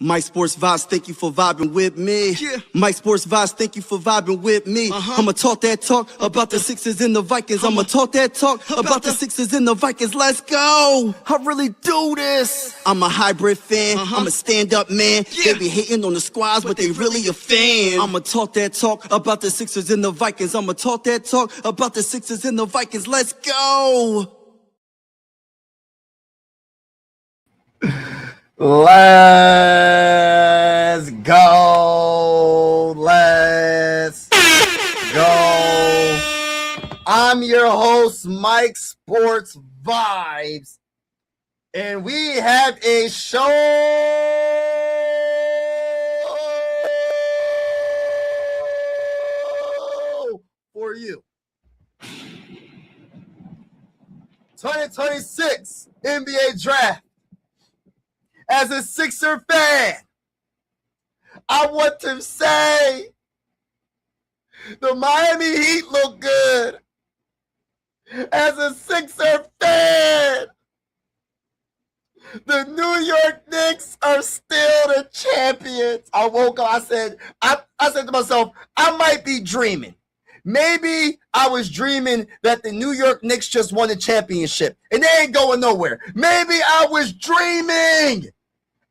Mike Sports Vibes, thank you for vibing with me. Yeah. Mike Sports Vibes, thank you for vibing with me. I'ma talk that talk about the Sixers and the Vikings. I'ma talk that talk about the Sixers and the Vikings. Let's go. I really do this. I'm a hybrid fan. I'm a stand-up man. Yeah. They be hating on the squads, but they really a fan. I'ma talk that talk about the Sixers and the Vikings. I'ma talk that talk about the Sixers and the Vikings. Let's go. Let's go. Let's go. I'm your host, Mike Sports Vibes, and we have a show for you. 2026 NBA Draft. As a Sixer fan, I want to say the Miami Heat look good. As a Sixer fan, the New York Knicks are still the champions. I woke up, I said to myself, I might be dreaming. Maybe I was dreaming that the New York Knicks just won the championship and they ain't going nowhere. Maybe I was dreaming.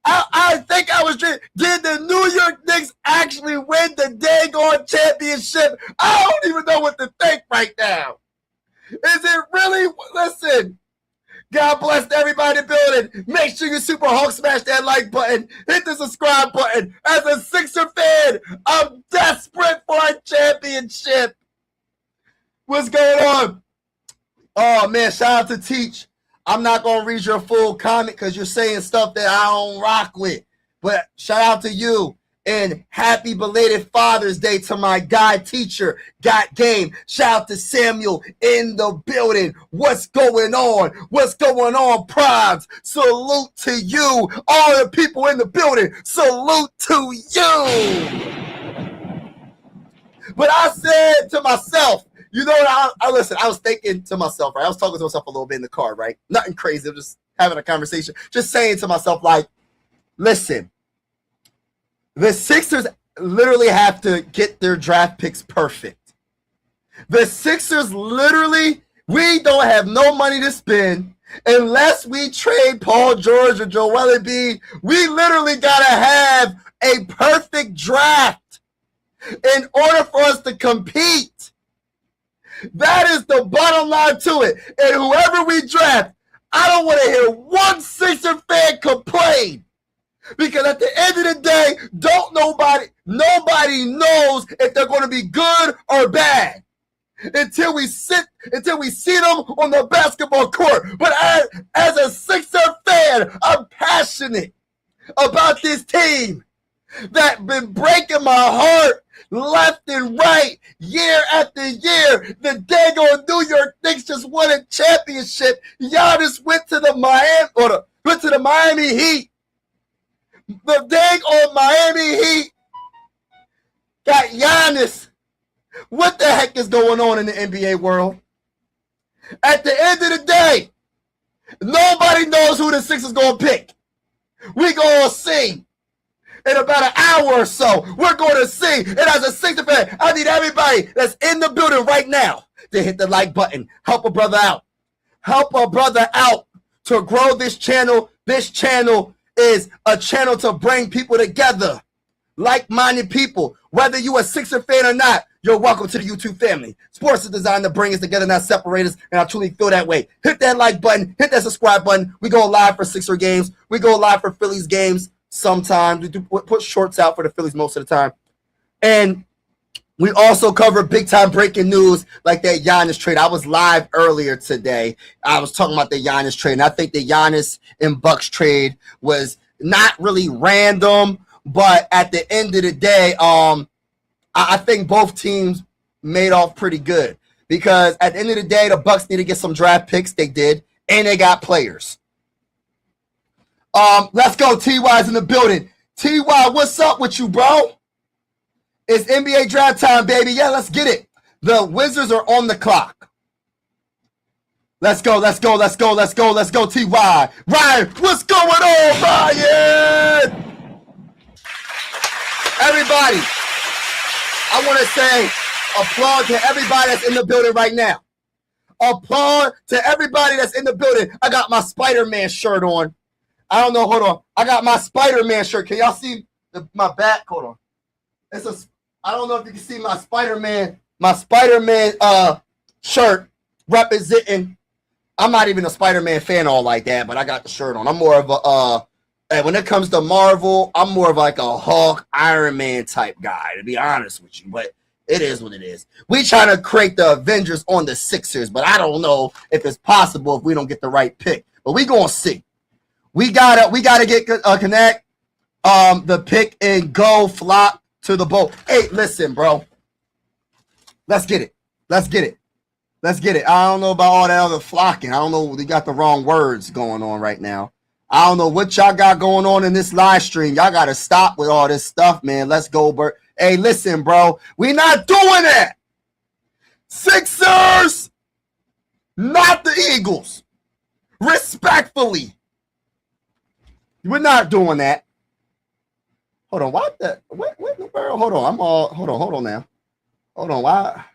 I think I was dreaming. Did the New York Knicks actually win the daggone championship? I don't even know what to think right now. Is it really? Listen, God bless everybody in the building. Make sure you Super Hulk smash that like button. Hit the subscribe button. As a Sixer fan, I'm desperate for a championship. What's going on? Oh, man, shout out to Teach. I'm not going to read your full comment because you're saying stuff that I don't rock with. But shout out to you. And happy belated Father's Day to my guy teacher, Got Game. Shout out to Samuel in the building. What's going on? What's going on, Primes? Salute to you. All the people in the building, salute to you. But I said to myself, you know what? I listen. I was thinking to myself, right? I was talking to myself a little bit in the car, right? Nothing crazy. I'm just having a conversation. Just saying to myself, like, listen, the Sixers literally have to get their draft picks perfect. The Sixers literally, we don't have no money to spend unless we trade Paul George or Joel Embiid. We literally gotta have a perfect draft in order for us to compete. That is the bottom line to it. And whoever we draft, I don't want to hear one Sixer fan complain. Because at the end of the day, nobody knows if they're going to be good or bad until we see them on the basketball court. But as a Sixer fan, I'm passionate about this team that's been breaking my heart left and right, year after year. The daggone New York Knicks just won a championship. Giannis went to the Miami Heat. The daggone Miami Heat got Giannis. What the heck is going on in the NBA world? At the end of the day, nobody knows who the Sixers gonna pick. We gonna see. In about an hour or so, we're going to see. And as a Sixer fan, I need everybody that's in the building right now to hit the like button. Help a brother out. Help a brother out to grow this channel. This channel is a channel to bring people together, like-minded people. Whether you a Sixer fan or not, you're welcome to the YouTube family. Sports is designed to bring us together, not separate us, and I truly feel that way. Hit that like button. Hit that subscribe button. We go live for Sixer games. We go live for Phillies games. Sometimes we do put shorts out for the Phillies most of the time. And we also cover big-time breaking news like that Giannis trade. I was live earlier today. I was talking about the Giannis trade, and I think the Giannis and Bucks trade was not really random, but at the end of the day, I think both teams made off pretty good because at the end of the day, the Bucks need to get some draft picks. They did, and they got players. Let's go. TY's in the building. TY, what's up with you, bro? It's NBA draft time, baby. Yeah, let's get it. The Wizards are on the clock. Let's go, let's go, let's go, let's go, let's go, T.Y. Ryan, what's going on, Ryan? Everybody, I want to say applaud to everybody that's in the building right now. Applaud to everybody that's in the building. I got my Spider-Man shirt on. I don't know. Hold on. I got my Spider-Man shirt. Can y'all see my back? Hold on. I don't know if you can see my Spider-Man shirt representing. I'm not even a Spider-Man fan all like that, but I got the shirt on. I'm more of a when it comes to Marvel, I'm more of like a Hulk, Iron Man type guy, to be honest with you. But it is what it is. We trying to create the Avengers on the Sixers, but I don't know if it's possible if we don't get the right pick. But we gonna see. We gotta get connect the pick and go flop to the boat. Hey, listen, bro. Let's get it. I don't know about all that other flocking. I don't know. We got the wrong words going on right now. I don't know what y'all got going on in this live stream. Y'all got to stop with all this stuff, man. Let's go, Bert. Hey, listen, bro. We not doing that. Sixers, not the Eagles. Respectfully. We're not doing that. Hold on. What in the world? Hold on. Hold on now. Hold on. Why?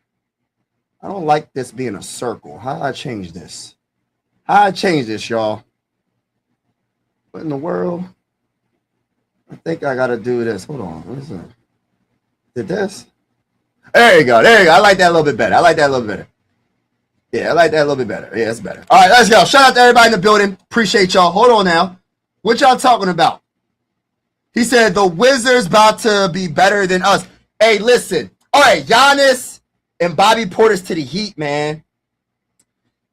I don't like this being a circle. How do I change this? Y'all? What in the world? I think I got to do this. Hold on. What is it? Did this? There you go. I like that a little bit better. Yeah, I like that a little bit better. Yeah, it's better. All right, let's go. Shout out to everybody in the building. Appreciate y'all. Hold on now. What y'all talking about? He said the Wizards about to be better than us. Hey, listen. All right, Giannis and Bobby Portis to the Heat, man.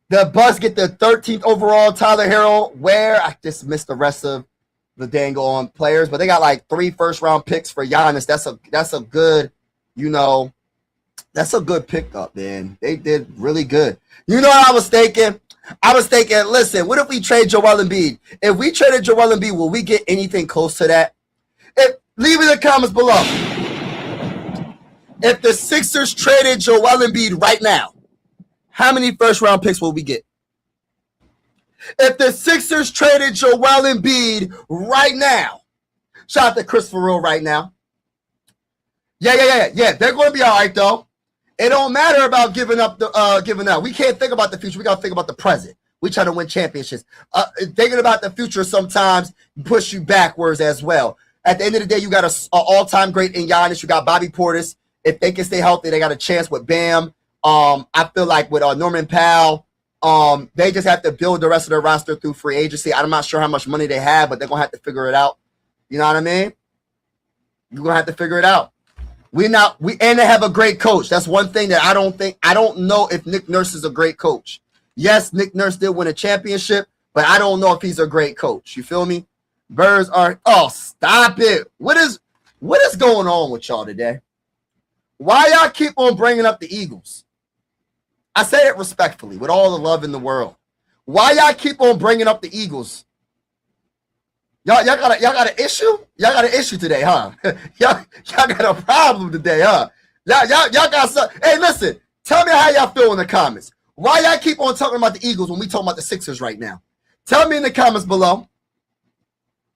The Bucks get the 13th overall. Tyler Hero, where I just missed the rest of the dang on players, but they got like 3 first-round picks for Giannis. That's a good, that's a good pickup, man. They did really good. You know what I was thinking? Listen, what if we trade Joel Embiid? If we traded Joel Embiid, will we get anything close to that? Leave it in the comments below. If the Sixers traded Joel Embiid right now, how many first-round picks will we get? If the Sixers traded Joel Embiid right now, shout out to Christopher Real right now. Yeah. They're going to be all right, though. It don't matter about giving up. We can't think about the future. We got to think about the present. We try to win championships. Thinking about the future sometimes push you backwards as well. At the end of the day, you got an all-time great in Giannis. You got Bobby Portis. If they can stay healthy, they got a chance with Bam. I feel like with Norman Powell, they just have to build the rest of their roster through free agency. I'm not sure how much money they have, but they're going to have to figure it out. You know what I mean? You're going to have to figure it out. And they have a great coach. That's one thing that I don't know if Nick Nurse is a great coach. Yes, Nick Nurse did win a championship, but I don't know if he's a great coach. You feel me? Birds are, stop it. What is going on with y'all today? Why y'all keep on bringing up the Eagles? I say it respectfully, with all the love in the world. Why y'all keep on bringing up the Eagles? Y'all got an issue? Y'all got an issue today, huh? y'all got a problem today, huh? Y'all got something. Hey, listen, tell me how y'all feel in the comments. Why y'all keep on talking about the Eagles when we talking about the Sixers right now? Tell me in the comments below.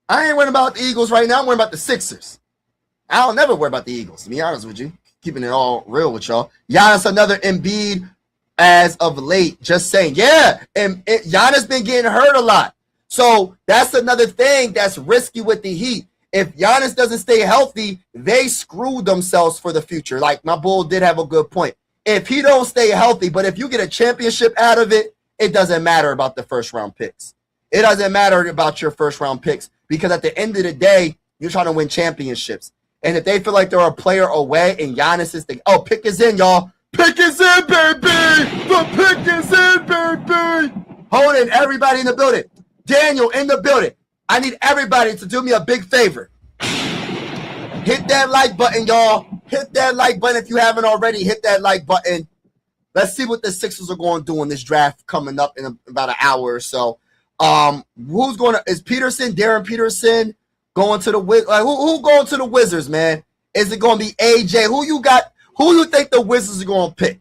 I ain't worrying about the Eagles right now. I'm worrying about the Sixers. I don't never worry about the Eagles, to be honest with you. Keeping it all real with y'all. Giannis, another Embiid as of late. Just saying. Yeah, and Giannis been getting hurt a lot. So that's another thing that's risky with the Heat. If Giannis doesn't stay healthy, they screw themselves for the future. Like my bull did have a good point. If he don't stay healthy, but if you get a championship out of it, it doesn't matter about the first round picks. It doesn't matter about your first round picks because at the end of the day, you're trying to win championships. And if they feel like they're a player away and Giannis is the pick is in, y'all. Pick is in, baby. The pick is in, baby. Holding everybody in the building. Daniel in the building. I need everybody to do me a big favor. Hit that like button, y'all. Hit that like button if you haven't already. Hit that like button. Let's see what the Sixers are going to do in this draft coming up in about an hour or so. Who's going to? Is Peterson, Darren Peterson, going to the Wizards? Who going to the Wizards, man? Is it going to be AJ? Who you got? Who you think the Wizards are going to pick?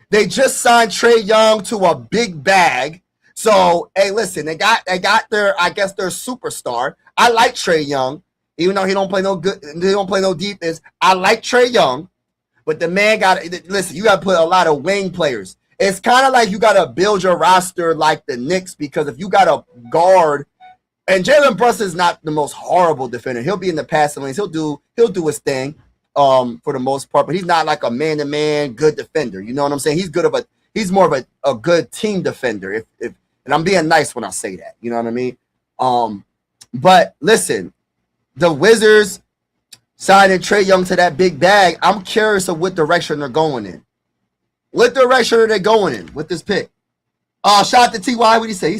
They just signed Trae Young to a big bag. So, hey, listen, they got their, I guess, their superstar. I like Trae Young. Even though he don't play no defense. I like Trae Young, but the man listen, you got to put a lot of wing players. It's kind of like you got to build your roster like the Knicks, because if you got a guard, and Jalen Brunson is not the most horrible defender. He'll be in the passing lanes. He'll do his thing for the most part, but he's not like a man-to-man good defender. You know what I'm saying? He's more of a good team defender. And I'm being nice when I say that. You know what I mean? But listen, the Wizards signing Trae Young to that big bag. I'm curious of what direction they're going in. What direction are they going in with this pick? Shout out to Ty. What did he say? He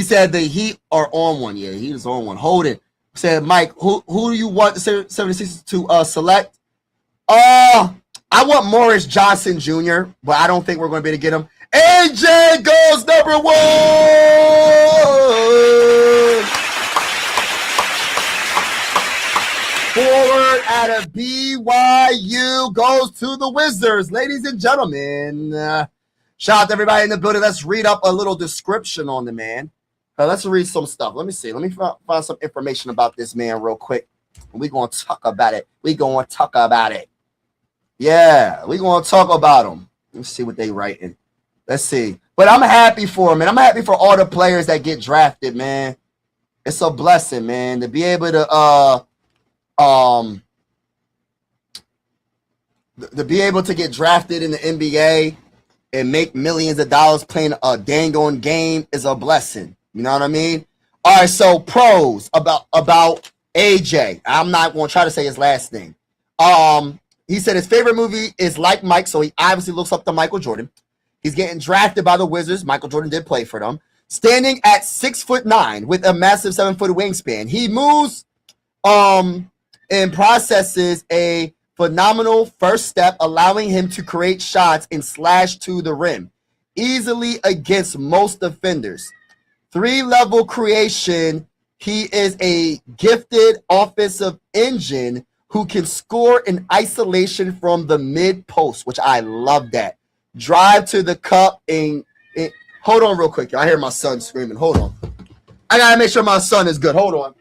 said the Heat are on one. Yeah, he is on one. Hold it. Said Mike, who do you want the 76ers to select? I want Morris Johnson Jr., but I don't think we're going to be able to get him. AJ goes number 1. Forward out of BYU goes to the Wizards. Ladies and gentlemen, shout out to everybody in the building. Let's read up a little description on the man. Let's read some stuff. Let me see. Let me find some information about this man real quick. We're going to talk about it. Yeah, we're going to talk about him. Let's see what they writing. Let's see. But I'm happy for him, man. I'm happy for all the players that get drafted, man. It's a blessing, man, to be able to get drafted in the NBA and make millions of dollars playing a dang on game is a blessing. You know what I mean? All right, so pros about AJ. I'm not going to try to say his last name. He said his favorite movie is Like Mike, so he obviously looks up to Michael Jordan. He's getting drafted by the Wizards. Michael Jordan did play for them. Standing at 6'9" with a massive 7-foot wingspan. He moves and processes a phenomenal first step, allowing him to create shots and slash to the rim easily against most defenders. 3-level creation. He is a gifted offensive engine who can score in isolation from the mid post, which I love that. Drive to the cup and hold on real quick. I hear my son screaming. Hold on. I got to make sure my son is good. Hold on.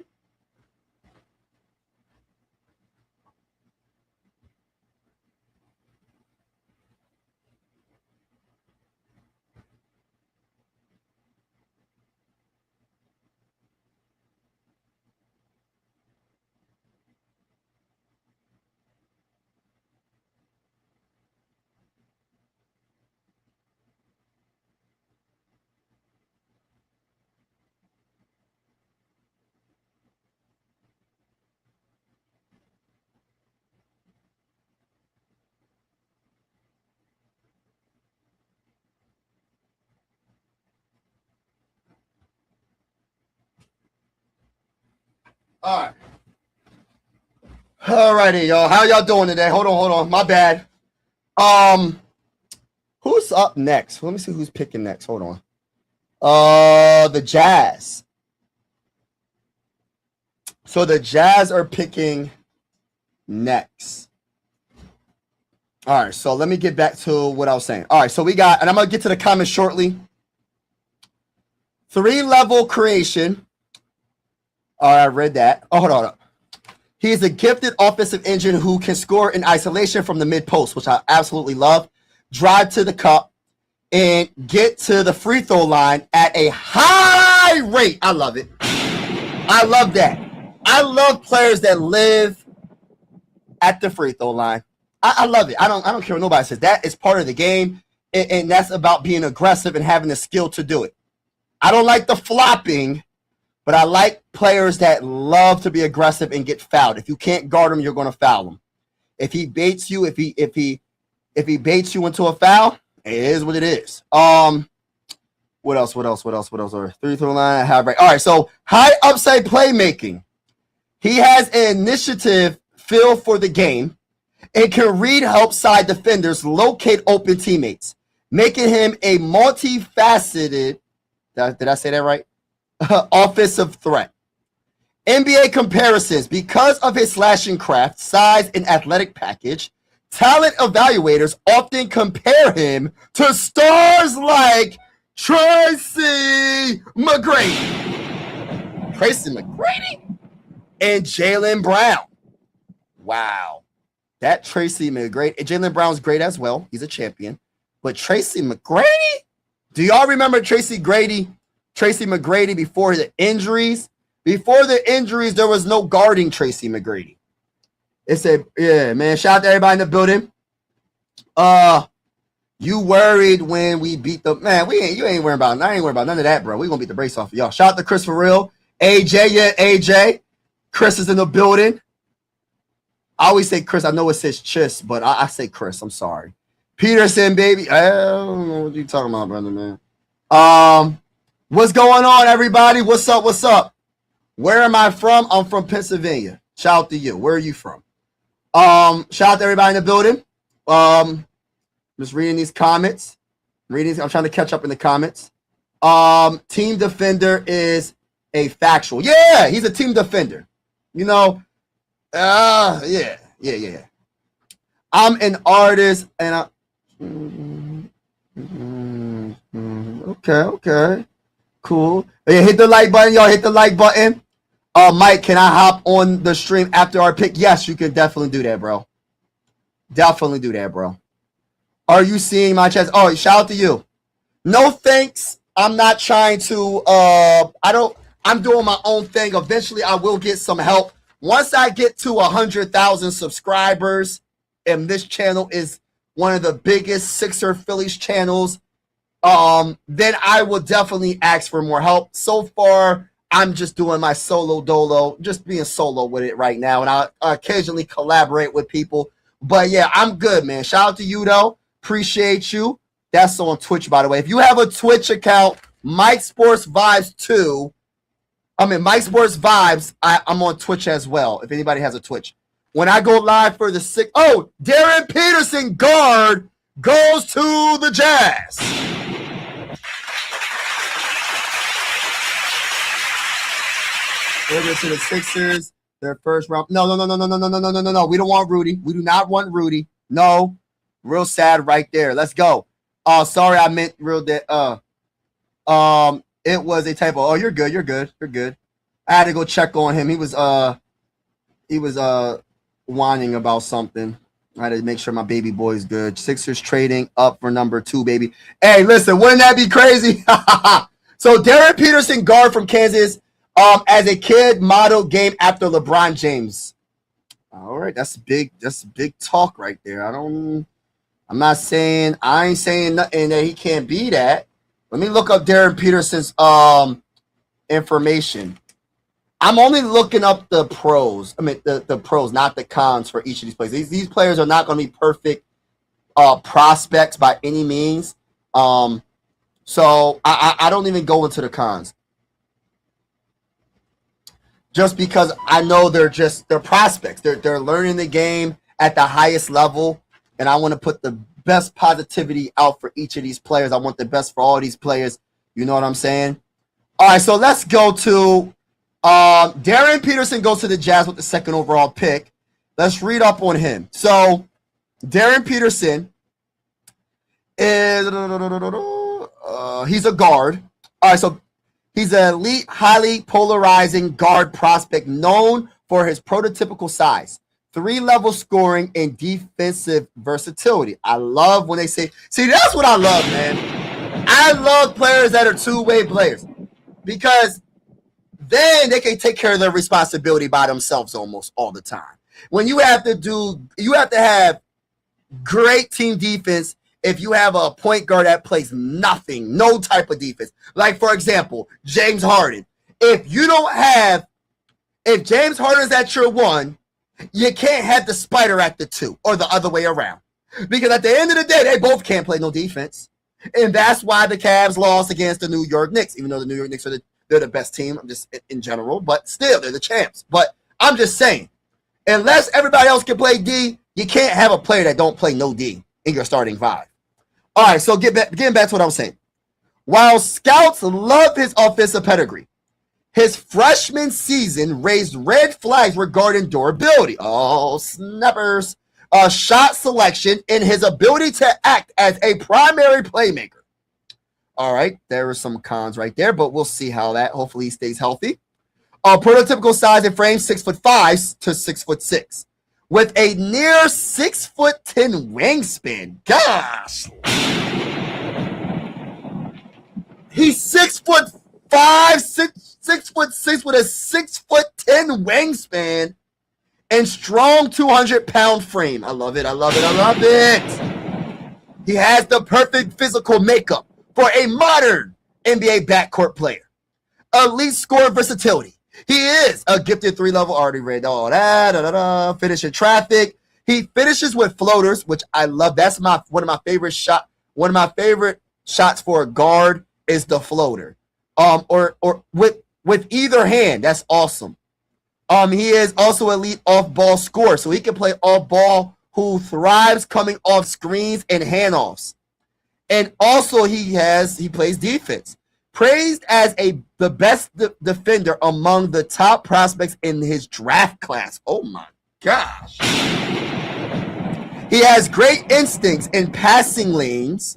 All right. All righty, y'all. How y'all doing today? Hold on. My bad. Who's up next? Let me see who's picking next. Hold on. The Jazz. So the Jazz are picking next. All right, so let me get back to what I was saying. All right, so we got, and I'm going to get to the comments shortly. 3-level creation. All right, I read that. Oh, hold on. He is a gifted offensive engine who can score in isolation from the mid post, which I absolutely love. Drive to the cup and get to the free throw line at a high rate. I love it. I love that. I love players that live at the free throw line. I love it. I don't care what nobody says. That is part of the game, and that's about being aggressive and having the skill to do it. I don't like the flopping, but I like players that love to be aggressive and get fouled. If you can't guard him, you're going to foul him. If he baits you, if he baits you into a foul, it is what it is. What else? 3-throw line. All right. So high upside playmaking. He has an initiative feel for the game and can read help side defenders locate open teammates, making him a multifaceted. Did I say that right? Offensive threat. NBA comparisons. Because of his slashing craft, size, and athletic package, talent evaluators often compare him to stars like Tracy McGrady. Tracy McGrady? and Jaylen Brown. Wow. That Tracy McGrady. Jaylen Brown's great as well. He's a champion. But Tracy McGrady? Do y'all remember Tracy McGrady before the injuries? Before the injuries, there was no guarding Tracy McGrady. It said, yeah, man. Shout out to everybody in the building. You worried when we beat the man? You ain't worried about. I ain't worried about none of that, bro. We gonna beat the brace off of y'all. Shout out to Chris for real. AJ, yeah, AJ. Chris is in the building. I always say Chris. I know it says Chis, but I say Chris. I'm sorry. Peterson, baby. I don't know what you talking about, brother, man. What's going on, everybody? What's up? What's up? Where am I from? I'm from Pennsylvania. Shout out to you. Where are you from? Shout out to everybody in the building. Just reading these comments. I'm trying to catch up in the comments. Team defender is a factual. Yeah, he's a team defender. You know, yeah. I'm an artist and okay. Cool. Yeah, hit the like button, y'all. Hit the like button. Mike, can I hop on the stream after our pick? Yes, you can definitely do that, bro. Definitely do that, bro. Are you seeing my chest? Oh, shout out to you. No thanks. I'm not trying to I'm doing my own thing. Eventually I will get some help. Once I get to 100,000 subscribers, and this channel is one of the biggest Sixer Phillies channels, then I will definitely ask for more help. So far, I'm just doing my solo dolo, just being solo with it right now, and I occasionally collaborate with people. But yeah, I'm good, man. Shout out to you, though. Appreciate you. That's on Twitch, by the way. If you have a Twitch account, Mike Sports Vibes 2, Mike Sports Vibes, I'm on Twitch as well, if anybody has a Twitch. When I go live for the Darren Peterson guard goes to the Jazz. Over to the Sixers, their first round. No. We don't want Rudy. We do not want Rudy. No. Real sad right there. Let's go. Sorry, I meant real that it was a typo. Oh, you're good. I had to go check on him. He was whining about something. I had to make sure my baby boy is good. Sixers trading up for number 2, baby. Hey, listen, wouldn't that be crazy? So Darren Peterson, guard from Kansas, as a kid, modeled game after LeBron James. All right, that's big talk right there. I ain't saying nothing that he can't be that. Let me look up Darren Peterson's information. I'm only looking up the pros. The pros, not the cons for each of these players. These players are not going to be perfect prospects by any means. So I don't even go into the cons. Just because I know they're prospects. They're learning the game at the highest level, and I want to put the best positivity out for each of these players. I want the best for all these players. You know what I'm saying? All right, so let's go to Darren Peterson goes to the Jazz with the 2nd overall pick. Let's read up on him. So Darren Peterson is he's a guard. All right, so he's an elite, highly polarizing guard prospect known for his prototypical size, 3-level scoring, and defensive versatility. I love when they say, see, that's what I love, man. I love players that are two-way players because then they can take care of their responsibility by themselves almost all the time. When you have to have great team defense if you have a point guard that plays nothing, no type of defense. Like, for example, James Harden. If James Harden's at your 1, you can't have the spider at the 2 or the other way around. Because at the end of the day, they both can't play no defense. And that's why the Cavs lost against the New York Knicks, even though the New York Knicks they're the best team, just in general, but still, they're the champs. But I'm just saying, unless everybody else can play D, you can't have a player that don't play no D in your starting 5. All right, so getting back to what I was saying. While scouts love his offensive pedigree, his freshman season raised red flags regarding durability. Oh, snappers. Shot selection, and his ability to act as a primary playmaker. All right, there are some cons right there, but we'll see how that. Hopefully he stays healthy. Prototypical size and frame 6'5" to 6'6", with a near 6'10" wingspan. Gosh, he's 6'5", 6'6" with a 6'10" wingspan and strong 200-pound frame. I love it. I love it. I love it. He has the perfect physical makeup for a modern NBA backcourt player. Elite score versatility. He is a gifted 3-level, already read all that, finish in traffic. He finishes with floaters, which I love. That's one of my favorite shots for a guard is the floater. Or with either hand. That's awesome. He is also elite off-ball scorer, so he can play off-ball, who thrives coming off screens and handoffs. And also he plays defense. Praised as the best defender among the top prospects in his draft class. Oh my gosh. He has great instincts in passing lanes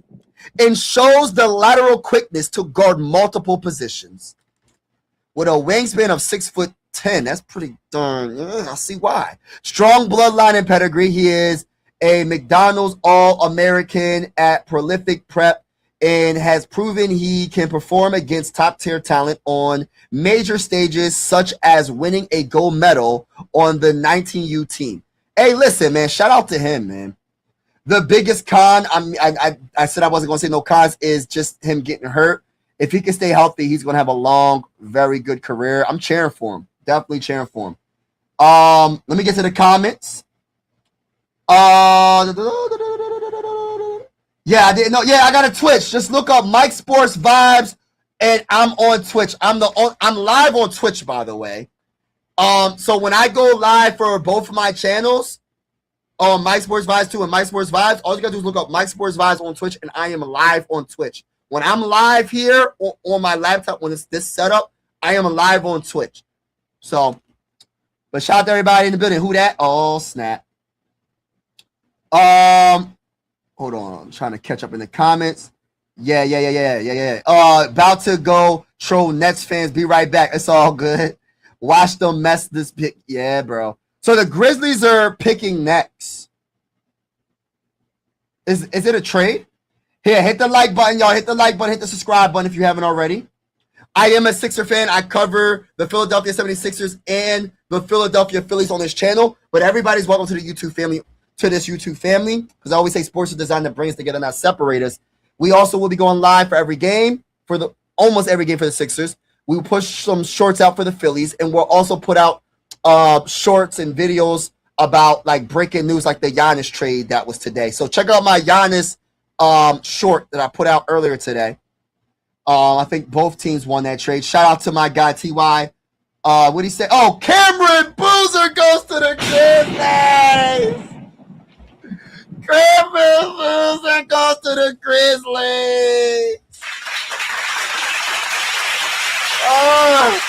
and shows the lateral quickness to guard multiple positions. With a wingspan of 6'10", that's pretty darn. I see why. Strong bloodline and pedigree. He is a McDonald's All-American at prolific prep and has proven he can perform against top-tier talent on major stages, such as winning a gold medal on the 19U team. Hey, listen, man, shout out to him, man. The biggest con, I said I wasn't going to say no cons, is just him getting hurt. If he can stay healthy, he's going to have a long, very good career. I'm cheering for him. Definitely cheering for him. Let me get to the comments. Yeah, I didn't know. Yeah, I got a Twitch. Just look up Mike Sports Vibes, and I'm on Twitch. I'm live on Twitch, by the way. So when I go live for both of my channels, Mike Sports Vibes 2 and Mike Sports Vibes, all you gotta do is look up Mike Sports Vibes on Twitch, and I am live on Twitch. When I'm live here on my laptop, when it's this setup, I am live on Twitch. So, but shout out to everybody in the building. Who that? Oh, snap. Hold on. I'm trying to catch up in the comments. Yeah. About to go troll Nets fans. Be right back. It's all good. Watch them mess this pick. Yeah, bro. So the Grizzlies are picking next. Is it a trade? Here, hit the like button, y'all. Hit the like button. Hit the subscribe button if you haven't already. I am a Sixer fan. I cover the Philadelphia 76ers and the Philadelphia Phillies on this channel. But everybody's welcome to the YouTube family. Because I always say sports is designed to bring us together, not separate us. We also will be going live for every game, almost every game for the Sixers. We will push some shorts out for the Phillies, and we'll also put out shorts and videos about like breaking news, like the Giannis trade that was today. So check out my Giannis short that I put out earlier today. I think both teams won that trade. Shout out to my guy Ty. What did he say? Oh, Cameron Boozer goes to the Grizzlies. Cameron Boozer goes to the Grizzlies. Oh,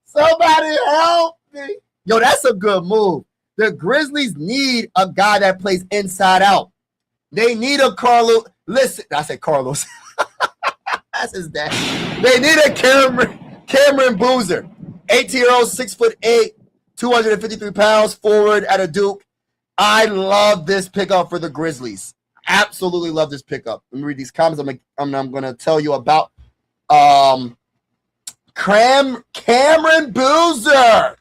somebody help me. Yo, that's a good move. The Grizzlies need a guy that plays inside out. They need a Carlos. Listen, I said Carlos. That's his dad. They need a Cameron Boozer. 18-year-old, 6'8", 253 pounds, forward at a Duke. I love this pickup for the Grizzlies. Absolutely love this pickup. Let me read these comments. I'm going to tell you about Cameron Boozer.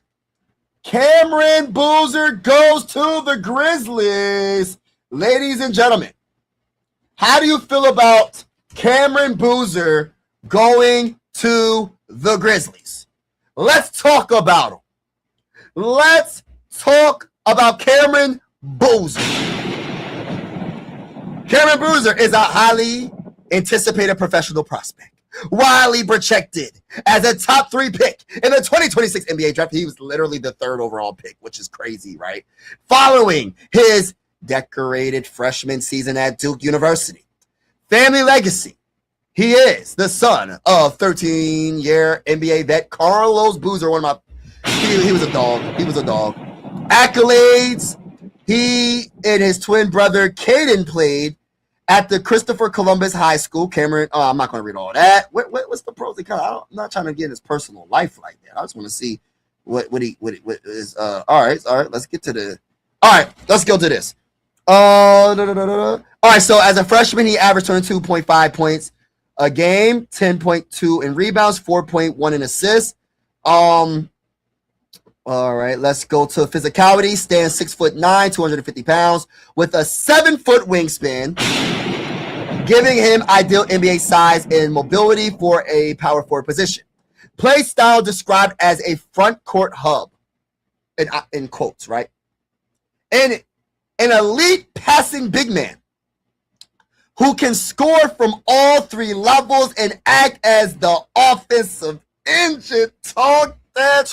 Cameron Boozer goes to the Grizzlies. Ladies and gentlemen, how do you feel about Cameron Boozer going to the Grizzlies? Let's talk about him. Let's talk about Cameron Boozer. Cameron Boozer is a highly anticipated professional prospect, widely projected as a top 3 pick in the 2026 NBA draft. He was literally the 3rd overall pick, which is crazy, right? Following his decorated freshman season at Duke University. Family legacy. He is the son of 13-year NBA vet Carlos Boozer. He was a dog. He was a dog. Accolades. He and his twin brother Caden played at the Christopher Columbus High School. Cameron, I'm not going to read all that. What's the pros and cons? I'm not trying to get in his personal life like that. I just want to see what is. All right. Let's get to the. All right, let's go to this. All right, so as a freshman, he averaged 22.5 points a game, 10.2 in rebounds, 4.1 in assists. All right, let's go to physicality. Stands 6'9", 250 pounds, with a 7-foot wingspan, giving him ideal NBA size and mobility for a power forward position. Play style described as a front court hub, in quotes, right? And an elite passing big man who can score from all 3 levels and act as the offensive engine. Talk that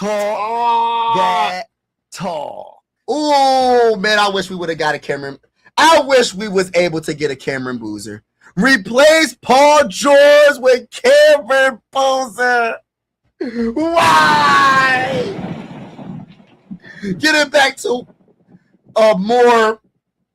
talk. Oh, man, I wish we would have got a Cameron. I wish we was able to get a Cameron Boozer. Replace Paul George with Cameron Boozer. Why? Getting back to more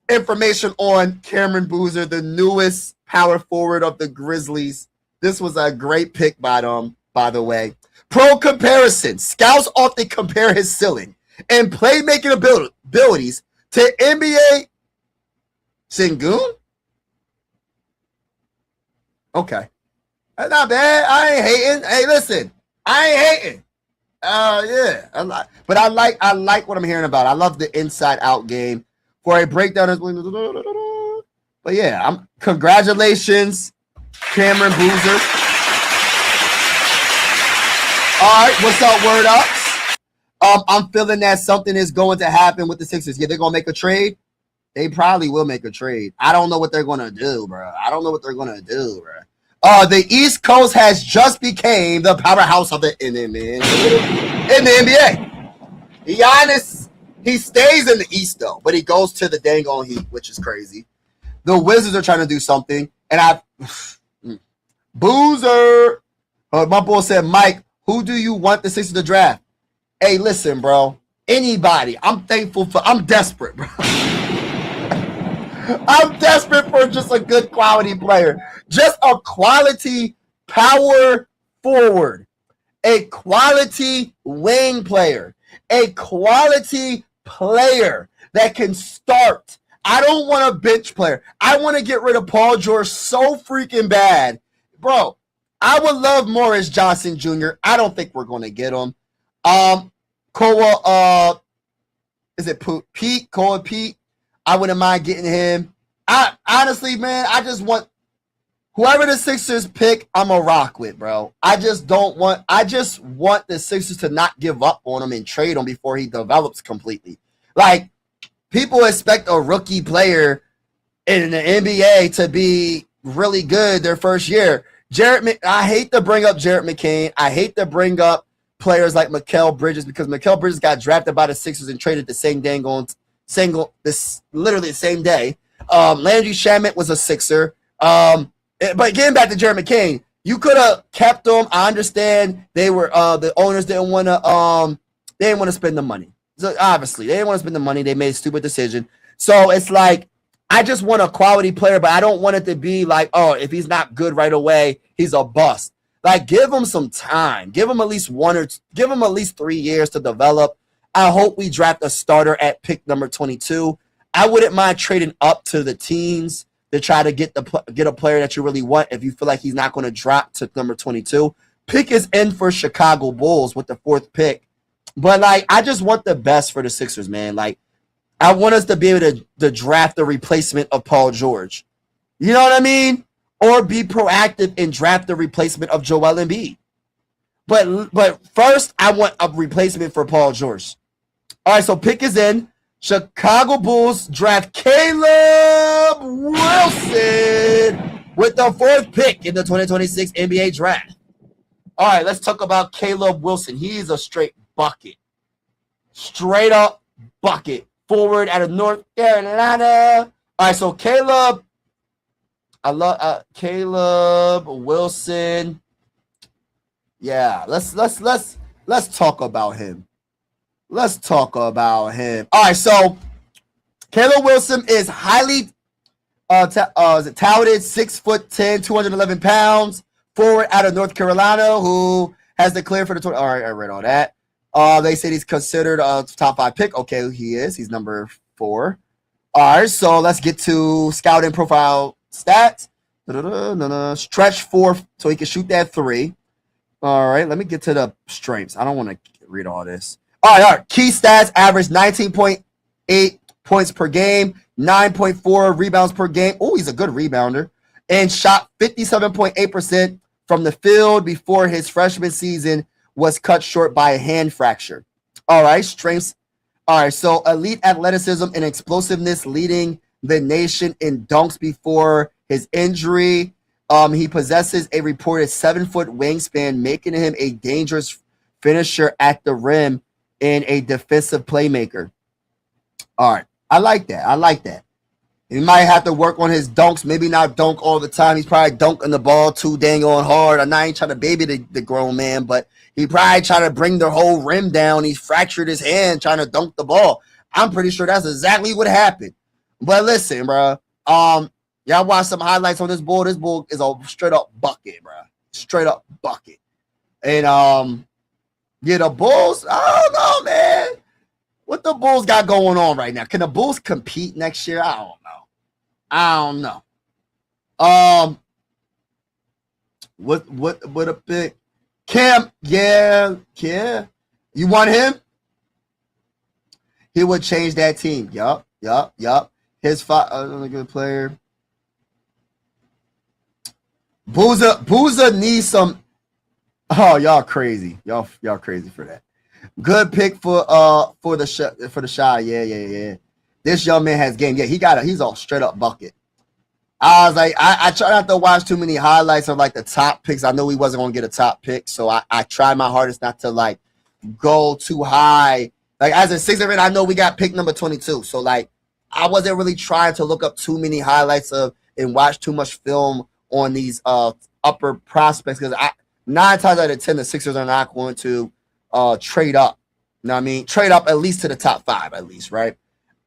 information on Cameron Boozer, the newest power forward of the Grizzlies. This was a great pick by them, by the way. Pro comparison. Scouts often compare his ceiling and playmaking abilities to NBA Sengun. Okay. That's not bad. I ain't hating. Hey, listen. I ain't hating. Yeah, but I like what I'm hearing about. I love the inside out game. For a breakdown, but yeah, congratulations, Cameron Boozer. All right, what's up, word ups? I'm feeling that something is going to happen with the Sixers. Yeah, they're gonna make a trade. They probably will make a trade. I don't know what they're gonna do, bro. The East Coast has just became the powerhouse of the NBA. Giannis, he stays in the East though, but he goes to the dang on Heat, which is crazy. The Wizards are trying to do something, and Boozer. My boy said, Mike, who do you want the Sixers to draft? Hey, listen, bro. Anybody. I'm desperate, bro. I'm desperate for just a good quality player. Just a quality power forward. A quality wing player. A quality player that can start. I don't want a bench player. I want to get rid of Paul George so freaking bad. Bro, I would love Morris Johnson Jr. I don't think we're going to get him. Is it Pete? Cole Pete? I wouldn't mind getting him. Honestly, man, I just want whoever the Sixers pick, I'm a rock with, bro. I just want the Sixers to not give up on him and trade him before he develops completely. Like, people expect a rookie player in the NBA to be really good their first year. I hate to bring up Jarrett McCain. I hate to bring up players like Mikal Bridges because Mikal Bridges got drafted by the Sixers and traded the same literally the same day. Landry Shamet was a Sixer. But getting back to Jarrett McCain, you could have kept him. I understand they were the owners didn't want to spend the money. So obviously they didn't want to spend the money. They made a stupid decision. So it's like I just want a quality player, but I don't want it to be like, oh, if he's not good right away, he's a bust. Like, give him some time. Give him at least 3 years to develop. I hope we draft a starter at pick number 22. I wouldn't mind trading up to the teens to try to get a player that you really want if you feel like he's not going to drop to number 22. Pick is in for Chicago Bulls with the 4th pick. But, like, I just want the best for the Sixers, man. Like, I want us to be able to draft the replacement of Paul George. You know what I mean? Or be proactive and draft the replacement of Joel Embiid. But first, I want a replacement for Paul George. All right, so pick is in. Chicago Bulls draft Caleb Wilson with the 4th pick in the 2026 NBA draft. All right, let's talk about Caleb Wilson. He's a straight bucket. Straight up bucket. Forward out of North Carolina. All right, so Caleb. I love Caleb Wilson. Yeah, let's talk about him. Let's talk about him. All right, so Caleb Wilson is highly Is it touted 6'10", 211 pounds, forward out of North Carolina, who has declared for the tournament. All right, I read all that. They said he's considered a top 5 pick. Okay, he is. He's number 4. All right, so let's get to scouting profile stats. Stretch 4, so he can shoot that 3. All right, let me get to the strengths. I don't want to read all this. All right. Key stats: average 19.8 points per game, 9.4 rebounds per game. Oh, he's a good rebounder. And shot 57.8% from the field before his freshman season was cut short by a hand fracture. All right, strengths. All right, so elite athleticism and explosiveness, leading the nation in dunks before his injury. He possesses a reported 7-foot wingspan, making him a dangerous finisher at the rim and a defensive playmaker. All right, I like that. He might have to work on his dunks, maybe not dunk all the time. He's probably dunking the ball too dang on hard. I know I ain't trying to baby the grown man, but he probably trying to bring the whole rim down. He's fractured his hand trying to dunk the ball. I'm pretty sure that's exactly what happened. But listen, bro. Y'all watch some highlights on this bull. This bull is a straight up bucket, bro. Straight up bucket. And yeah, the Bulls, I don't know, man. What the Bulls got going on right now? Can the Bulls compete next year? I don't know. What a pick. Cam, yeah. You want him? He would change that team. Yup. His a good player. Booza needs some. Oh, y'all crazy. Y'all crazy for that. Good pick for the Shy. Yeah. This young man has game. Yeah, he's a straight up bucket. I was like, I try not to watch too many highlights of like the top picks. I knew he wasn't gonna get a top pick, so I tried my hardest not to like go too high. Like as a 6'7", I know we got pick number 22. So like I wasn't really trying to look up too many highlights of and watch too much film on these upper prospects, because 9 times out of 10 the Sixers are not going to trade up. You know what I mean? Trade up at least to the top 5, at least, right?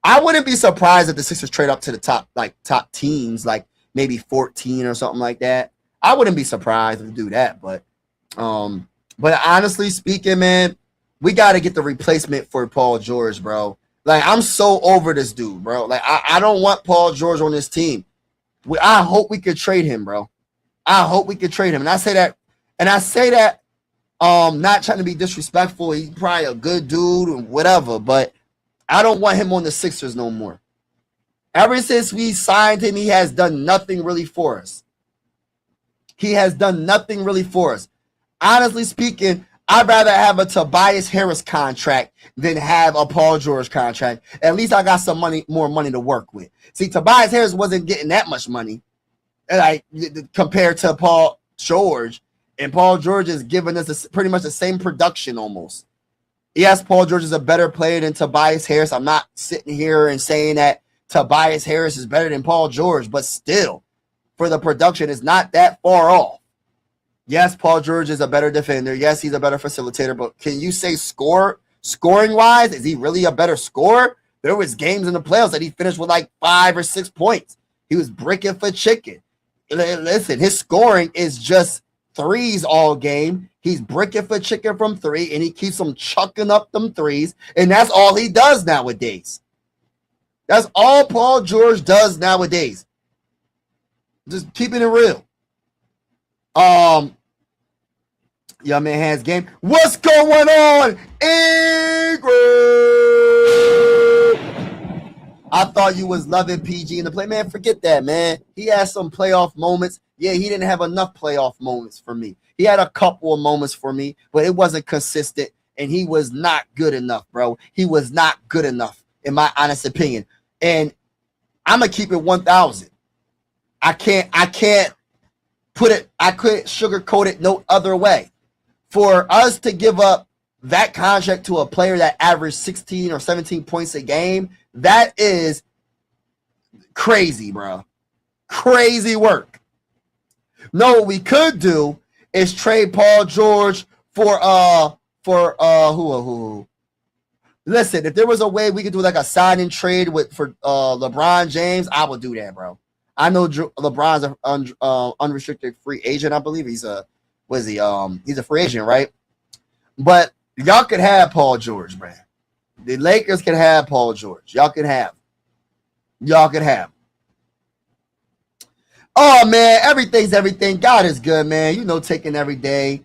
I wouldn't be surprised if the Sixers trade up to the top teams, like maybe 14 or something like that. I wouldn't be surprised if they do that, but honestly speaking, man, we got to get the replacement for Paul George, bro. Like, I'm so over this dude, bro. Like, I don't want Paul George on this team. I hope we could trade him, bro. I hope we could trade him. And I say that not trying to be disrespectful. He's probably a good dude and whatever, but I don't want him on the Sixers no more. Ever since we signed him, he has done nothing really for us. Honestly speaking, I'd rather have a Tobias Harris contract than have a Paul George contract. At least I got some more money to work with. See, Tobias Harris wasn't getting that much money, like compared to Paul George, and Paul George is giving us pretty much the same production almost. Yes, Paul George is a better player than Tobias Harris. I'm not sitting here and saying that Tobias Harris is better than Paul George, but still, for the production, it's not that far off. Yes, Paul George is a better defender. Yes, he's a better facilitator, but can you say scoring-wise, is he really a better scorer? There was games in the playoffs that he finished with like 5 or 6 points. He was bricking for chicken. Listen, his scoring is just threes all game. He's bricking for chicken from 3, and he keeps them chucking up them threes, and that's all he does nowadays. That's all Paul George does nowadays. Just keeping it real. Young man has game. What's going on, Ingrid? I thought you was loving PG in the play. Man, forget that, man. He had some playoff moments. Yeah, he didn't have enough playoff moments for me. He had a couple of moments for me, but it wasn't consistent, and he was not good enough, bro. He was not good enough, in my honest opinion. And I'm going to keep it 1,000. I couldn't sugarcoat it no other way. For us to give up that contract to a player that averaged 16 or 17 points a game, that is crazy, bro. Crazy work. No, what we could do is trade Paul George for who? Listen, if there was a way we could do like a sign and trade for LeBron James, I would do that, bro. I know LeBron's an unrestricted free agent. I believe he's a he's a free agent, right? But y'all could have Paul George, man. The Lakers can have Paul George. Y'all can have. Oh man, everything's everything. God is good, man. You know, taking every day,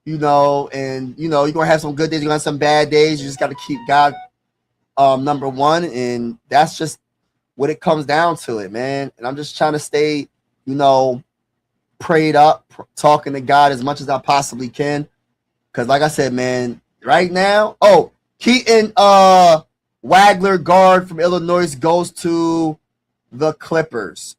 you know, and you know, you're gonna have some good days, you're gonna have some bad days. You just gotta keep God number one, and that's just what it comes down to it, man. And I'm just trying to stay, you know, prayed up, talking to God as much as I possibly can. Cause like I said, man, right now, Keaton Wagler, guard from Illinois, goes to the Clippers.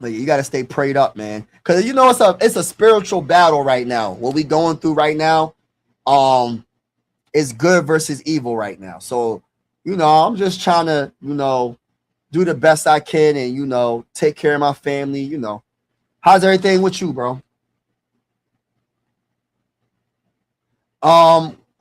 Like, you got to stay prayed up, man. Because, you know, it's a spiritual battle right now. What we going through right now is good versus evil right now. So, you know, I'm just trying to, you know, do the best I can and, you know, take care of my family, you know. How's everything with you, bro?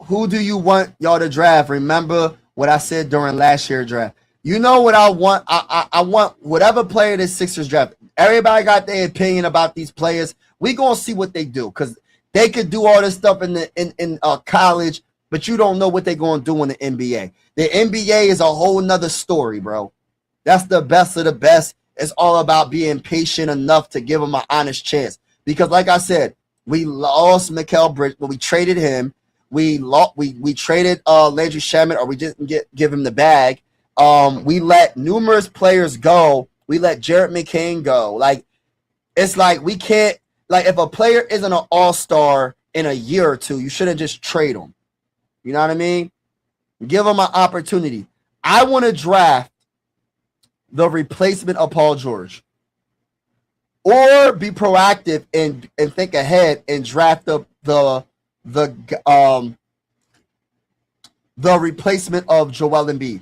Who do you want y'all to draft? Remember what I said during last year's draft. You know what I want? I want whatever player the Sixers draft. Everybody got their opinion about these players. We gonna see what they do because they could do all this stuff in college, but you don't know what they're gonna do in the NBA. The NBA is a whole nother story, bro. That's the best of the best. It's all about being patient enough to give them an honest chance. Because, like I said, we lost Mikal Bridges, but we traded him. We traded Landry Shamet, or we didn't give him the bag. We let numerous players go. We let Jared McCain go. Like, it's like we can't, like, if a player isn't an all-star in a year or two, you shouldn't just trade him. You know what I mean? Give him an opportunity. I want to draft the replacement of Paul George, or be proactive and think ahead and draft the replacement of Joel Embiid.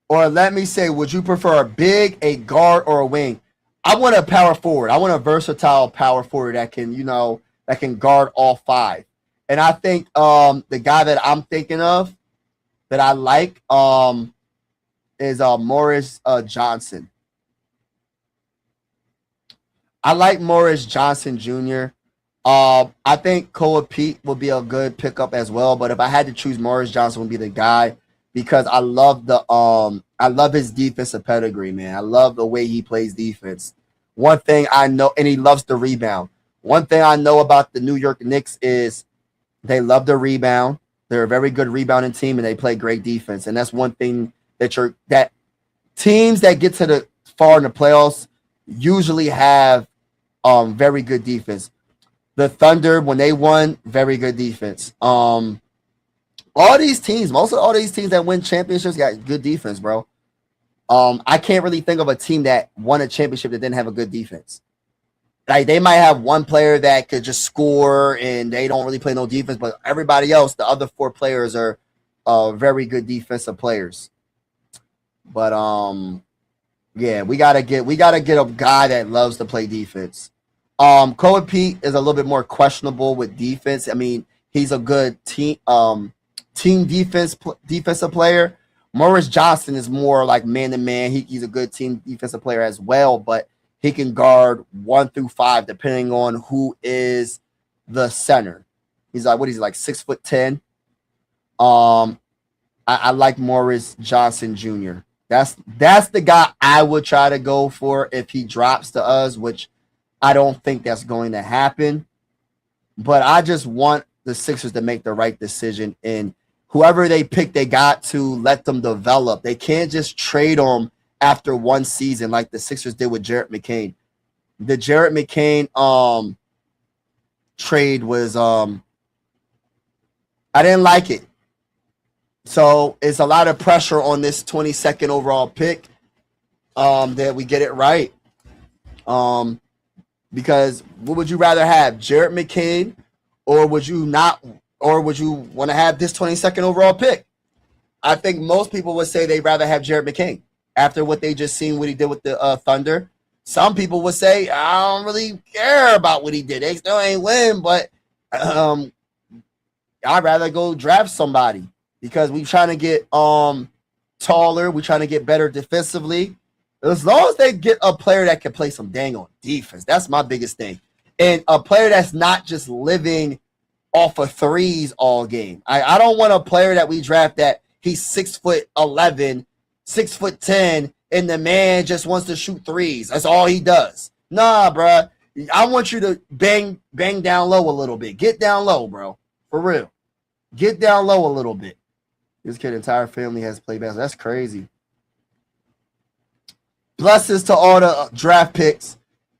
Or let me say, would you prefer a big, a guard, or a wing? I want a power forward. I want a versatile power forward that can, you know, that can guard all five. And I think the guy that I'm thinking of that I like is Morris Johnson. I like Morris Johnson Jr. I think Koa Pete would be a good pickup as well. But if I had to choose, Morris Johnson would be the guy because I love his defensive pedigree, man. I love the way he plays defense. One thing I know, and he loves the rebound. One thing I know about the New York Knicks is they love the rebound. They're a very good rebounding team, and they play great defense. And that's one thing that teams that get to the far in the playoffs usually have very good defense. The Thunder, when they won, very good defense. All these teams that win championships got good defense, bro. I can't really think of a team that won a championship that didn't have a good defense. Like, they might have one player that could just score and they don't really play no defense, but everybody else, the other four players are very good defensive players. But yeah, we gotta get a guy that loves to play defense. Koa Pete is a little bit more with defense. I mean, he's a good team defensive player. Morris Johnson is more like man to man. He's a good team defensive player as well, but he can guard 1 through 5 depending on who is the center. He's like 6'10". I like Morris Johnson Jr. That's the guy I would try to go for if he drops to us, which I don't think that's going to happen. But I just want the Sixers to make the right decision, and whoever they pick, they got to let them develop. They can't just trade them after one season like the Sixers did with Jared McCain. The Jared McCain trade was I didn't like it. So it's a lot of pressure on this 22nd overall pick that we get it right. Because what would you rather have, Jared McCain, or would you want to have this 22nd overall pick? I think most people would say they'd rather have Jared McCain after what they just seen what he did with the Thunder. Some people would say, I don't really care about what he did. They still ain't win, but I'd rather go draft somebody because we trying to get taller. We're trying to get better defensively. As long as they get a player that can play some dang on defense, that's my biggest thing. And a player that's not just living off of threes all game. I don't want a player that we draft that he's 6'11", 6'10", and the man just wants to shoot threes. That's all he does. Nah, bruh. I want you to bang down low a little bit. Get down low, bro. For real. Get down low a little bit. This kid's entire family has played basketball. That's crazy. Blessings to all the draft picks.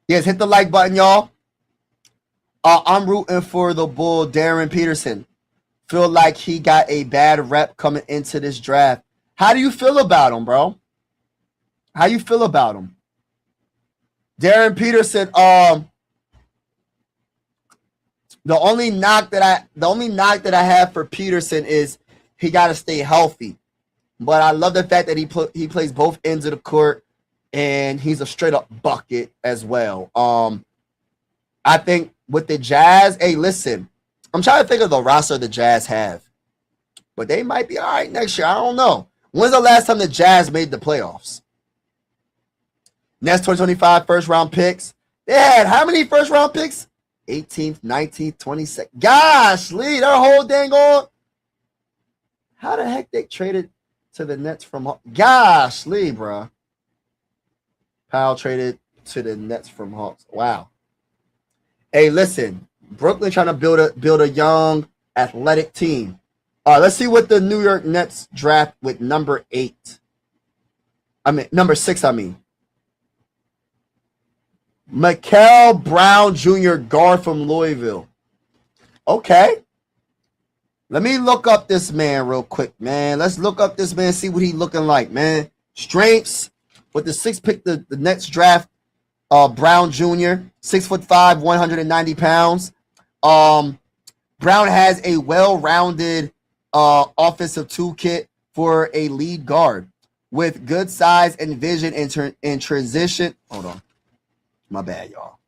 Yes, hit the like button, y'all. I'm rooting for the Bull, Darren Peterson. Feel like he got a bad rep coming into this draft. How do you feel about him, bro? How you feel about him? Darren Peterson, the only knock that I have for Peterson is he got to stay healthy. But I love the fact that he plays both ends of the court, and he's a straight up bucket as well. I think with the Jazz, hey, listen, I'm trying to think of the roster the Jazz have, but they might be all right next year. I don't know. When's the last time the Jazz made the playoffs? Next 2025 first round picks. They had how many first round picks? 18th, 19th, 22nd. Gosh, Lee, their whole dang on. How the heck they traded to the Nets from? Gosh, Lee, bro. Powell traded to the Nets from Hawks. Wow. Hey, listen, Brooklyn trying to build a young, athletic team. All right, let's see what the New York Nets draft with number 6. Mikael Brown Jr., guard from Louisville. Okay. Let me look up this man real quick, man. Let's look up this man, see what he looking like, man. Strengths with the 6th pick, the Nets draft. Brown Jr., 6'5", 190 pounds. Brown has a well-rounded offensive toolkit for a lead guard with good size and vision in transition. Hold on. My bad, y'all.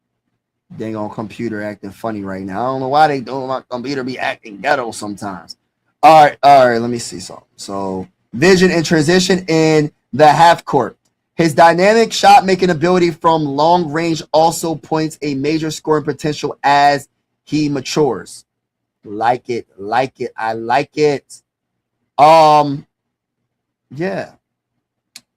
Dang on computer acting funny right now. I don't know why they do. My computer be acting ghetto sometimes. All right. Let me see something. So vision and transition in the half court. His dynamic shot-making ability from long range also points a major scoring potential as he matures. Like it. I like it. Yeah.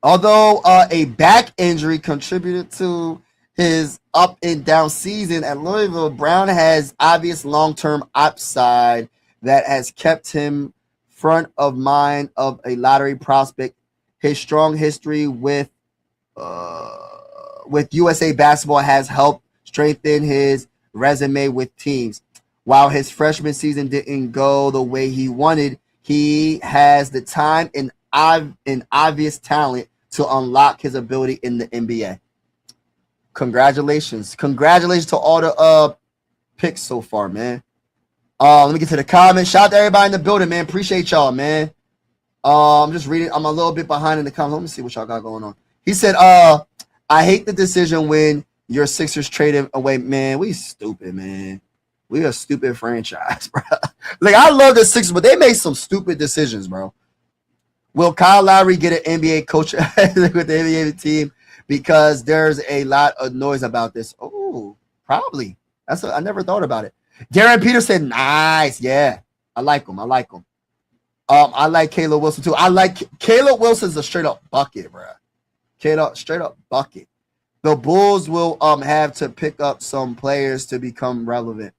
Although a back injury contributed to his up and down season at Louisville, Brown has obvious long-term upside that has kept him front of mind of a lottery prospect. His strong history with USA Basketball has helped strengthen his resume with teams. While his freshman season didn't go the way he wanted, he has the time and obvious talent to unlock his ability in the NBA. Congratulations to all the picks so far, man. Let me get to the comments. Shout out to everybody in the building, man. Appreciate y'all, man. I'm just reading. I'm a little bit behind in the comments. Let me see what y'all got going on. He said, I hate the decision when your Sixers traded away. Man, we stupid, man. We a stupid franchise, bro. Like, I love the Sixers, but they made some stupid decisions, bro. Will Kyle Lowry get an NBA coach with the NBA team? Because there's a lot of noise about this. Oh, probably. I never thought about it. Darren Peterson, nice. Yeah, I like him. I like Caleb Wilson too. Caleb Wilson's a straight up bucket, bro. Straight up bucket. The Bulls will have to pick up some players to become relevant.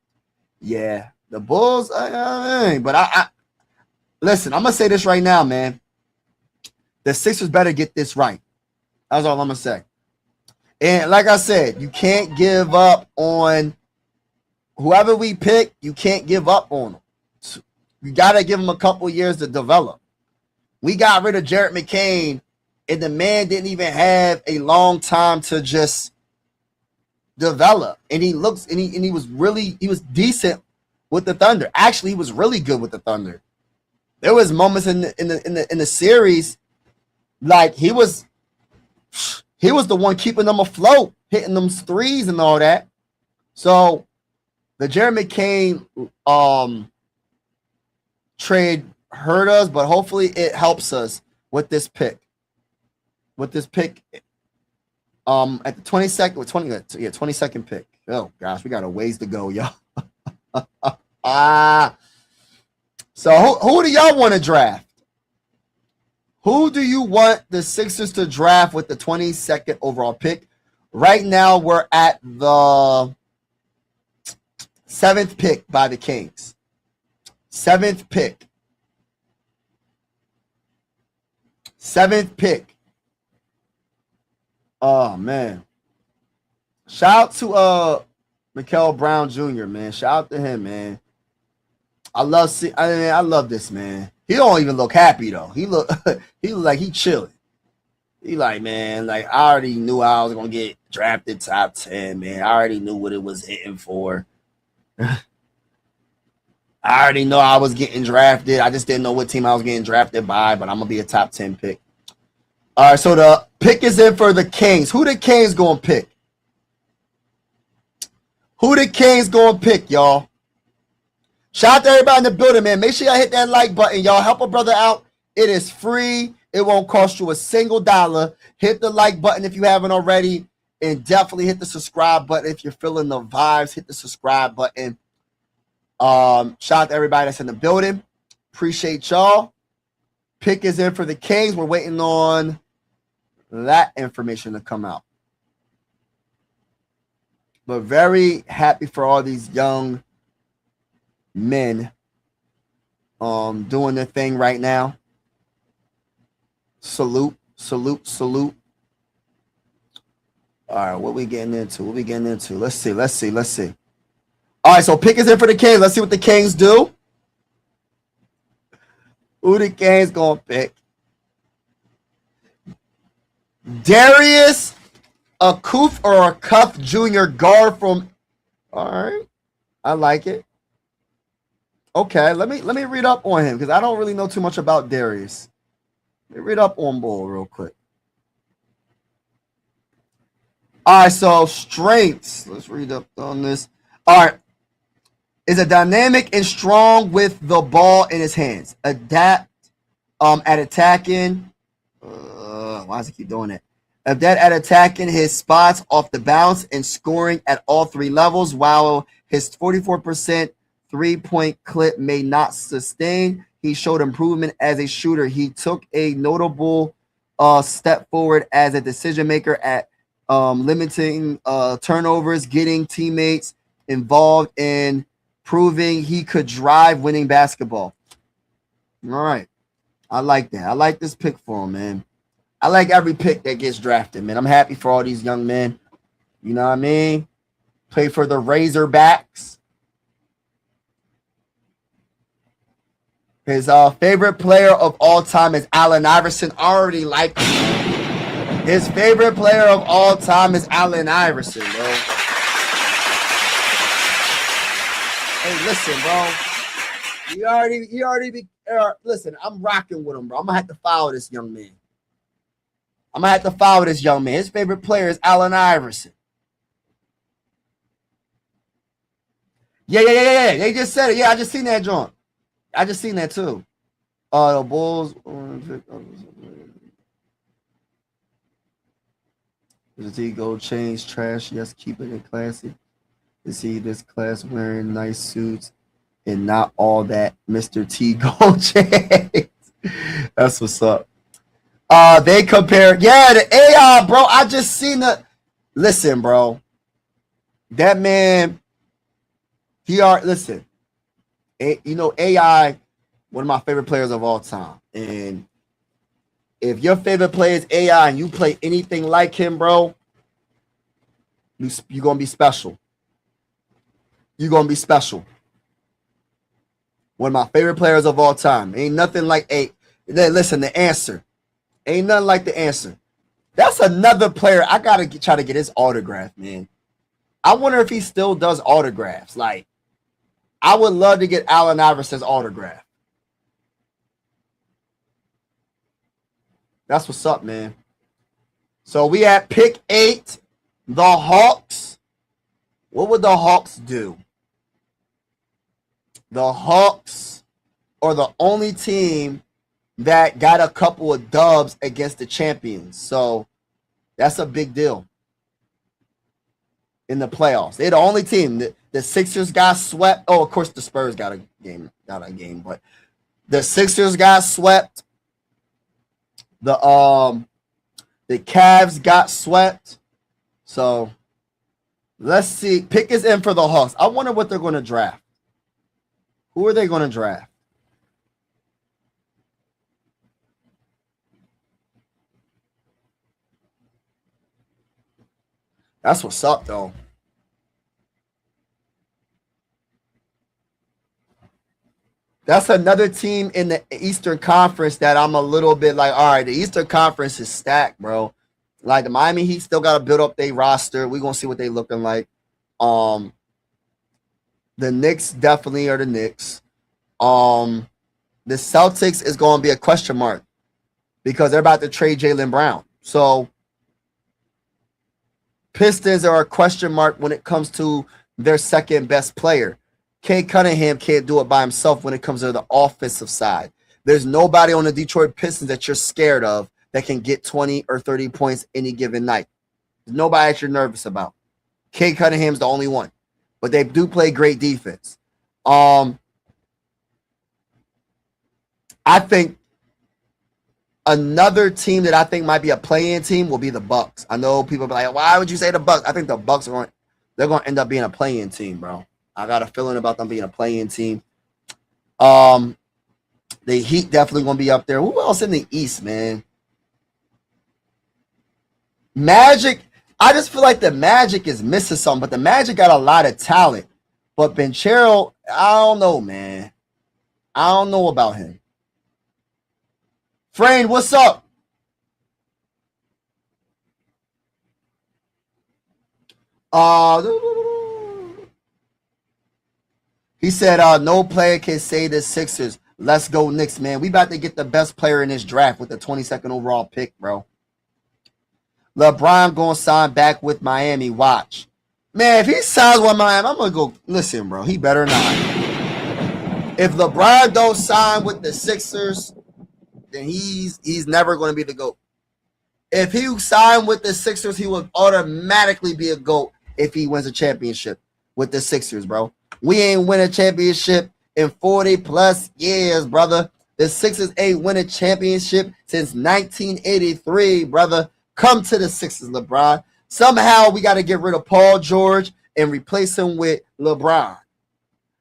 Yeah, the Bulls. But I listen. I'm gonna say this right now, man. The Sixers better get this right. That's all I'm gonna say. And like I said, you can't give up on whoever we pick. You can't give up on them. You gotta give them a couple years to develop. We got rid of Jared McCain, and the man didn't even have a long time to just develop. And he was decent with the Thunder. Actually, he was really good with the Thunder. There was moments in the series, like he was the one keeping them afloat, hitting them threes and all that. So the Jared McCain trade hurt us, but hopefully it helps us with this pick. At the 22nd pick. Oh gosh, we got a ways to go, y'all. So who do y'all want to draft? Who do you want the Sixers to draft with the 22nd overall pick? Right now, we're at the 7th pick by the Kings. 7th pick. 7th pick. Oh, man. Shout out to Mikael Brown Jr., man. Shout out to him, man. I love this, man. He don't even look happy though. He look like he chilling. He like, man, like I already knew I was gonna get drafted top 10, man. I already knew what it was hitting for. I already know I was getting drafted. I just didn't know what team I was getting drafted by, but I'm gonna be a top 10 pick. All right, so the pick is in for the Kings. Who the Kings gonna pick? Who the Kings gonna pick, y'all? Shout out to everybody in the building, man. Make sure y'all hit that like button, y'all. Help a brother out. It is free. It won't cost you a single dollar. Hit the like button if you haven't already. And definitely hit the subscribe button if you're feeling the vibes. Hit the subscribe button. Shout out to everybody that's in the building. Appreciate y'all. Pick is in for the Kings. We're waiting on that information to come out. But very happy for all these young men doing their thing right now. Salute. All right, what we getting into? Let's see. All right, so pick is in for the Kings. Let's see what the Kings do. Who the Kings gonna pick? Darius Akuf or a Cuff Jr. guard from. All right, I like it. Okay, let me read up on him because I don't really know too much about Darius. Let me read up on Bull real quick. All right, so strengths. Let's read up on this. All right, is a dynamic and strong with the ball in his hands. Adapt at attacking. Why does he keep doing that? Adapt at attacking his spots off the bounce and scoring at all three levels. While his 44% three-point clip may not sustain, he showed improvement as a shooter. He took a notable step forward as a decision maker at limiting turnovers, getting teammates involved, and proving he could drive winning basketball. All right. I like that. I like this pick for him, man. I like every pick that gets drafted, man. I'm happy for all these young men. You know what I mean? Play for the Razorbacks. His favorite player of all time is Allen Iverson. Already like him. His favorite player of all time is Allen Iverson, bro. Hey, listen, bro. Listen, I'm rocking with him, bro. I'm gonna have to follow this young man. His favorite player is Allen Iverson. Yeah. They just said it. Yeah, I just seen that joint. I just seen that too. The Bulls. Does he gold chains trash? Yes, keep it classy. To see this class wearing nice suits and not all that Mr. T gold chains. That's what's up. They compare. Yeah, the AI, bro. I just seen the. Listen, bro. That man. Listen. You know, AI, one of my favorite players of all time. And if your favorite player is AI and you play anything like him, bro, you're going to be special. You're going to be special. One of my favorite players of all time. Ain't nothing like listen, the answer. Ain't nothing like the answer. That's another player. I got to try to get his autograph, man. I wonder if he still does autographs. Like, I would love to get Allen Iverson's autograph. That's what's up, man. So we at pick 8, the Hawks. What would the Hawks do? The Hawks are the only team that got a couple of dubs against the champions. So that's a big deal in the playoffs. They're the only team. The Sixers got swept. Oh, of course the Spurs got a game, but the Sixers got swept. The Cavs got swept. So let's see. Pick is in for the Hawks. I wonder what they're going to draft. Who are they going to draft? That's what's up, though. That's another team in the Eastern Conference that I'm a little bit like, all right, the Eastern Conference is stacked, bro. Like the Miami Heat still got to build up their roster. We're going to see what they looking like. The Knicks definitely are the Knicks. The Celtics is going to be a question mark because they're about to trade Jaylen Brown. So Pistons are a question mark when it comes to their second best player. Cade Cunningham can't do it by himself when it comes to the offensive side. There's nobody on the Detroit Pistons that you're scared of that can get 20 or 30 points any given night. There's nobody that you're nervous about. Cade Cunningham's the only one. But they do play great defense. I think another team that I think might be a play-in team will be the Bucks. I know people be like, why would you say the Bucks? I think the Bucks they're going to end up being a play-in team, bro. I got a feeling about them being a play-in team. The Heat definitely going to be up there. Who else in the East, man? Magic. I just feel like the Magic is missing something, but the Magic got a lot of talent. But Banchero, I don't know, man. I don't know about him. Frayne, what's up? He said, no player can say the Sixers. Let's go Knicks, man. We about to get the best player in this draft with the 22nd overall pick, bro. LeBron going to sign back with Miami. Watch. Man, if he signs with Miami, I'm going to go, listen, bro, he better not. If LeBron don't sign with the Sixers, then he's never going to be the GOAT. If he signed with the Sixers, he would automatically be a GOAT if he wins a championship with the Sixers, bro. We ain't win a championship in 40 plus years, brother. The Sixers ain't win a championship since 1983, brother. Come to the Sixers, LeBron. Somehow we got to get rid of Paul George and replace him with LeBron.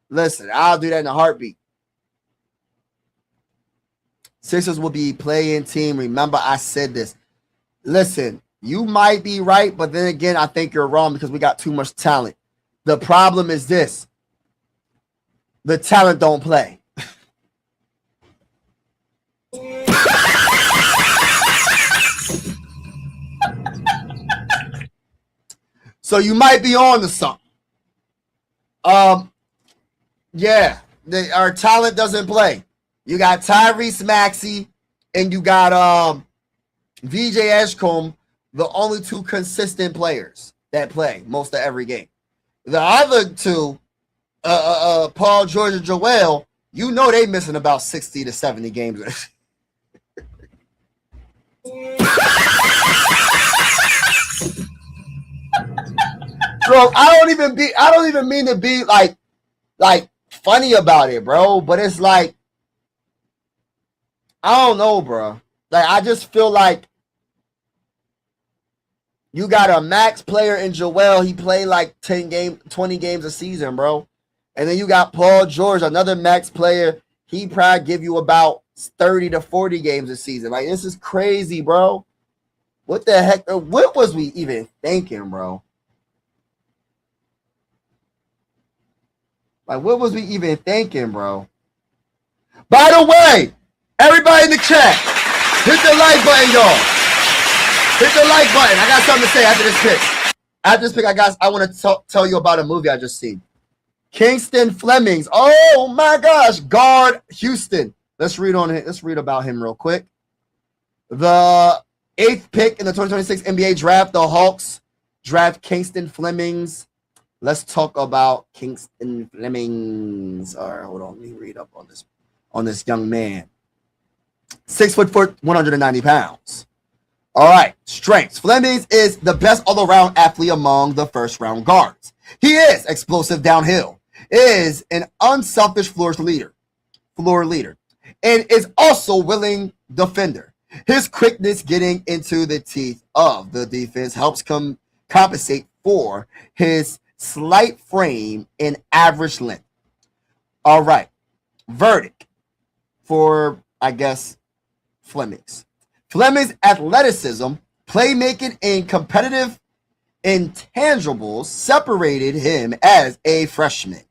Listen, I'll do that in a heartbeat. Sixers will be play-in team. Remember, I said this. Listen, you might be right, but then again, I think you're wrong because we got too much talent. The problem is this. The talent don't play. So you might be on to something. Yeah, our talent doesn't play. You got Tyrese Maxey and you got VJ Edgecombe, the only two consistent players that play most of every game. The other two, Paul George and Joel, you know they missing about 60 to 70 games. Bro, I don't even mean to be like funny about it, bro. But it's like, I don't know, bro. Like, I just feel like you got a max player in Joel. He played like 20 games a season, bro. And then you got Paul George, another max player. He probably give you about 30 to 40 games a season. Like, this is crazy, bro. What the heck? What was we even thinking, bro? Like, what was we even thinking, bro? By the way, everybody in the chat, hit the like button, y'all. Hit the like button. I got something to say after this pick. After this pick, I want to tell you about a movie I just seen. Kingston Flemings. Oh my gosh, guard Houston. Let's read on it. Let's read about him real quick. The 8th pick in the 2026 NBA draft, the Hawks draft Kingston Flemings. Let's talk about Kingston Flemings. All right, hold on. Let me read up on this young man. 6'4", 190 pounds. All right, strengths. Flemings is the best all-around athlete among the first-round guards. He is explosive downhill, is an unselfish floor leader, and is also willing defender. His quickness getting into the teeth of the defense helps compensate for his slight frame and average length. All right, verdict for, I guess, Flemings. Fleming's athleticism, playmaking, and competitive intangibles separated him as a freshman,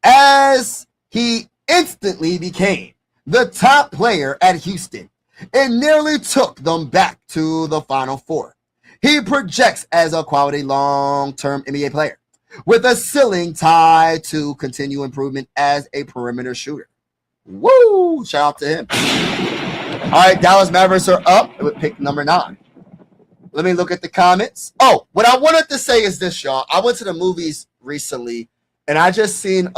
as he instantly became the top player at Houston and nearly took them back to the Final Four. He projects as a quality long-term NBA player with a ceiling tied to continued improvement as a perimeter shooter. Woo! Shout out to him. All right, Dallas Mavericks are up with pick number 9. Let me look at the comments. Oh, what I wanted to say is this, y'all. I went to the movies recently, and I just seen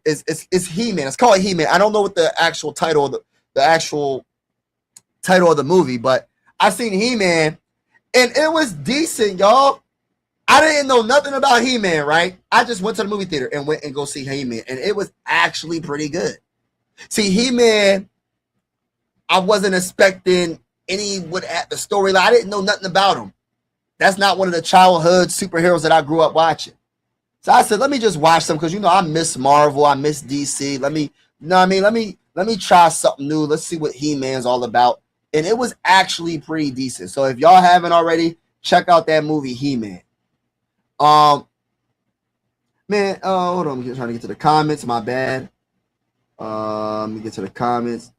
it's He-Man. It's called He-Man. I don't know what the actual title of the movie, but I seen He-Man, and it was decent, y'all. I didn't know nothing about He-Man, right? I just went to the movie theater and went and go see He-Man, and it was actually pretty good. See, He-Man, I wasn't expecting any the storyline. I didn't know nothing about him. That's not one of the childhood superheroes that I grew up watching. So I said, let me just watch some, because I miss Marvel, I miss DC. Let me try something new. Let's see what He-Man's all about. And it was actually pretty decent. So if y'all haven't already, check out that movie He-Man. Hold on, I'm trying to get to the comments. My bad. Let me get to the comments.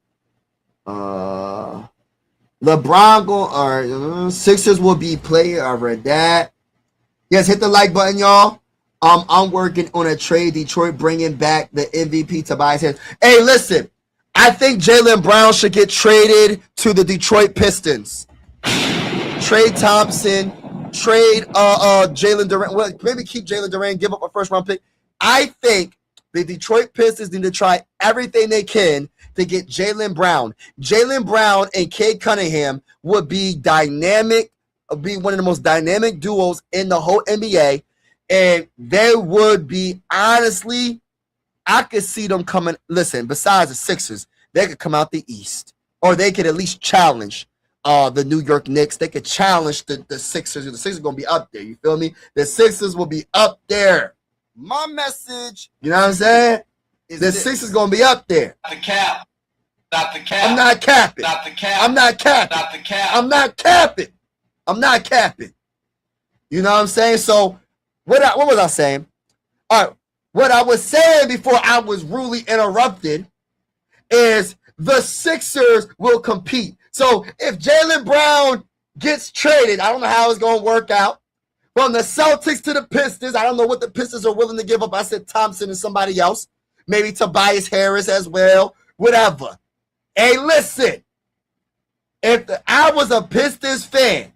LeBron Sixers will be player. I read that. Yes, hit the like button, y'all. I'm working on a trade. Detroit bringing back the MVP Tobias Harris. Hey, listen, I think Jaylen Brown should get traded to the Detroit Pistons. Trade Thompson. Trade Jalen Durant. Well, maybe keep Jalen Durant. Give up a first round pick. I think the Detroit Pistons need to try everything they can to get Jaylen Brown. Jaylen Brown and Cade Cunningham would be dynamic, be one of the most dynamic duos in the whole NBA. And they would be, honestly, I could see them coming. Listen, besides the Sixers, they could come out the East. Or they could at least challenge the New York Knicks. They could challenge the Sixers. The Sixers are going to be up there. You feel me? The Sixers will be up there. My message, you know what I'm saying? The Sixers going to be up there. Not the cap. Not the cap. I'm not capping. Not the cap. I'm not capping. Not the cap. I'm not capping. I'm not capping. You know what I'm saying? So, what was I saying? All right. What I was saying before I was rudely interrupted is the Sixers will compete. So, if Jaylen Brown gets traded, I don't know how it's going to work out. From the Celtics to the Pistons, I don't know what the Pistons are willing to give up. I said Thompson and somebody else. Maybe Tobias Harris as well. Whatever. Hey, listen. If I was a Pistons fan,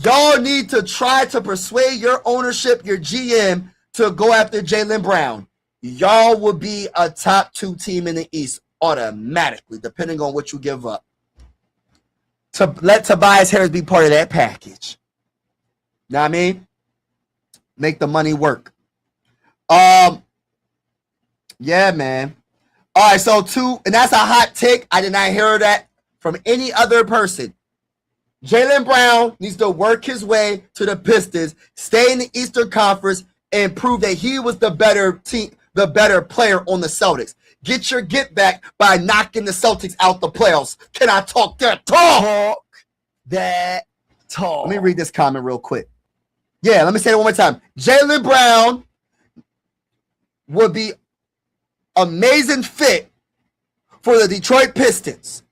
y'all need to try to persuade your ownership, your GM, to go after Jaylen Brown. Y'all will be a top 2 team in the East automatically, depending on what you give up. To let Tobias Harris be part of that package. Know what I mean? Make the money work. Yeah, man. All right, so and that's a hot take. I did not hear that from any other person. Jaylen Brown needs to work his way to the Pistons, stay in the Eastern Conference, and prove that he was the better team, the better player on the Celtics. Get your get back by knocking the Celtics out the playoffs. Can I talk that talk? Talk that talk. Let me read this comment real quick. Yeah, let me say it one more time. Jaylen Brown would be amazing fit for the Detroit Pistons.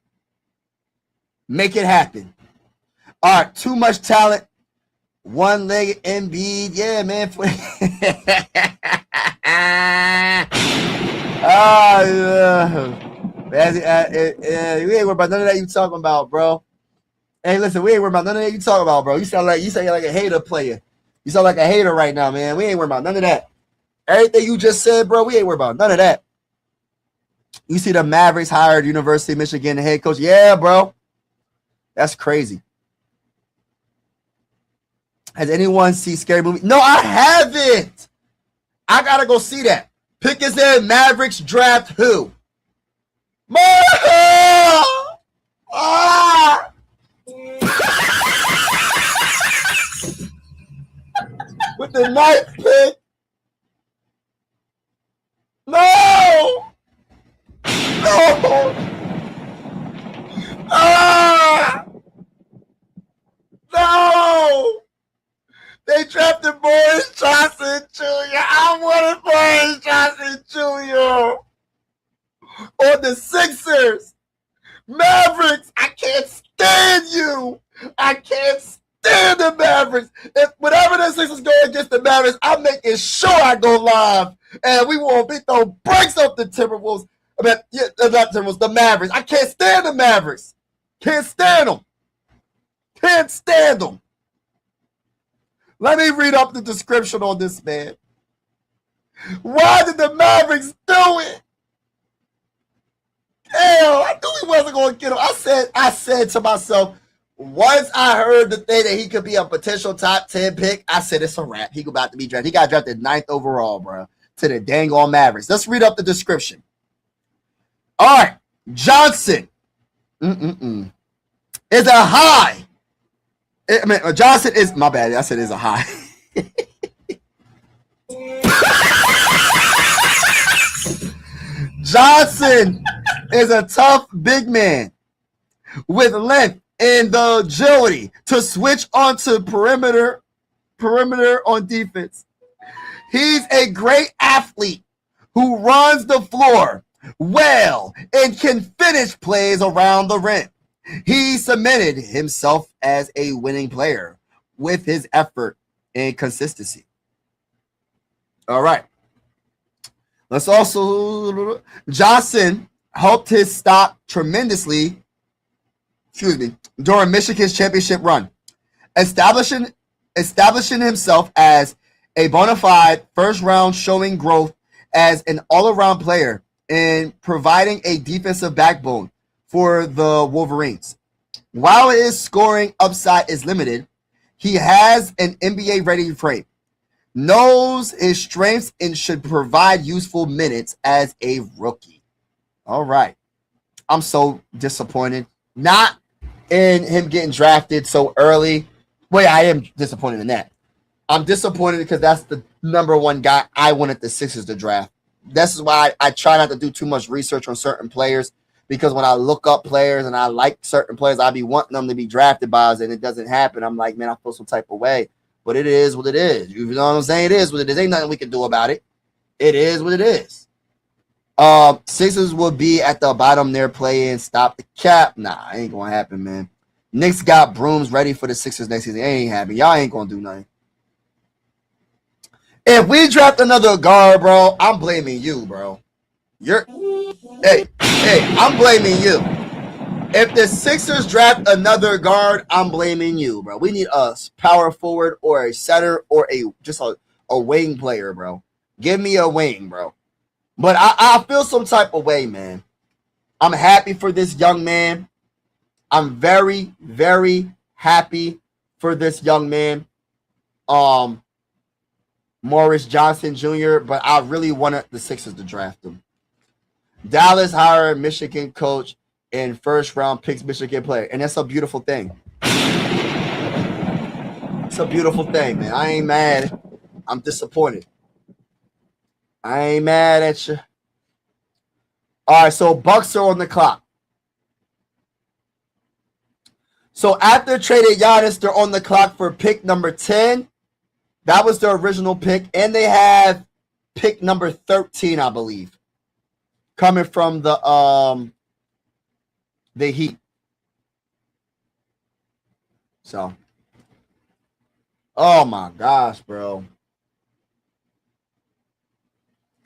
Make it happen. All right, too much talent. One-legged Embiid. Yeah, man. We ain't worried about none of that you talking about, bro. Hey, listen, we ain't worried about none of that you talking about, bro. You sound like a hater player. You sound like a hater right now, man. We ain't worried about none of that. Everything you just said, bro, we ain't worried about none of that. You see the Mavericks hired University of Michigan head coach. Yeah, bro. That's crazy. Has anyone seen Scary Movie? No, I haven't. I got to go see that. Pick is in Mavericks draft who? Ah! With the ninth pick. No! No! Ah! No! They drafted Boris Johnson Jr. I wanted Boris Johnson Jr. on the Sixers. Mavericks, I can't stand you. I can't stand the Mavericks. If whenever the Sixers go against the Mavericks, I'm making sure I go live. And we won't be throwing breaks up the Timberwolves. Not Timberwolves, the Mavericks. I can't stand the Mavericks. Can't stand them. Can't stand them. Let me read up the description on this man. Why did the Mavericks do it? Hell, I knew he wasn't going to get him. I said to myself, once I heard the thing that he could be a potential top 10 pick, I said it's a wrap. He about to be drafted. He got drafted 9th overall, bro, to the dang on Mavericks. Let's read up the description. All right, Johnson is a high. Johnson is, my bad, I said is a high. Johnson is a tough big man with length and the agility to switch onto perimeter on defense. He's a great athlete who runs the floor well and can finish plays around the rim. He cemented himself as a winning player with his effort and consistency. All right. Let's also, Johnson helped his stock tremendously, during Michigan's championship run, establishing himself as a bona fide first round, showing growth as an all-around player and providing a defensive backbone for the Wolverines. While his scoring upside is limited, he has an NBA-ready frame, knows his strengths, and should provide useful minutes as a rookie. All right. I'm so disappointed. Not in him getting drafted so early. Well, I am disappointed in that. I'm disappointed because that's the number one guy I wanted the Sixers to draft. This is why I try not to do too much research on certain players, because when I look up players and I like certain players, I be wanting them to be drafted by us, and it doesn't happen. I'm like, man, I feel some type of way. But it is what it is. You know what I'm saying? It is what it is. Ain't nothing we can do about it. It is what it is. Sixers will be at the bottom there playing stop the cap. Nah, ain't gonna happen, man. Knicks got brooms ready for the Sixers next season. It ain't happening. Y'all ain't gonna do nothing. If we draft another guard, bro, I'm blaming you, bro. Hey, I'm blaming you. If the Sixers draft another guard, I'm blaming you, bro. We need a power forward or a center or just a wing player, bro. Give me a wing, bro. But I feel some type of way, man. I'm happy for this young man. I'm very, very happy for this young man. Morris Johnson Jr., but I really wanted the Sixers to draft him. Dallas hired Michigan coach and first round picks Michigan player, and that's a beautiful thing. It's a beautiful thing, man. I ain't mad. I'm disappointed. I ain't mad at you. All right, so Bucks are on the clock. So after trading Giannis, they're on the clock for pick number 10. That was their original pick. And they have pick number 13, I believe, coming from the Heat. So, oh my gosh, bro.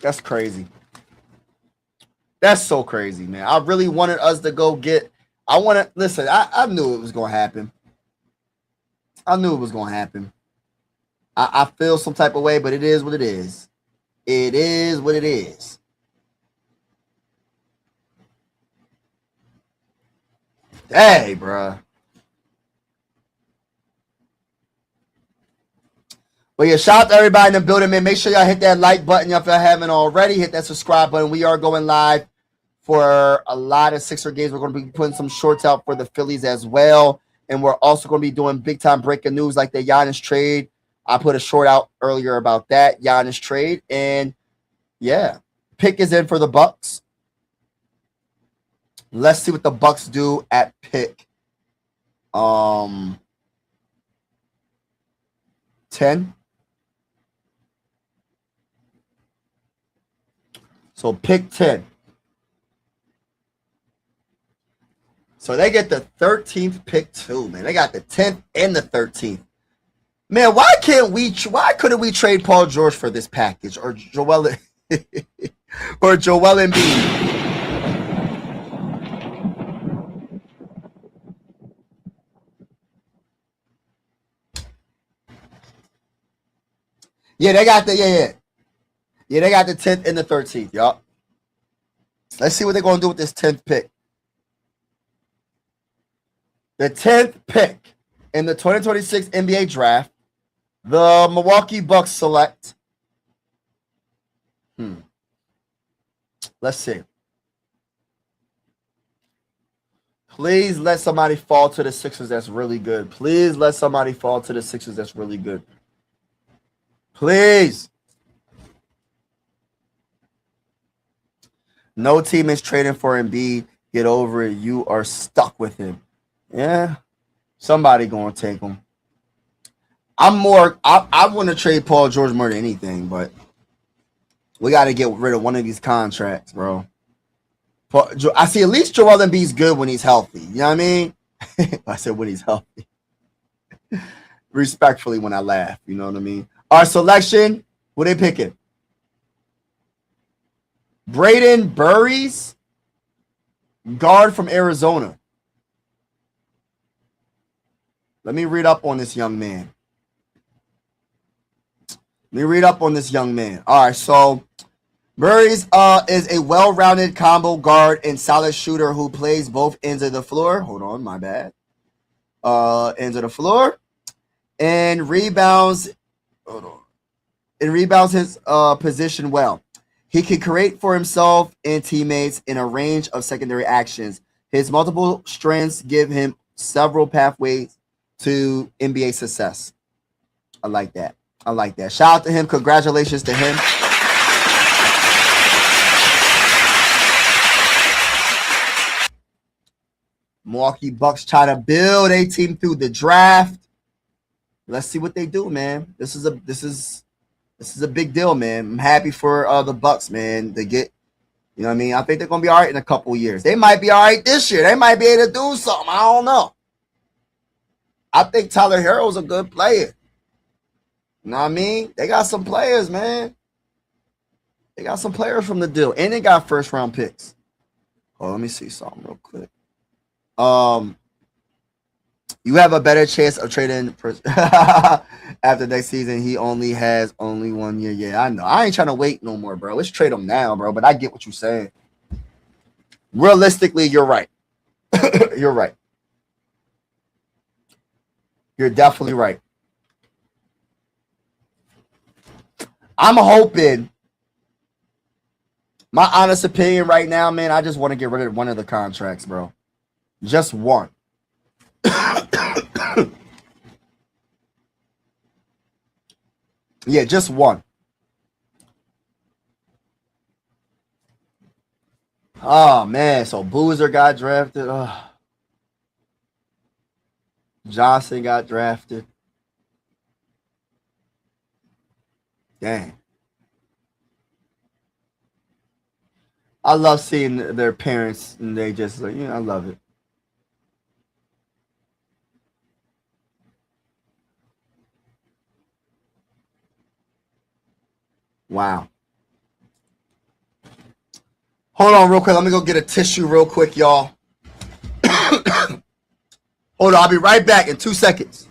That's crazy. That's so crazy, man. I really wanted us to go get. Listen, I knew it was going to happen. I knew it was going to happen. I feel some type of way, but it is what it is. It is what it is. day, bruh. But yeah, shout out to everybody in the building, man. Make sure y'all hit that like button if y'all haven't already. Hit that subscribe button. We are going live for a lot of Sixer games. We're going to be putting some shorts out for the Phillies as well. And we're also going to be doing big-time breaking news like the Giannis trade. I put a short out earlier about that Giannis trade. And, yeah, pick is in for the Bucks. Let's see what the Bucks do at pick 10. So pick 10. So they get the 13th pick too, man. They got the 10th and the 13th. Man, why couldn't we trade Paul George for this package or Joel or Joel Embiid? Yeah, they got the they got the 10th and the 13th, y'all. Let's see what they're gonna do with this 10th pick. The 10th pick in the 2026 NBA draft, the Milwaukee Bucks select. Let's see. Please let somebody fall to the Sixers that's really good. Please let somebody fall to the Sixers that's really good. Please. No team is trading for Embiid. Get over it. You are stuck with him. Yeah. Somebody going to take him. I want to trade Paul George more than anything, but we got to get rid of one of these contracts, bro. I see at least Joel Embiid's good when he's healthy. You know what I mean? I said when he's healthy. Respectfully when I laugh. You know what I mean? Our selection, what they picking? Braden Burries, guard from Arizona. Let me read up on this young man. All right, so Burries is a well-rounded combo guard and solid shooter who plays both ends of the floor. Hold on, my bad. Ends of the floor. And rebounds. Hold on. And rebounds his position well. He can create for himself and teammates in a range of secondary actions. His multiple strengths give him several pathways to NBA success. I like that. Shout out to him. Congratulations to him. Milwaukee Bucks try to build a team through the draft. Let's see what they do, man. This is a big deal, man. I'm happy for the Bucks, man. To get, you know what I mean? I think they're gonna be all right in a couple of years. They might be all right this year. They might be able to do something. I don't know. I think Tyler Herro's a good player. You know what I mean? They got some players, man. They got some players from the deal, and they got first round picks. Oh, let me see something real quick. You have a better chance of trading after next season. He only has 1 year. Yeah, I know. I ain't trying to wait no more, bro. Let's trade him now, bro. But I get what you're saying. Realistically, you're right. You're right. You're definitely right. I'm hoping. My honest opinion right now, man, I just want to get rid of one of the contracts, bro. Just one. Yeah, just one. Oh, man. So Boozer got drafted. Johnson got drafted. Dang. I love seeing their parents, and they just like, I love it. Wow. Hold on real quick. Let me go get a tissue real quick, y'all. Hold on. I'll be right back in 2 seconds.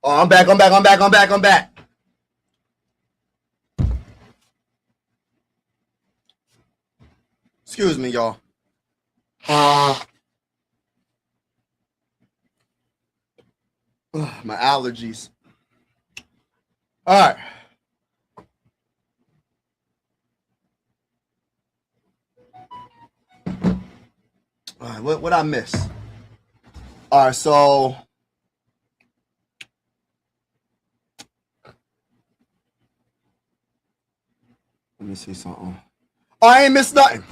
Oh, I'm back. Excuse me, y'all. My allergies. All right. All right, what I miss? All right, so let me see something. Oh, I ain't missed nothing.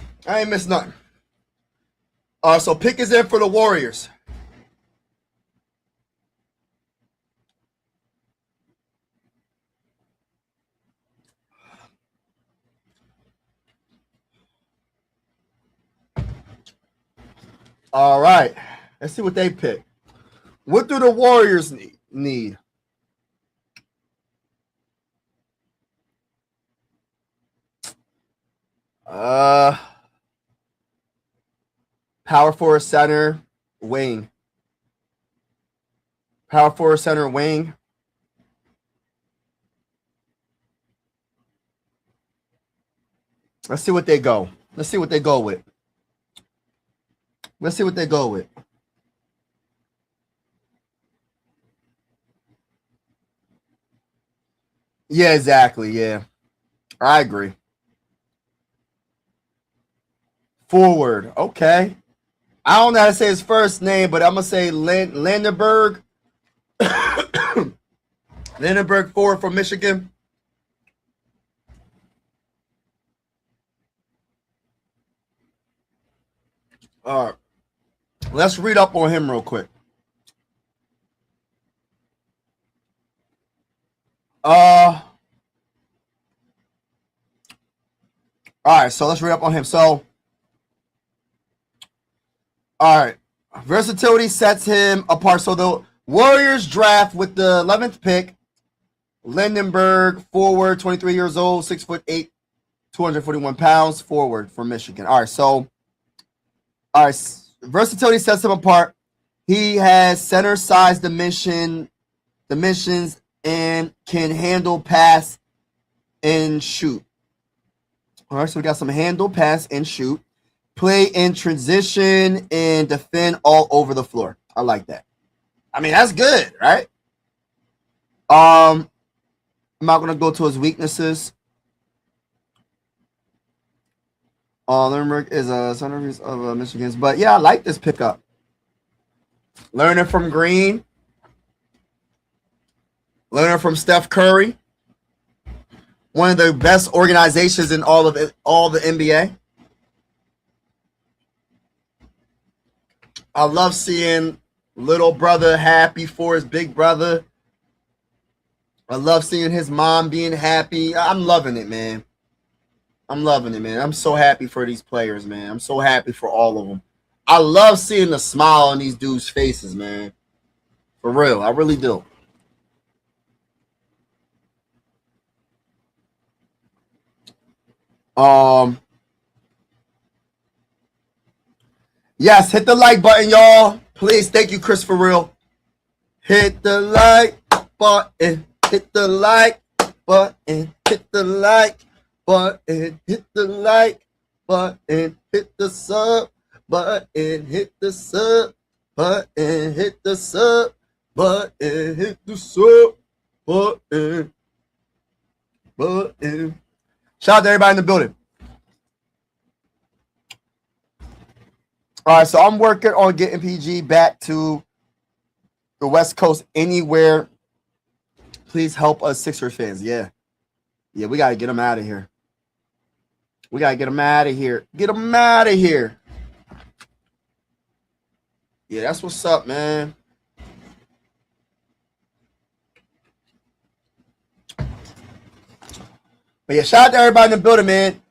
All right, so pick is in for the Warriors. All right, let's see what they pick. What do the Warriors need? Power forward, center, wing. Power forward, center, wing. Let's see what they go. Let's see what they go with. Yeah, exactly. Yeah, I agree. Forward. Okay. I don't know how to say his first name, but I'm going to say Lindenberg. Lindenberg forward from Michigan. All right. Let's read up on him real quick. All right, so let's read up on him. So, all right. Versatility sets him apart. So the Warriors draft with the 11th pick. Lindenberg, forward, 23 years old, 6'8", 241 pounds, forward from Michigan. All right. Versatility sets him apart. He has center size dimensions and can handle, pass, and shoot. All right, so we got some handle, pass, and shoot. Play in transition and defend all over the floor. I like that. I mean, that's good, right? I'm not going to go to his weaknesses. Limerick is a centerpiece of Michigan's. But, yeah, I like this pickup. Learning from Green. Learning from Steph Curry. One of the best organizations in all the NBA. I love seeing little brother happy for his big brother. I love seeing his mom being happy. I'm loving it, man. I'm so happy for these players, man. I'm so happy for all of them. I love seeing the smile on these dudes' faces, man. For real, I really do. Yes, hit the like button, y'all. Please, thank you, Chris, for real. Hit the like button. Hit the like button. Hit the like button. Hit the like button. Hit the sub button. Hit the sub button. Hit the sub button. Hit the sub button. Shout out to everybody in the building. All right, so I'm working on getting PG back to the West Coast anywhere. Please help us, Sixers fans. Yeah, we got to get them out of here. Get them out of here. Yeah, that's what's up, man. But yeah, shout out to everybody in the building, man.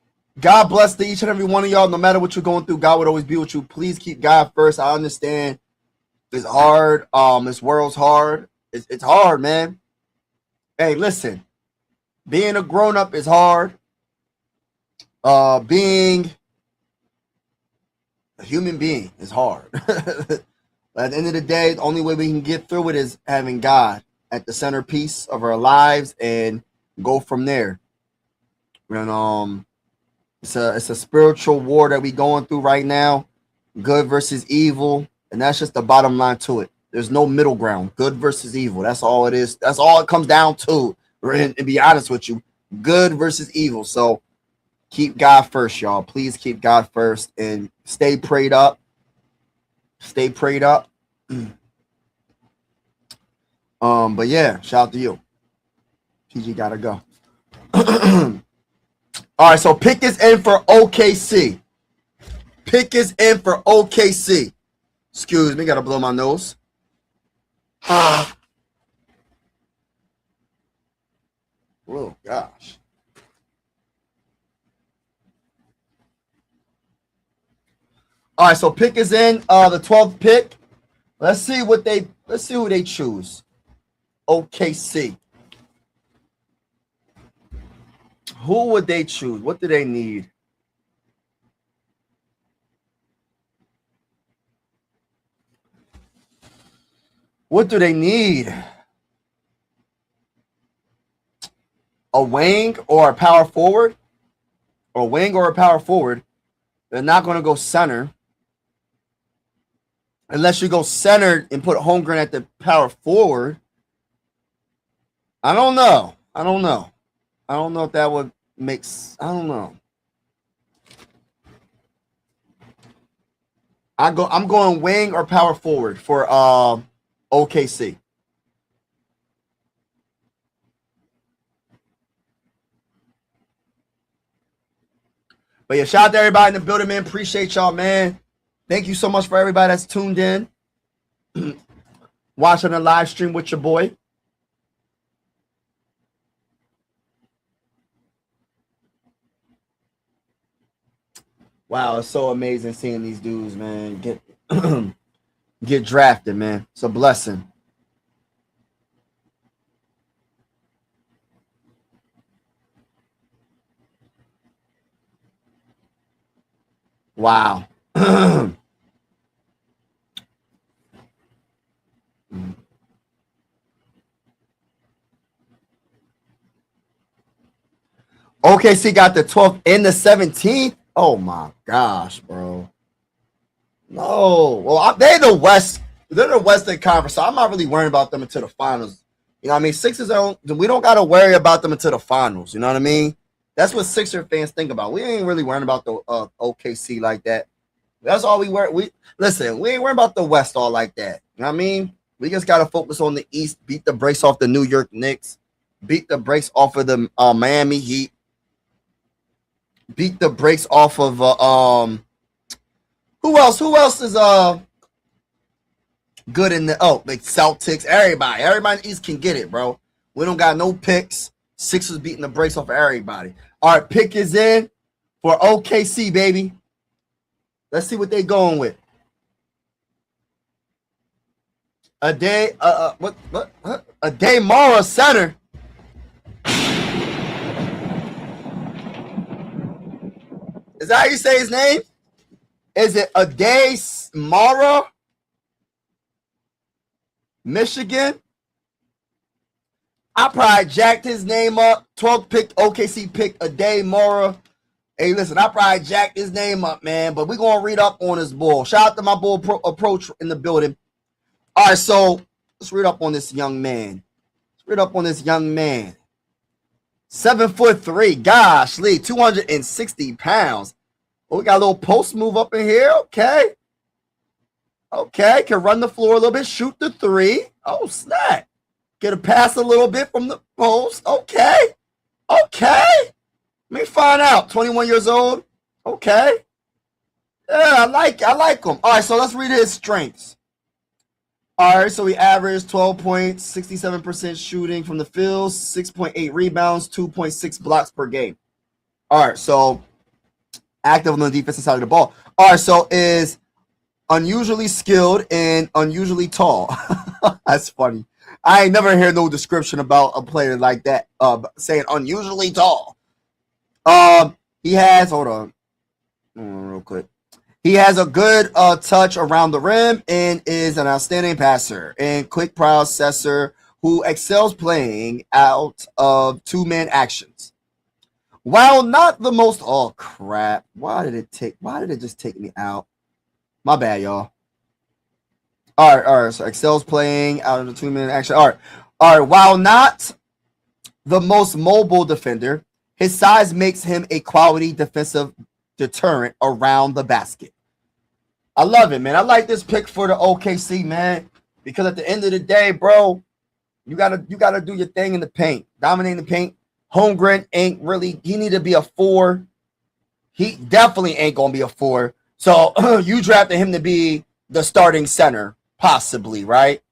God bless to each and every one of y'all. No matter what you're going through, God would always be with you. Please keep God first. I understand it's hard. This world's hard. It's hard, man. Hey, listen. Being a grown-up is hard. Being a human being is hard. At the end of the day, the only way we can get through it is having God at the centerpiece of our lives and go from there. And it's a spiritual war that we going through right now, good versus evil, and that's just the bottom line to it. There's no middle ground, good versus evil. That's all it is. That's all it comes down to. And to be honest with you, good versus evil. So keep God first, y'all. Please keep God first and stay prayed up. Stay prayed up. But yeah, shout out to you. PG gotta go. All right, so pick is in for OKC. Pick is in for OKC. Excuse me, gotta blow my nose. Oh gosh. All right, so pick is in, the 12th pick. Let's see who they choose. OKC. Who would they choose? What do they need? What do they need? A wing or a power forward? A wing or a power forward. They're not going to go center. Unless you go center and put Holmgren at the power forward. I don't know. I don't know if that would make. I don't know. I'm going wing or power forward for OKC. But yeah, shout out to everybody in the building, man. Appreciate y'all, man. Thank you so much for everybody that's tuned in, watching the live stream with your boy. Wow, it's so amazing seeing these dudes, man, get drafted, man. It's a blessing. Wow. OKC got the 12th and the 17th. Oh my gosh, bro. No. Well, they're the West. They're the Western Conference, so I'm not really worrying about them until the finals. You know what I mean? Sixers we don't got to worry about them until the finals. You know what I mean? That's what Sixer fans think about. We ain't really worrying about the OKC like that. That's all we worry. Listen, we ain't worrying about the West all like that. You know what I mean? We just got to focus on the East, beat the brakes off the New York Knicks, beat the brakes off of the Miami Heat, beat the brakes off of who else is good in the like Celtics, everybody in the East can get it, bro. We don't got no picks. Sixers beating the brakes off of everybody. All right, pick is in for OKC, baby. Let's see what they going with. A day a day Mara center. Is that how you say his name? Is it Ade Mara? Michigan? I probably jacked his name up. 12th pick, OKC pick Ade Mara. Hey, listen, I probably jacked his name up, man. But we're going to read up on this bull. Shout out to my bull approach in the building. All right, so let's read up on this young man. 7'3", gosh, Lee, 260 pounds. Oh, we got a little post move up in here. Okay, can run the floor a little bit, shoot the three. Oh, snap. Get a pass a little bit from the post. Okay. Let me find out. 21 years old. Okay. Yeah, I like him. All right, so let's read his strengths. All right, so he averaged 12 points, 67% shooting from the field, 6.8 rebounds, 2.6 blocks per game. All right, so active on the defensive side of the ball. All right, so is unusually skilled and unusually tall. That's funny. I ain't never heard no description about a player like that saying unusually tall. He has, hold on real quick. He has a good touch around the rim and is an outstanding passer and quick processor who excels playing out of two-man actions. While not the most, oh crap, why did it just take me out? My bad, y'all. All right, so excels playing out of the two-man action. All right, while not the most mobile defender, his size makes him a quality defensive deterrent around the basket. I love it, man. I like this pick for the OKC, man, because at the end of the day, bro, you gotta do your thing in the paint, dominate the paint. Holmgren ain't really. He need to be a 4. He definitely ain't gonna be a 4. So you drafted him to be the starting center, possibly, right?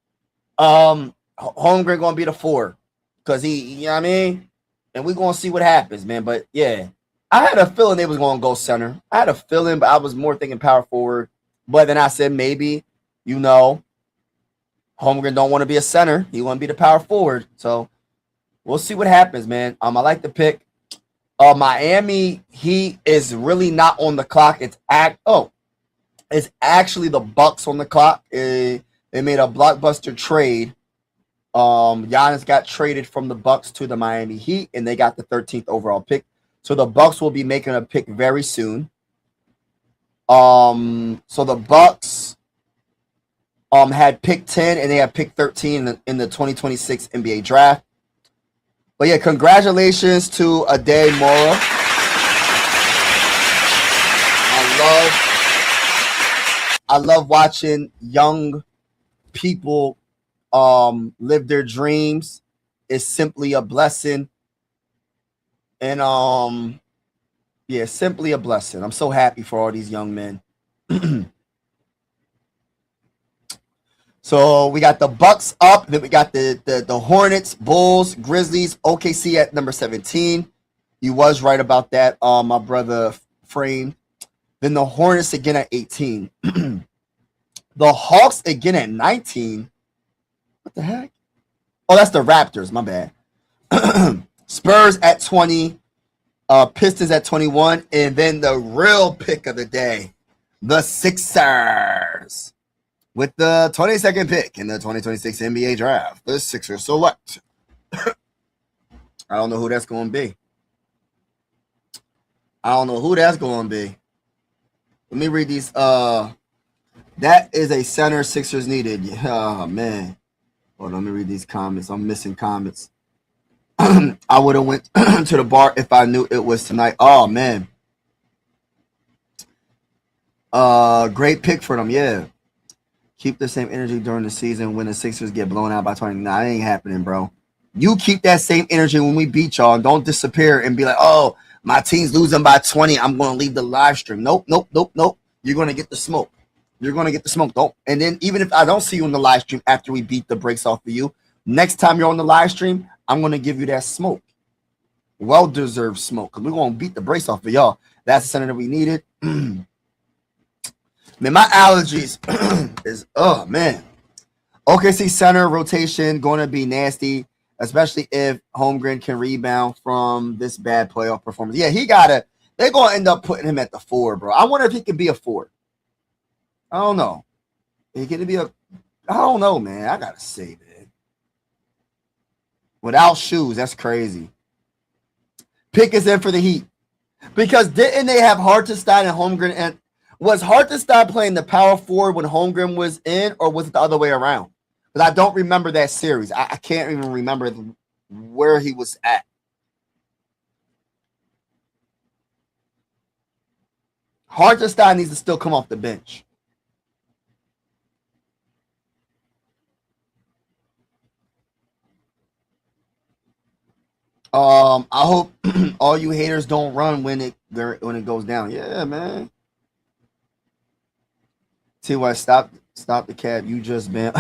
Holmgren gonna be the 4 because he, you know what I mean. And we're gonna see what happens, man. But yeah, I had a feeling they was gonna go center. I had a feeling, but I was more thinking power forward. But then I said maybe, Holmgren don't want to be a center. He want to be the power forward. So we'll see what happens, man. I like the pick. Miami Heat is really not on the clock. It's actually the Bucks on the clock. They made a blockbuster trade. Giannis got traded from the Bucks to the Miami Heat, and they got the 13th overall pick. So the Bucks will be making a pick very soon. So the Bucks had pick 10 and they had pick 13 in the 2026 NBA draft. But yeah, congratulations to Ade Mora. I love watching young people live their dreams. It's simply a blessing. And yeah, simply a blessing. I'm so happy for all these young men. So we got the Bucks up, then we got the Hornets, Bulls, Grizzlies, OKC at number 17. You was right about that, my brother Frame. Then the Hornets again at 18. The Hawks again at 19. What the heck? Oh, that's the Raptors, my bad. Spurs at 20. Pistons at 21. And then the real pick of the day, the Sixers. With the 22nd pick in the 2026 NBA draft, the Sixers select. I don't know who that's going to be. Let me read these. That is a center Sixers needed. Oh, man. Hold on, let me read these comments. I'm missing comments. I would have went to the bar if I knew it was tonight. Oh, man. Great pick for them, yeah. Keep the same energy during the season when the Sixers get blown out by 20. Nah, that ain't happening, bro. You keep that same energy when we beat y'all. Don't disappear and be like, oh, my team's losing by 20. I'm going to leave the live stream. Nope. You're going to get the smoke. Don't. And then even if I don't see you in the live stream after we beat the brakes off of you, next time you're on the live stream, I'm going to give you that smoke. Well-deserved smoke because we're going to beat the brakes off of y'all. That's the center that we needed. Man, my allergies is, oh, man. OKC center rotation going to be nasty, especially if Holmgren can rebound from this bad playoff performance. Yeah, they're going to end up putting him at the 4, bro. I wonder if he can be a 4. I don't know. I don't know, man. I got to say, man. Without shoes, that's crazy. Pick is in for the Heat. Because didn't they have Hartenstein and Holmgren and was Hartenstein playing the power forward when Holmgren was in, or was it the other way around? But I don't remember that series. I can't even remember where he was at. Hartenstein needs to still come off the bench. I hope all you haters don't run when it goes down. Yeah, man. T.Y. Stop the cab. You just been.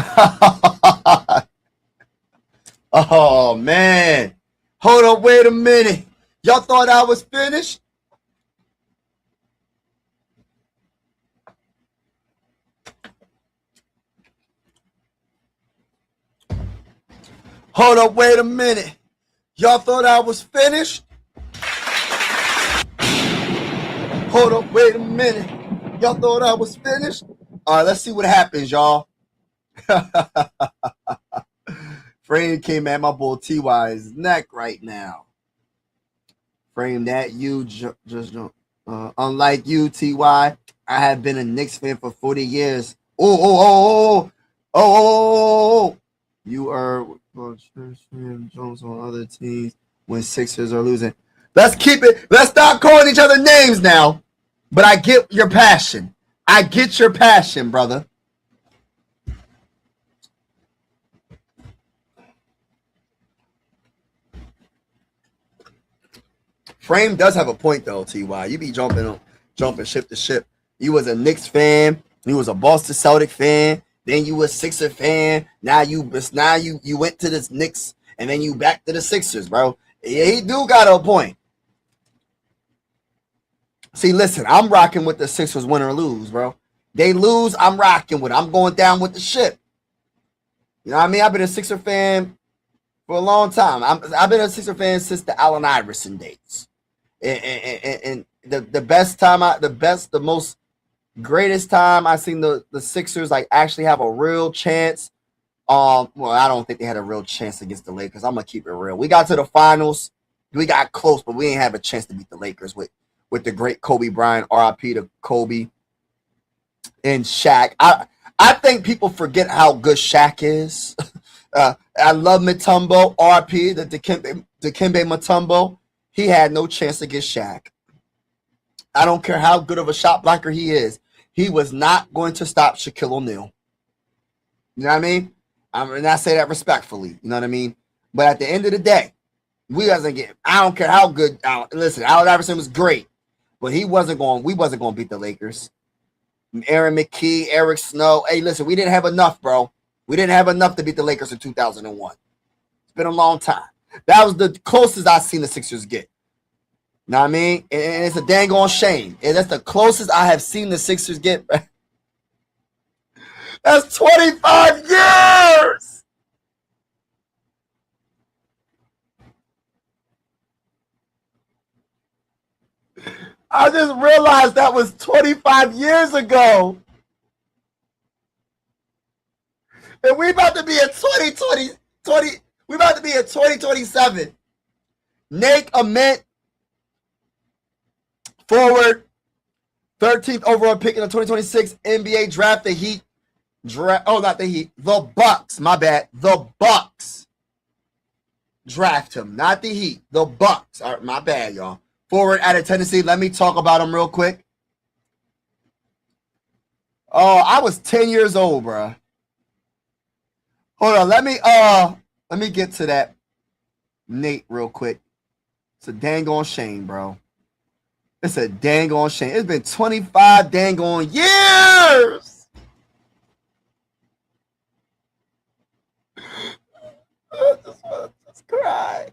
Oh, man. Hold up. Wait a minute. Y'all thought I was finished? Hold up. Wait a minute. Y'all thought I was finished? Hold up. Wait a minute. Y'all thought I was finished? All right, let's see what happens, y'all. Frame came at my boy T.Y.'s neck right now. Frame that you just unlike you, T.Y., I have been a Knicks fan for 40 years. Oh. You are Jones on other teams when Sixers are losing. Let's keep it. Let's stop calling each other names now. But I get your passion. I get your passion, brother. Frame does have a point though, Ty. You be jumping ship to ship. You was a Knicks fan. You was a Boston Celtic fan. Then you was Sixer fan. Now you went to the Knicks and then you back to the Sixers, bro. Yeah, he do got a point. See, listen, I'm rocking with the Sixers win or lose, bro. They lose, I'm rocking with it. I'm going down with the ship. You know what I mean? I've been a Sixer fan for a long time. I've been a Sixer fan since the Allen Iverson days. And the most greatest time I've seen the Sixers like actually have a real chance. Well, I don't think they had a real chance against the Lakers. I'm gonna keep it real. We got to the finals, we got close, but we ain't have a chance to beat the Lakers with the great Kobe Bryant, RIP to Kobe and Shaq. I think people forget how good Shaq is. I love Mutombo, RIP, the Dikembe Mutombo. He had no chance against Shaq. I don't care how good of a shot blocker he is. He was not going to stop Shaquille O'Neal. You know what I mean? And I say that respectfully. You know what I mean? But at the end of the day, I don't care how good. Listen, Allen Iverson was great, but we wasn't going to beat the Lakers. Aaron McKee, Eric Snow. Hey, listen, we didn't have enough, bro. We didn't have enough to beat the Lakers in 2001. It's been a long time. That was the closest I've seen the Sixers get. Know what I mean? And it's a dang on shame. And that's the closest I have seen the Sixers get. That's 25 years. I just realized that was 25 years ago. And we about to be in 2020. We about to be in 2027. Nate Ament, forward, 13th overall pick in the 2026 NBA draft. The Heat not the Heat. The Bucks. My bad. The Bucks draft him, not the Heat. The Bucks. All right, my bad, y'all. Forward out of Tennessee. Let me talk about him real quick. Oh, I was 10 years old, bro. Hold on. Let me get to that Nate real quick. It's a dang on shame, bro. It's a dang on shame. It's been 25 dang on years. I just want to cry.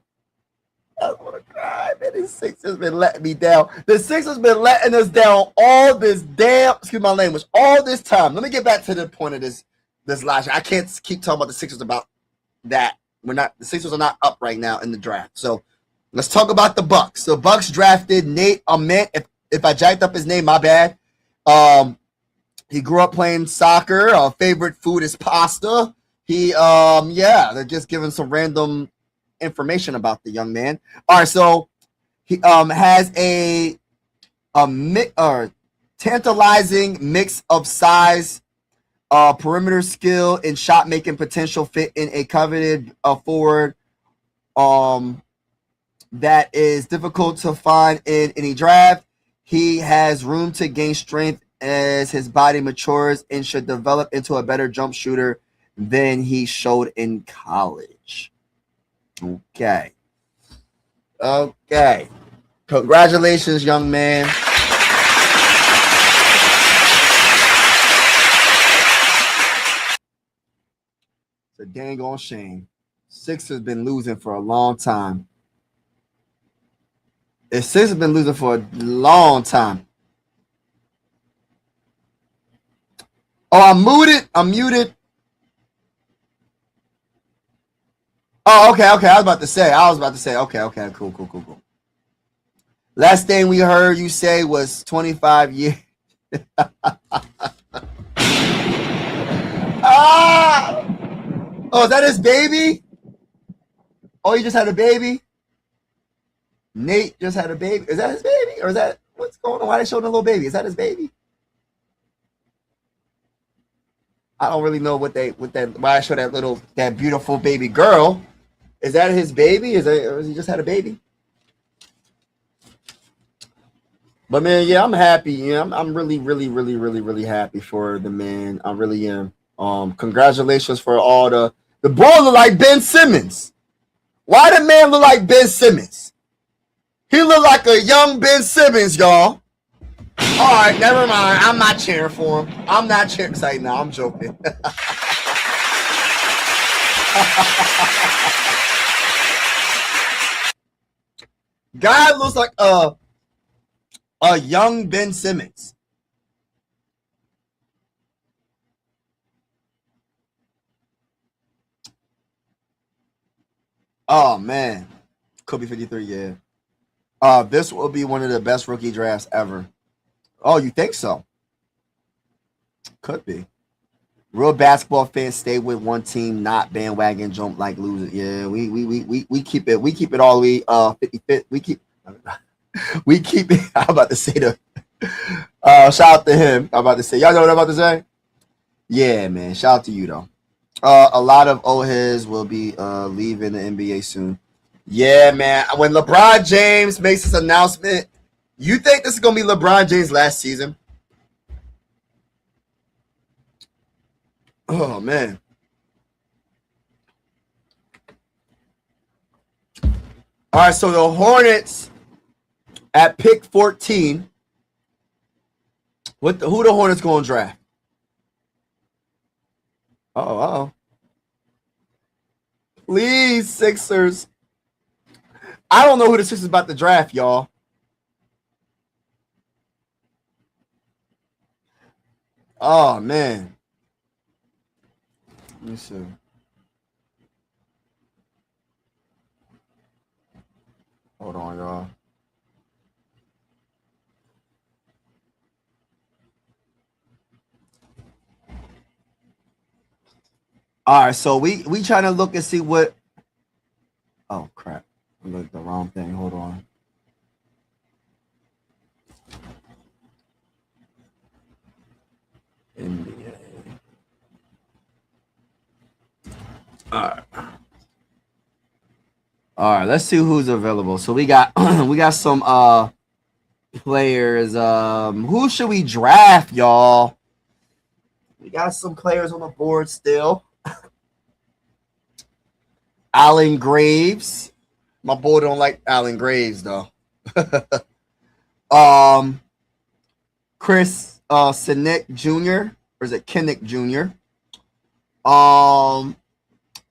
I want to cry, man. The Sixers been letting me down. The Sixers been letting us down all this excuse my language, all this time. Let me get back to the point of this last year. I can't keep talking about the Sixers about that. The Sixers are not up right now in the draft. So let's talk about the Bucks. The Bucks drafted Nate Ament. If I jacked up his name, my bad. He grew up playing soccer. Favorite food is pasta. They're just giving some random information about the young man. All right, so he has a tantalizing mix of size, perimeter skill, and shot making potential, fit in a coveted forward that is difficult to find in any draft. He has room to gain strength as his body matures and should develop into a better jump shooter than he showed in college. Okay. Congratulations, young man. It's a dang on shame. Sixers been losing for a long time. Sixers been losing for a long time. Oh, I'm muted. Oh, okay. I was about to say. Okay. Cool. Last thing we heard you say was 25 years. Oh, is that his baby? Oh, he just had a baby? Nate just had a baby. Is that his baby? Or is that what's going on? Why are they showing a little baby? Is that his baby? I don't really know why I show that beautiful baby girl. Is that his baby? Or he just had a baby? But man, yeah, I'm happy. Yeah, I'm really, really, really, really, really happy for the man. I really am. Congratulations for all the boy look like Ben Simmons. Why the man look like Ben Simmons? He look like a young Ben Simmons, y'all. All right, never mind. I'm not cheering for him. I'm not cheering. Say, no, I'm joking. Guy looks like a young Ben Simmons. Oh man, could be 53. Yeah. This will be one of the best rookie drafts ever. Oh, you think so? Could be. Real basketball fans stay with one team, not bandwagon jump like losers. Yeah, we keep it. We keep it all the way 50. We keep it. I'm about to say the. Shout out to him. I'm about to say. Y'all know what I'm about to say? Yeah, man. Shout out to you though. A lot of old heads will be leaving the NBA soon. Yeah, man. When LeBron James makes this announcement, you think this is gonna be LeBron James' last season? Oh man. All right, so the Hornets at pick 14. Who the Hornets gonna draft? Uh-oh. Please, Sixers. I don't know who the Sixers about to draft, y'all. Oh man. Let me see. Hold on, y'all. All right, so we trying to look and see what. Oh crap! I looked at the wrong thing. Hold on. NBA. All right. Let's see who's available. So we got some players. Who should we draft, y'all? We got some players on the board still. Allen Graves. My boy don't like Allen Graves though. Chris Sinek Jr. or is it Kinnick Jr.? Not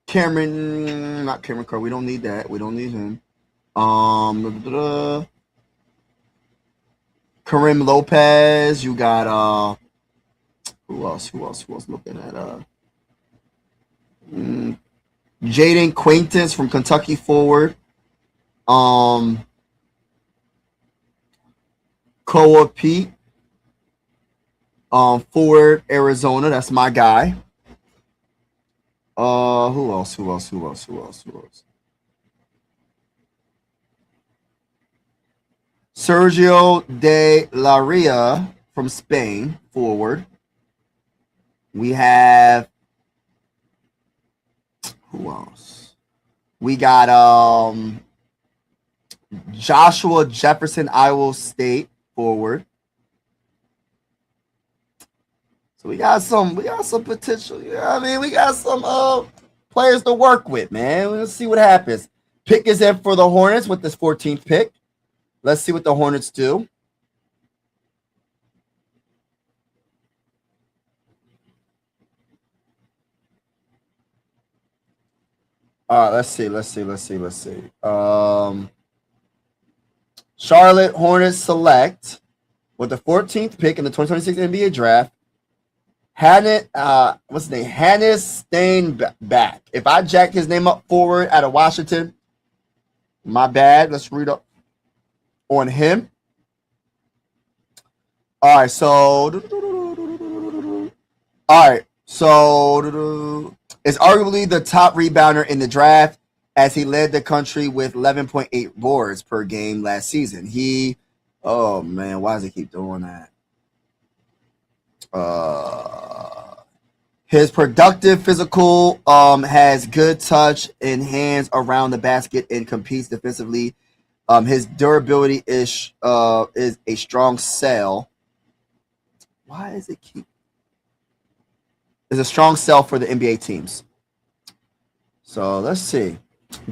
Cameron Carr. We don't need that. We don't need him. Karim Lopez. You got who else? Looking at Jaden Quaintance from Kentucky forward. Koa Pete. Forward Arizona. That's my guy. Who else? Sergio De La Ria from Spain, forward. We have who else? We got Joshua Jefferson, Iowa State, forward. So we got some potential. You know what I mean? We got some players to work with, man. Let's see what happens. Pick is in for the Hornets with this 14th pick. Let's see what the Hornets do. All right, let's see. Charlotte Hornets select with the 14th pick in the 2026 NBA draft. What's his name? Hannes Steinbach. If I jack his name up forward out of Washington, my bad. Let's read up on him. All right, so it's arguably the top rebounder in the draft. as he led the country with 11.8 boards per game last season. Oh man, why does he keep doing that? His productive physical, has good touch and hands around the basket and competes defensively. His durability is a strong sell. Why is it keep? Is a strong sell for the NBA teams. So let's see.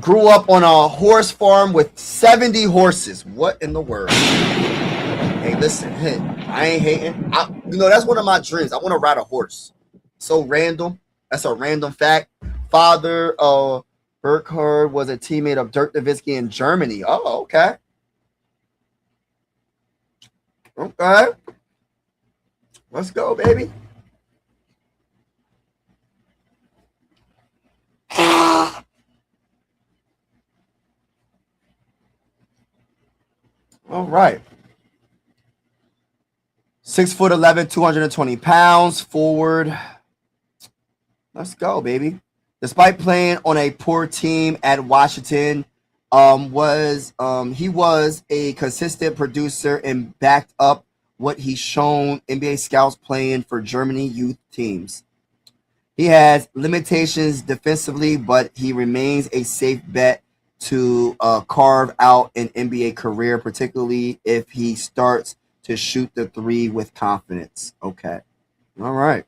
Grew up on a horse farm with 70 horses. What in the world? Hey, listen, hey, I ain't hating. That's one of my dreams. I want to ride a horse. So random. That's a random fact. Father Burkhardt was a teammate of Dirk Nowitzki in Germany. Oh, okay. Okay. Let's go, baby. All right. 6'11", 220 pounds, forward. Let's go, baby. Despite playing on a poor team at Washington, he was a consistent producer and backed up what he's shown NBA scouts playing for Germany youth teams. He has limitations defensively, but he remains a safe bet to carve out an NBA career, particularly if he starts to shoot the three with confidence. Okay. All right.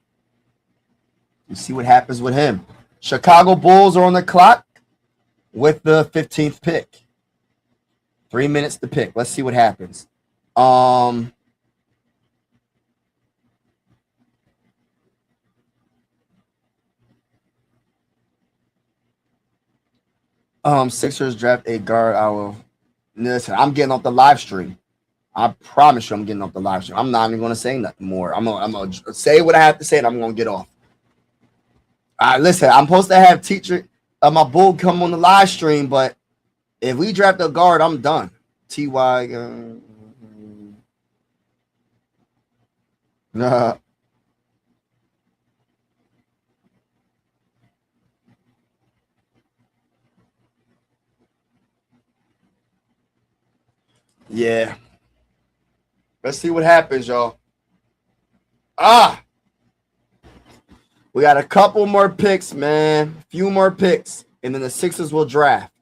You see what happens with him. Chicago Bulls are on the clock with the 15th pick. 3 minutes to pick. Let's see what happens. Sixers draft a guard. Listen, I'm getting off the live stream. I promise you I'm getting off the live stream. I'm not even going to say nothing more. I'm gonna say what I have to say and I'm going to get off. All right, listen, I'm supposed to have my bull come on the live stream, but if we draft a guard, I'm done. T.Y. Yeah. Let's see what happens, y'all. We got a couple more picks, man. A few more picks. And then the Sixers will draft.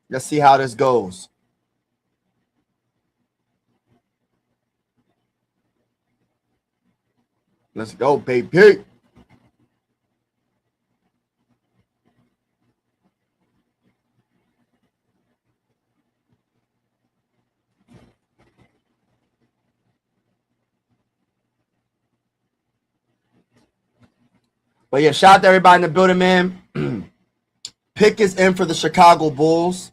Let's see how this goes. Let's go, baby. But yeah, shout out to everybody in the building, man. Pick is in for the Chicago Bulls.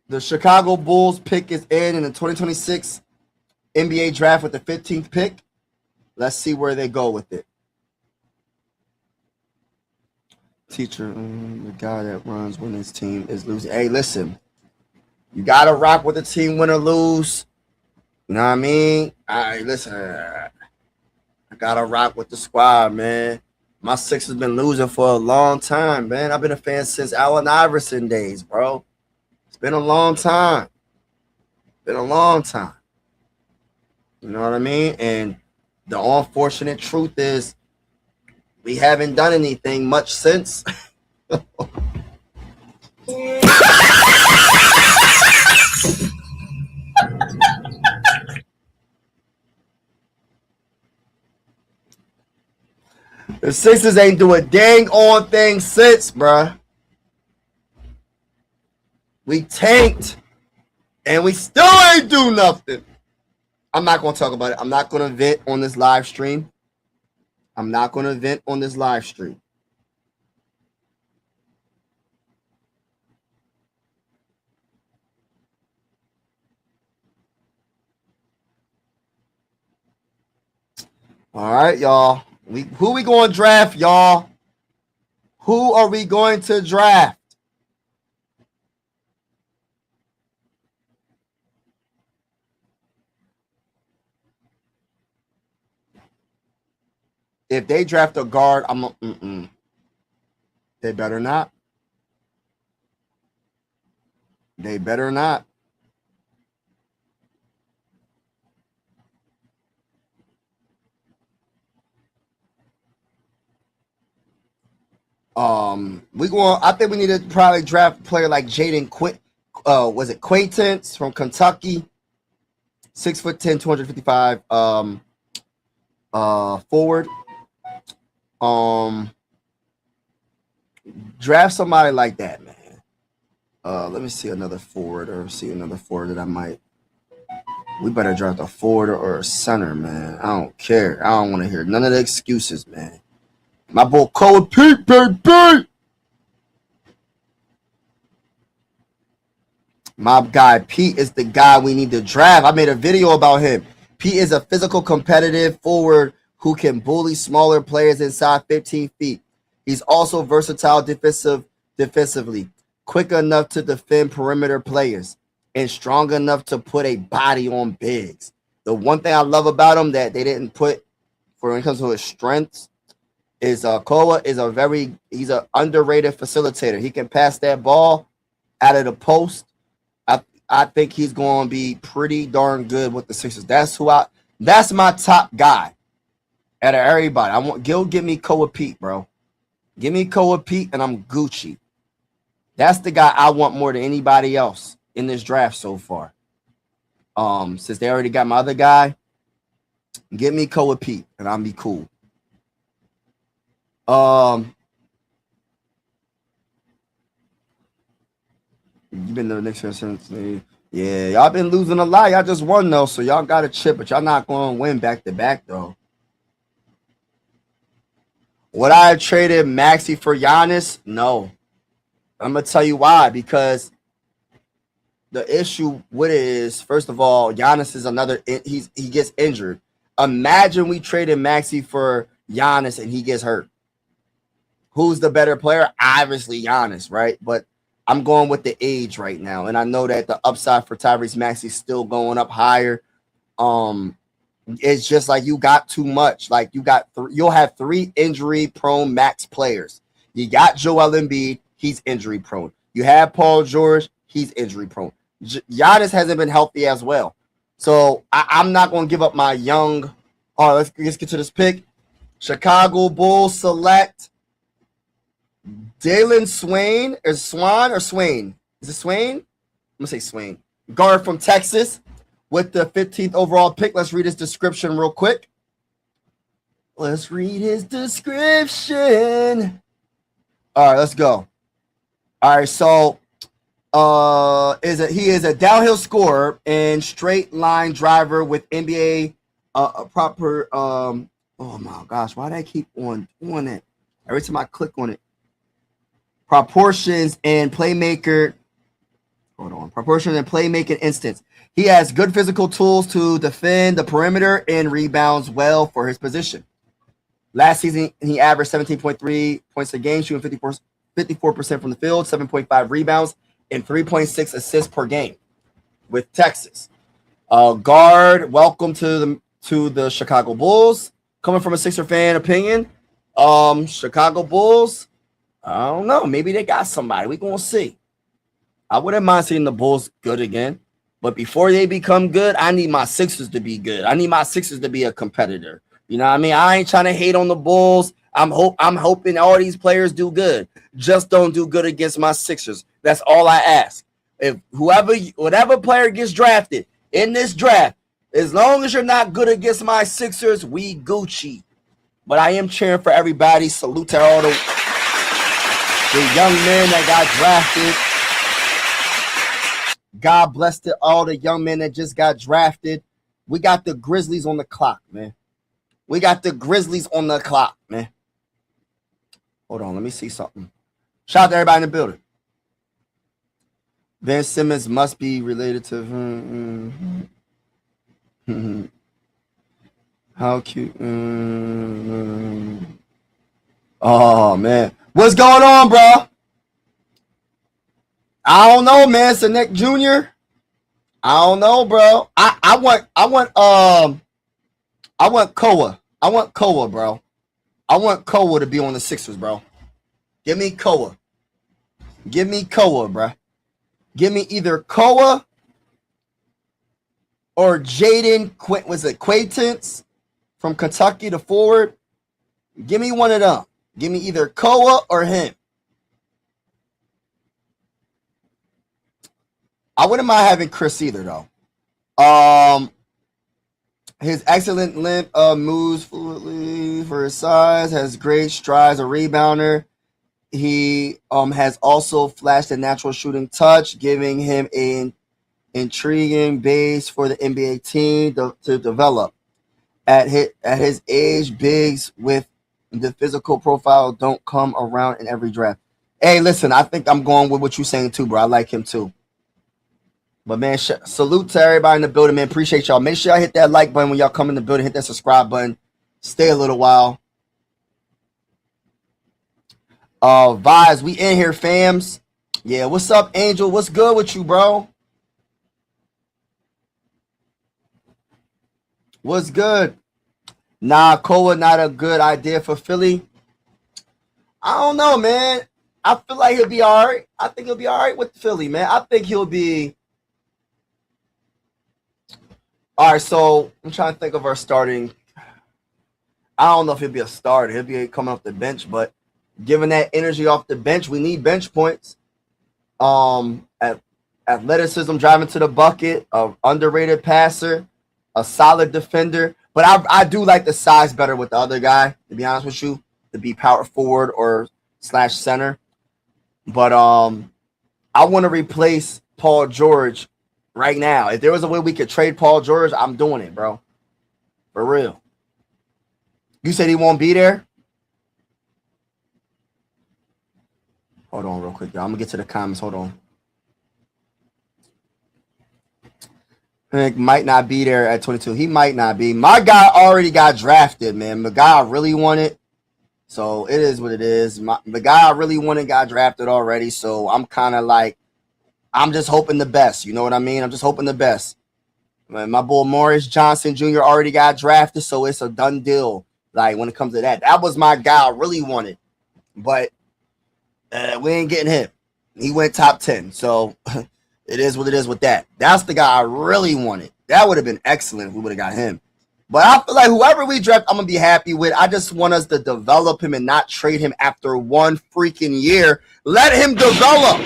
The Chicago Bulls pick is in the 2026 NBA draft with the 15th pick. Let's see where they go with it. Teacher, the guy that runs when his team is losing. Hey, listen, you got to rock with the team, win or lose. You know what I mean? Listen, I got to rock with the squad, man. My Sixers been losing for a long time, man. I've been a fan since Allen Iverson days, bro. It's been a long time. Been a long time. You know what I mean? And the unfortunate truth is we haven't done anything much since. The Sixers ain't do a dang on thing since, bruh. We tanked, and we still ain't do nothing. I'm not going to talk about it. I'm not going to vent on this live stream. I'm not going to vent on this live stream. All right, y'all. Who we going to draft, y'all? Who are we going to draft? If they draft a guard, They better not. They better not. I think we need to probably draft a player like Jaden was it Quaintance from Kentucky? 6'10", 255 forward. Draft somebody like that, man. Let me see another forward that I might. We better draft a forward or a center, man. I don't care. I don't want to hear none of the excuses, man. My boy Cole Pete, baby. My guy Pete is the guy we need to draft. I made a video about him. Pete is a physical, competitive forward who can bully smaller players inside 15 feet. He's also versatile defensively, quick enough to defend perimeter players, and strong enough to put a body on bigs. The one thing I love about him that they didn't put for when it comes to his strengths is Koa is he's an underrated facilitator. He can pass that ball out of the post. I think he's going to be pretty darn good with the Sixers. That's my top guy out of everybody. Give me Koa Pete, bro. Give me Koa Pete and I'm Gucci. That's the guy I want more than anybody else in this draft so far. Since they already got my other guy, give me Koa Pete and I'll be cool. You've been to the Knicks since yeah, y'all been losing a lot. Y'all just won though, so y'all got a chip, but y'all not going to win back to back though. Would I have traded Maxey for Giannis? No. I'm gonna tell you why. Because the issue with it is, first of all, Giannis is he gets injured. Imagine we traded Maxey for Giannis and he gets hurt. Who's the better player? Obviously Giannis, right? But I'm going with the age right now, and I know that the upside for Tyrese Maxey is still going up higher. It's just like you got too much. Like you'll have 3 injury-prone max players. You got Joel Embiid, he's injury-prone. You have Paul George, he's injury-prone. Giannis hasn't been healthy as well, so I'm not going to give up my young. Oh, let's get to this pick. Chicago Bulls select Dalen Swain or Swan or Swain? Is it Swain? I'm gonna say Swain. Guard from Texas with the 15th overall pick. Let's read his description real quick. Let's read his description. All right, let's go. All right, so he is a downhill scorer and straight line driver with NBA proper. Oh my gosh, why did I keep on doing it? Every time I click on it. Proportions and playmaking instance. He has good physical tools to defend the perimeter and rebounds well for his position. Last season, he averaged 17.3 points a game, shooting 54% from the field, 7.5 rebounds, and 3.6 assists per game with Texas. Guard, welcome to the Chicago Bulls. Coming from a Sixer fan opinion, Chicago Bulls, I don't know. Maybe they got somebody. We're going to see. I wouldn't mind seeing the Bulls good again. But before they become good, I need my Sixers to be good. I need my Sixers to be a competitor. You know what I mean? I ain't trying to hate on the Bulls. I'm hoping all these players do good. Just don't do good against my Sixers. That's all I ask. If whatever player gets drafted in this draft, as long as you're not good against my Sixers, we Gucci. But I am cheering for everybody. Salute to all the young men that got drafted. God bless all the young men that just got drafted. We got the Grizzlies on the clock, man. Hold on, let me see something. Shout out to everybody in the building. Ben Simmons must be related to how cute. Oh man. What's going on, bro? I don't know, man. It's Nick Jr. I don't know, bro. I want Koa. I want Koa, bro. I want Koa to be on the Sixers, bro. Give me Koa. Give me Koa, bro. Give me either Koa or Jaden Quaintance from Kentucky, the forward. Give me one of them. Give me either Koa or him. I wouldn't mind having Chris either, though. His excellent limp moves fluidly for his size, has great strides, a rebounder. He has also flashed a natural shooting touch, giving him an intriguing base for the NBA team to develop. At his age, bigs with the physical profile don't come around in every draft. Hey, listen, I think I'm going with what you're saying too, bro. I like him too. But, man, salute to everybody in the building, man. Appreciate y'all. Make sure y'all hit that like button when y'all come in the building. Hit that subscribe button. Stay a little while. Vibes, we in here, fams. Yeah, what's up, Angel? What's good with you, bro? What's good? Nah, Koa not a good idea for Philly. I don't know, man. I feel like he'll be all right. I think he'll be all right with Philly, man. I think he'll be... All right, so I'm trying to think of our starting. I don't know if he'll be a starter. He'll be coming off the bench, but given that energy off the bench, we need bench points. Athleticism, driving to the bucket, an underrated passer, a solid defender. But I do like the size better with the other guy, to be honest with you, to be power forward or / center. But I want to replace Paul George right now. If there was a way we could trade Paul George, I'm doing it, bro. For real. You said he won't be there? Hold on real quick, y'all. I'm going to get to the comments. Hold on. He might not be there at 22. He might not be. My guy already got drafted, man. The guy I really wanted. So it is what it is. The guy I really wanted got drafted already. So I'm kind of like, I'm just hoping the best. You know what I mean? I'm just hoping the best. My boy Morris Johnson Jr. already got drafted, so it's a done deal. Like, when it comes to that. That was my guy I really wanted. But we ain't getting him. He went top 10. So it is what it is with that. That's the guy I really wanted. That would have been excellent if we would have got him. But I feel like whoever we draft, I'm going to be happy with. I just want us to develop him and not trade him after one freaking year. Let him develop.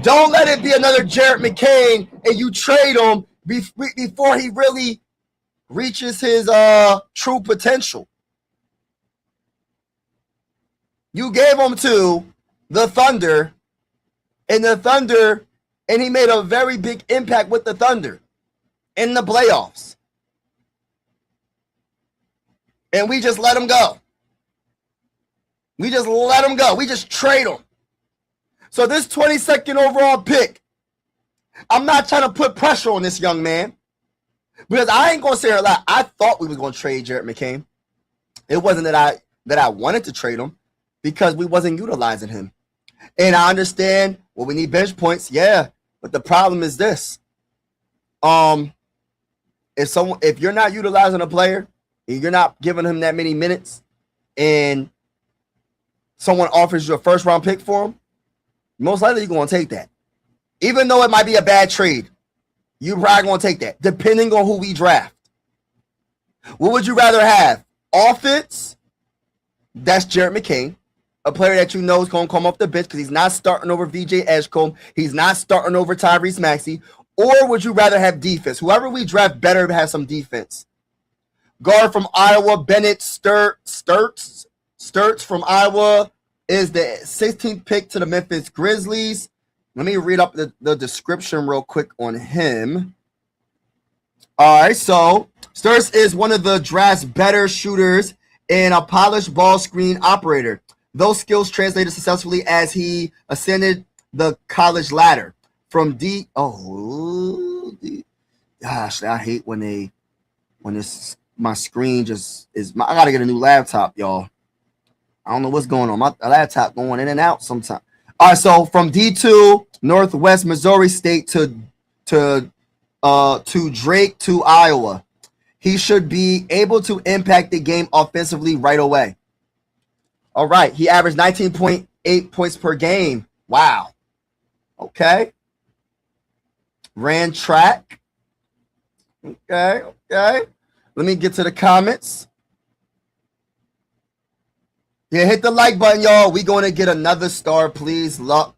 Don't let it be another Jared McCain and you trade him before he really reaches his true potential. You gave him to the Thunder, and he made a very big impact with the Thunder in the playoffs. And we just let him go. We just let him go. We just trade him. So this 22nd overall pick, I'm not trying to put pressure on this young man because I ain't going to say a lot. I thought we was going to trade Jared McCain. It wasn't that I wanted to trade him because we wasn't utilizing him. And I understand, well, we need bench points. Yeah, but the problem is this. If you're not utilizing a player, and you're not giving him that many minutes, and someone offers you a first-round pick for him, most likely you're going to take that. Even though it might be a bad trade, you're probably going to take that, depending on who we draft. What would you rather have? Offense, that's Jared McCain, a player that you know is going to come off the bench because he's not starting over VJ Edgecombe. He's not starting over Tyrese Maxey. Or would you rather have defense? Whoever we draft better have some defense. Guard from Iowa, Bennett Sturts from Iowa is the 16th pick to the Memphis Grizzlies. Let me read up the description real quick on him. All right, so Sturts is one of the draft's better shooters and a polished ball screen operator. Those skills translated successfully as he ascended the college ladder. From gosh, I hate when my screen just is. I gotta get a new laptop, y'all. I don't know what's going on. My laptop going in and out sometimes. All right, so from D2 Northwest Missouri State to Drake to Iowa, he should be able to impact the game offensively right away. All right. He averaged 19.8 points per game. Wow. Okay. Ran track. Okay. Let me get to the comments. Yeah, hit the like button, y'all. We going to get another star, please. Luck.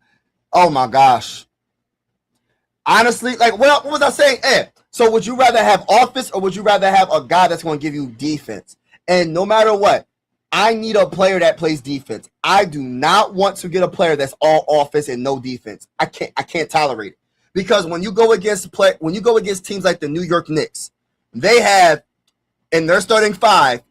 Oh, my gosh. Honestly, like, what was I saying? So would you rather have offense or would you rather have a guy that's going to give you defense? And no matter what, I need a player that plays defense. I do not want to get a player that's all offense and no defense. I can't tolerate it. Because when you go against teams like the New York Knicks, they have in their starting five.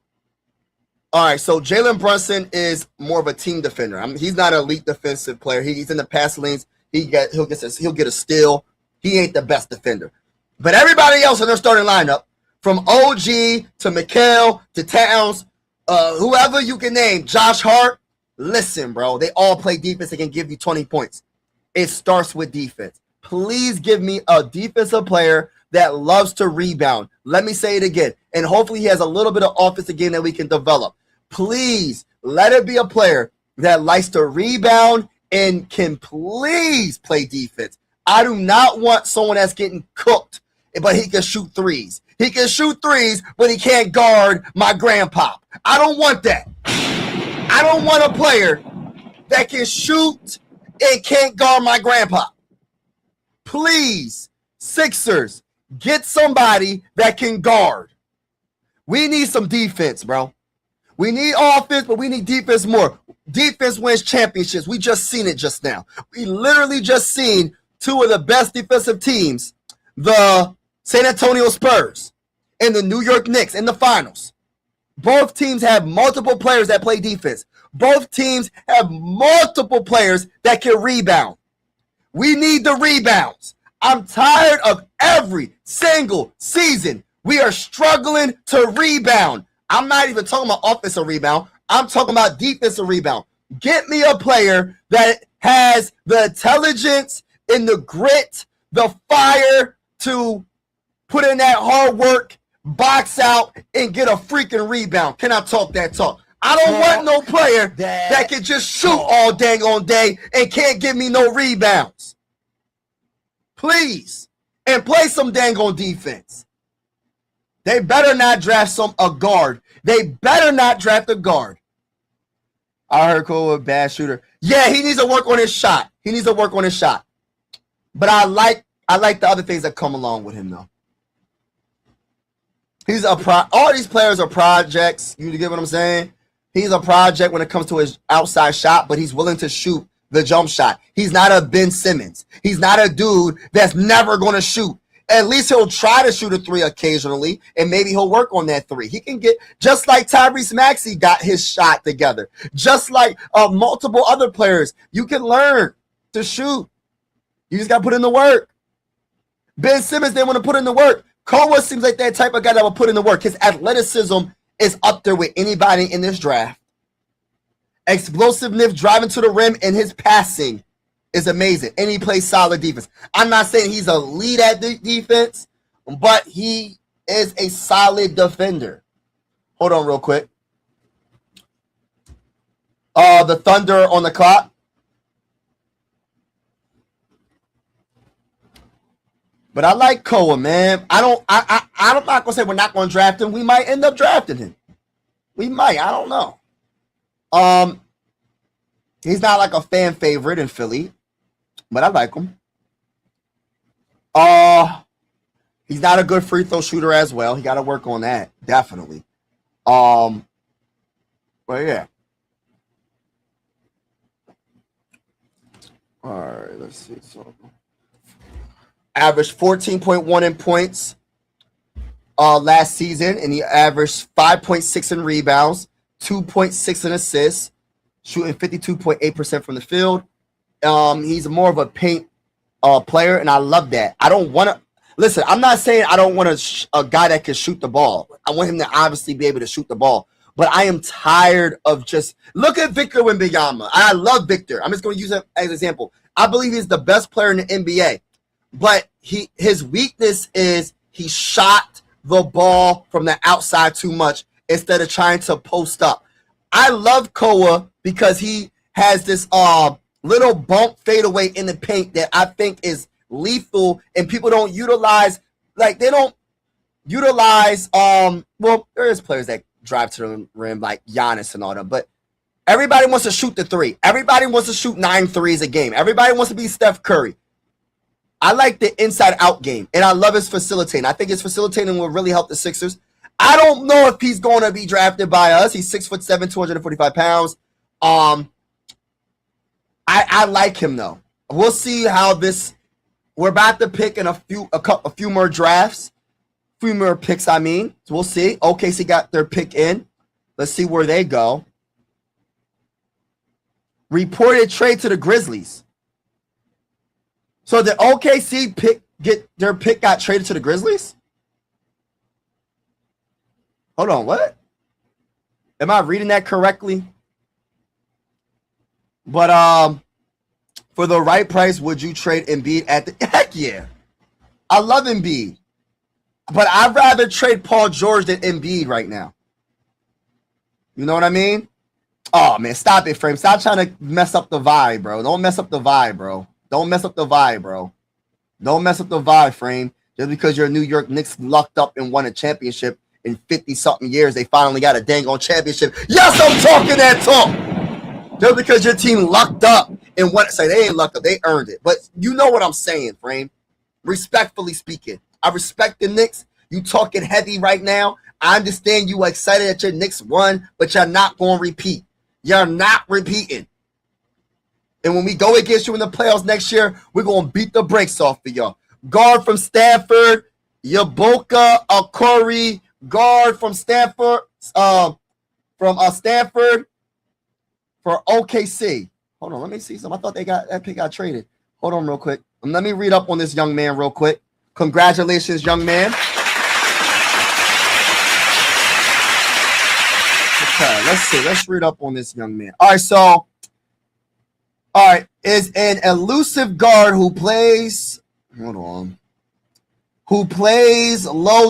All right, so Jalen Brunson is more of a team defender. He's not an elite defensive player. He's in the pass lanes. He'll get a steal. He ain't the best defender. But everybody else in their starting lineup, from OG to Mikal to Towns, whoever you can name, Josh Hart, listen, bro, they all play defense. They can give you 20 points. It starts with defense. Please give me a defensive player that loves to rebound. Let me say it again. And hopefully he has a little bit of offensive game that we can develop. Please let it be a player that likes to rebound and can please play defense. I do not want someone that's getting cooked, but he can shoot threes. He can shoot threes, but he can't guard my grandpa. I don't want that. I don't want a player that can shoot and can't guard my grandpa. Please, Sixers, get somebody that can guard. We need some defense, bro. We need offense, but we need defense more. Defense wins championships. We just seen it just now. We literally just seen two of the best defensive teams, the San Antonio Spurs and the New York Knicks in the finals. Both teams have multiple players that play defense. Both teams have multiple players that can rebound. We need the rebounds. I'm tired of every single season we are struggling to rebound. I'm not even talking about offensive rebound. I'm talking about defensive rebound. Get me a player that has the intelligence and the grit, the fire to put in that hard work, box out, and get a freaking rebound. Can I talk that talk? I don't want no player that can just shoot all dang on day and can't give me no rebounds. Please. And play some dang on defense. They better not draft a guard. They better not draft a guard. I heard Cole a bad shooter. Yeah, he needs to work on his shot. But I like the other things that come along with him, though. All these players are projects. You get what I'm saying? He's a project when it comes to his outside shot, but he's willing to shoot the jump shot. He's not a Ben Simmons. He's not a dude that's never going to shoot. At least he'll try to shoot a three occasionally, and maybe he'll work on that three. He can get, just like Tyrese Maxey got his shot together, just like multiple other players. You can learn to shoot. You just got to put in the work. Ben Simmons didn't want to put in the work. Koa seems like that type of guy that will put in the work. His athleticism is up there with anybody in this draft. Explosiveness, driving to the rim, and his passing is amazing. And he plays solid defense. I'm not saying he's a lead at defense, but he is a solid defender. Hold on real quick. The Thunder on the clock. But I like Koa, man. I'm not gonna say we're not gonna draft him. We might end up drafting him. We might. I don't know. He's not like a fan favorite in Philly, but I like him. He's not a good free throw shooter as well. He got to work on that, definitely. But yeah. All right, let's see. So, averaged 14.1 in points last season, and he averaged 5.6 in rebounds, 2.6 in assists, shooting 52.8% from the field. He's more of a paint player, and I love that. I don't want to listen. I'm not saying I don't want a guy that can shoot the ball. I want him to obviously be able to shoot the ball. But I am tired of just look at Victor Wembanyama. I love Victor. I'm just going to use him as an example. I believe he's the best player in the NBA, but his weakness is he shot the ball from the outside too much instead of trying to post up. I love Koa because he has this little bump fadeaway in the paint that I think is lethal, and people don't utilize. Like they don't utilize. Well, there is players that drive to the rim like Giannis and all that, but everybody wants to shoot the three. Everybody wants to shoot 9 threes a game. Everybody wants to be Steph Curry. I like the inside-out game, and I love his facilitating. I think his facilitating will really help the Sixers. I don't know if he's going to be drafted by us. He's 6'7", 245 pounds. I like him though. We'll see how this. We're about to pick in a few more drafts, few more picks. I mean, so we'll see. OKC got their pick in. Let's see where they go. Reported trade to the Grizzlies. So the OKC pick got traded to the Grizzlies? Hold on, what? Am I reading that correctly? But for the right price, would you trade Embiid at the heck yeah? I love Embiid. But I'd rather trade Paul George than Embiid right now. You know what I mean? Oh man, stop it, Frame. Stop trying to mess up the vibe, bro. Don't mess up the vibe, bro. Don't mess up the vibe, bro. Don't mess up the vibe, Frame. Just because your New York Knicks lucked up and won a championship in 50-something years, they finally got a dang on championship. Yes, I'm talking that talk. Just because your team lucked up and what say they ain't lucked up, they earned it. But you know what I'm saying, Frame. Respectfully speaking, I respect the Knicks. You talking heavy right now. I understand you are excited that your Knicks won, but you're not going to repeat. You're not repeating. And when we go against you in the playoffs next year, we're going to beat the brakes off of y'all. Guard from Stanford, Yaboka Okori, guard from Stanford, Stanford for OKC. Hold on, let me see something. I thought that pick got traded. Hold on real quick. Let me read up on this young man real quick. Congratulations, young man. Okay, let's see. Let's read up on this young man. All right, is an elusive guard who plays low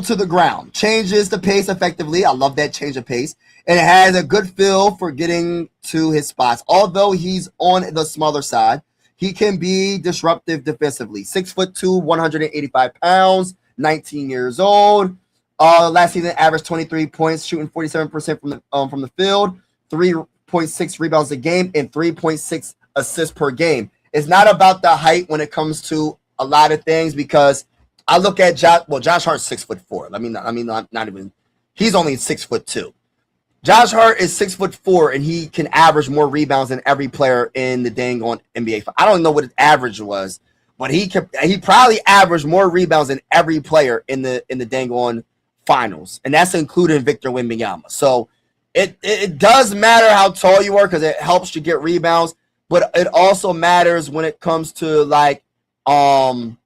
to the ground, changes the pace effectively. I love that change of pace. And it has a good feel for getting to his spots. Although he's on the smaller side, he can be disruptive defensively. 6'2", 185 pounds, 19 years old. Last season averaged 23 points, shooting 47% from the field, 3.6 rebounds a game, and 3.6 assists per game. It's not about the height when it comes to a lot of things, because I look at Josh Hart's 6'4". Not even. He's only 6'2". Josh Hart is 6'4", and he can average more rebounds than every player in the dang on NBA. I don't know what his average was, but he probably averaged more rebounds than every player in the dang on finals, and that's including Victor Wembanyama. So it does matter how tall you are, because it helps you get rebounds, but it also matters when it comes to like what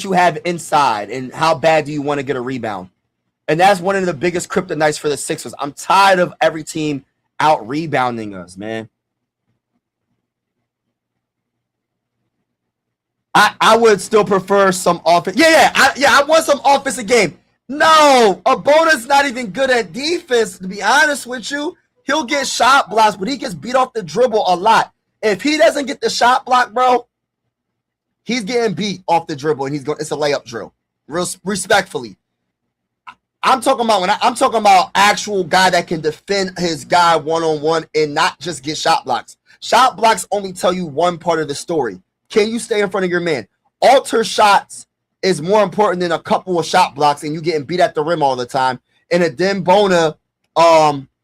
you have inside and how bad do you want to get a rebound. And that's one of the biggest kryptonites for the Sixers. I'm tired of every team out rebounding us, man. I would still prefer some offense. I want some offensive game. No, Abona's not even good at defense, to be honest with you. He'll get shot blocks, but he gets beat off the dribble a lot. If he doesn't get the shot block, bro, he's getting beat off the dribble, and it's a layup drill. Respectfully. I'm talking about actual guy that can defend his guy one-on-one and not just get shot blocks. Shot blocks only tell you one part of the story. Can you stay in front of your man? Alter shots is more important than a couple of shot blocks and you getting beat at the rim all the time. And a Dembona,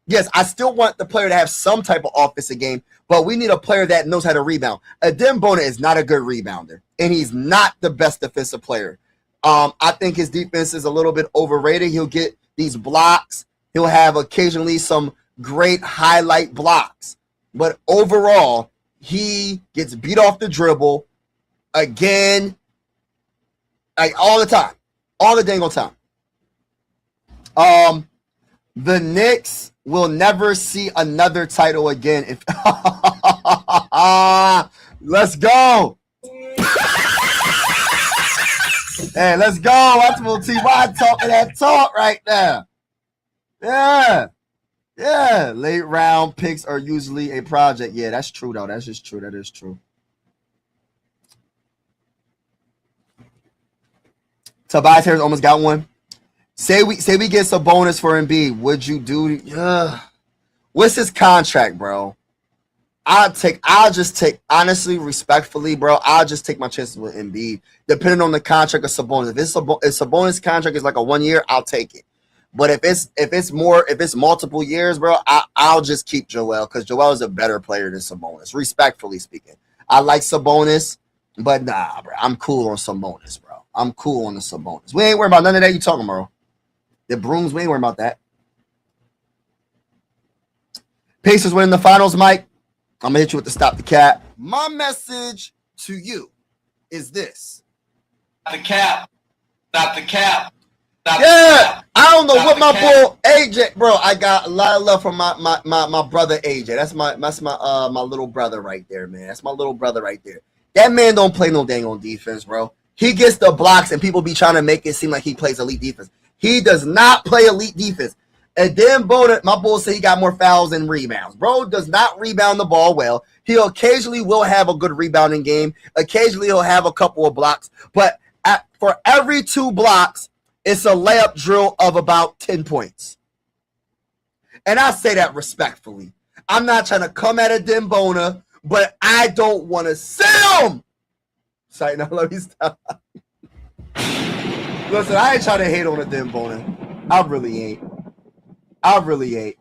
yes, I still want the player to have some type of offensive game, but we need a player that knows how to rebound. A Dembona is not a good rebounder, and he's not the best defensive player. I think his defense is a little bit overrated. He'll get these blocks. He'll have occasionally some great highlight blocks. But overall, he gets beat off the dribble again, like all the time. All the dang time. The Knicks will never see another title again. Let's go. Hey, let's go. That's what T.Y. talking that talk right now. Yeah. Yeah, late round picks are usually a project. Yeah, that's true though. That's just true. That is true. Tobias Harris almost got one. Say we get some bonus for Embiid. Would you do? What's his contract, bro? I'll just take honestly, respectfully, bro. I'll just take my chances with Embiid, depending on the contract of Sabonis. If Sabonis contract is like a 1 year, I'll take it. But if it's multiple years, bro, I'll just keep Joel because Joel is a better player than Sabonis. Respectfully speaking, I like Sabonis, but nah, bro, I'm cool on Sabonis, bro. I'm cool on the Sabonis. We ain't worried about none of that. You talking, bro? The brooms, we ain't worried about that. Pacers winning the finals, Mike. I'm gonna hit you with the stop the cap. My message to you is this: the cap, not the cap. Yeah, I don't know what my boy AJ, bro. I got a lot of love from my brother AJ. That's my little brother right there, man. That's my little brother right there. That man don't play no dang on defense, bro. He gets the blocks, and people be trying to make it seem like he plays elite defense. He does not play elite defense. And then my boy said he got more fouls than rebounds. Bro does not rebound the ball well. He occasionally will have a good rebounding game. Occasionally he'll have a couple of blocks. But for every 2 blocks, it's a layup drill of about 10 points. And I say that respectfully. I'm not trying to come at a Dembona, but I don't want to sit him. Sorry, now let me stop. Listen, I ain't trying to hate on a Dembona. I really ain't. I really ain't.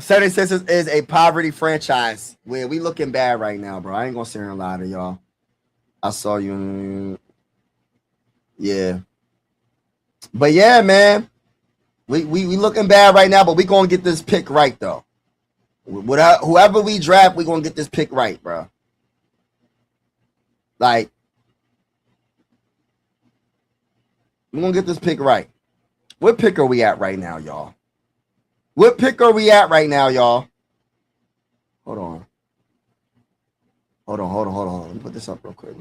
76ers is a poverty franchise. Where we looking bad right now, bro. I ain't gonna sit here and lie to y'all. I saw you. Yeah. But yeah, man. We looking bad right now, but we gonna get this pick right though. Whoever we draft, we gonna get this pick right, bro. Like, we're going to get this pick right. What pick are we at right now, y'all? What pick are we at right now, y'all? Hold on. Let me put this up real quick.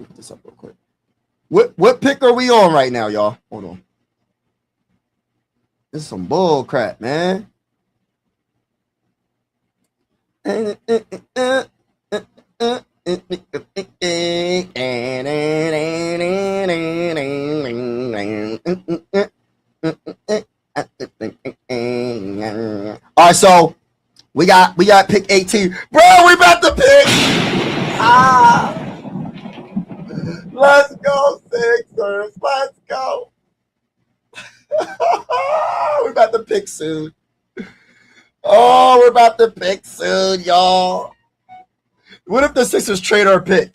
What pick are we on right now, y'all? Hold on. This is some bull crap, man. All right, so we got pick 18. Bro, we about to pick. Let's go, Sixers. Let's go. We're about to pick soon. Oh, we're about to pick soon, y'all. What if the Sixers trade our pick?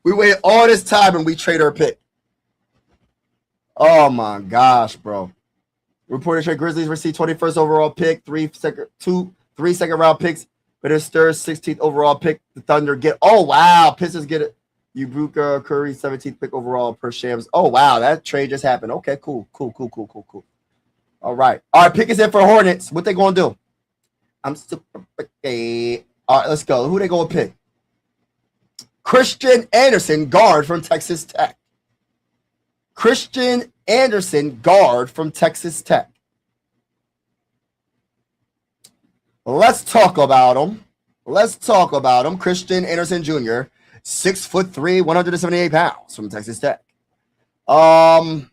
We wait all this time and we trade our pick. Oh my gosh, bro. Reported trade Grizzlies receive 21st overall pick, 3 second round picks, but it's Stars 16th overall pick. The Thunder get, oh wow, Pistons get it. Ibuka Curry 17th pick overall per Shams. Oh wow, that trade just happened. Okay, cool. All right, pick is in for Hornets. What they gonna do? I'm super gay. All right, let's go. Who they gonna pick? Christian Anderson, guard from Texas Tech. Christian Anderson, guard from Texas Tech. Let's talk about him. Christian Anderson Jr., 6'3", 178 pounds from Texas Tech. Let's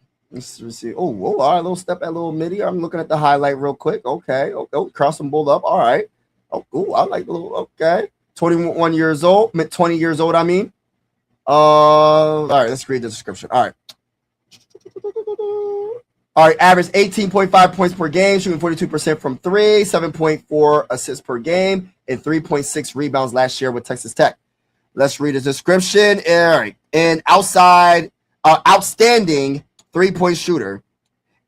see. Oh, all right, little step at little midi. I'm looking at the highlight real quick. Okay. Cross and bull up. All right. Oh, I like the little. Okay. 21 years old, 20 years old, I mean. All right, let's read the description. All right, average 18.5 points per game, shooting 42% from 3, 7.4 assists per game, and 3.6 rebounds last year with Texas Tech. Let's read his description. Eric, an outstanding three-point shooter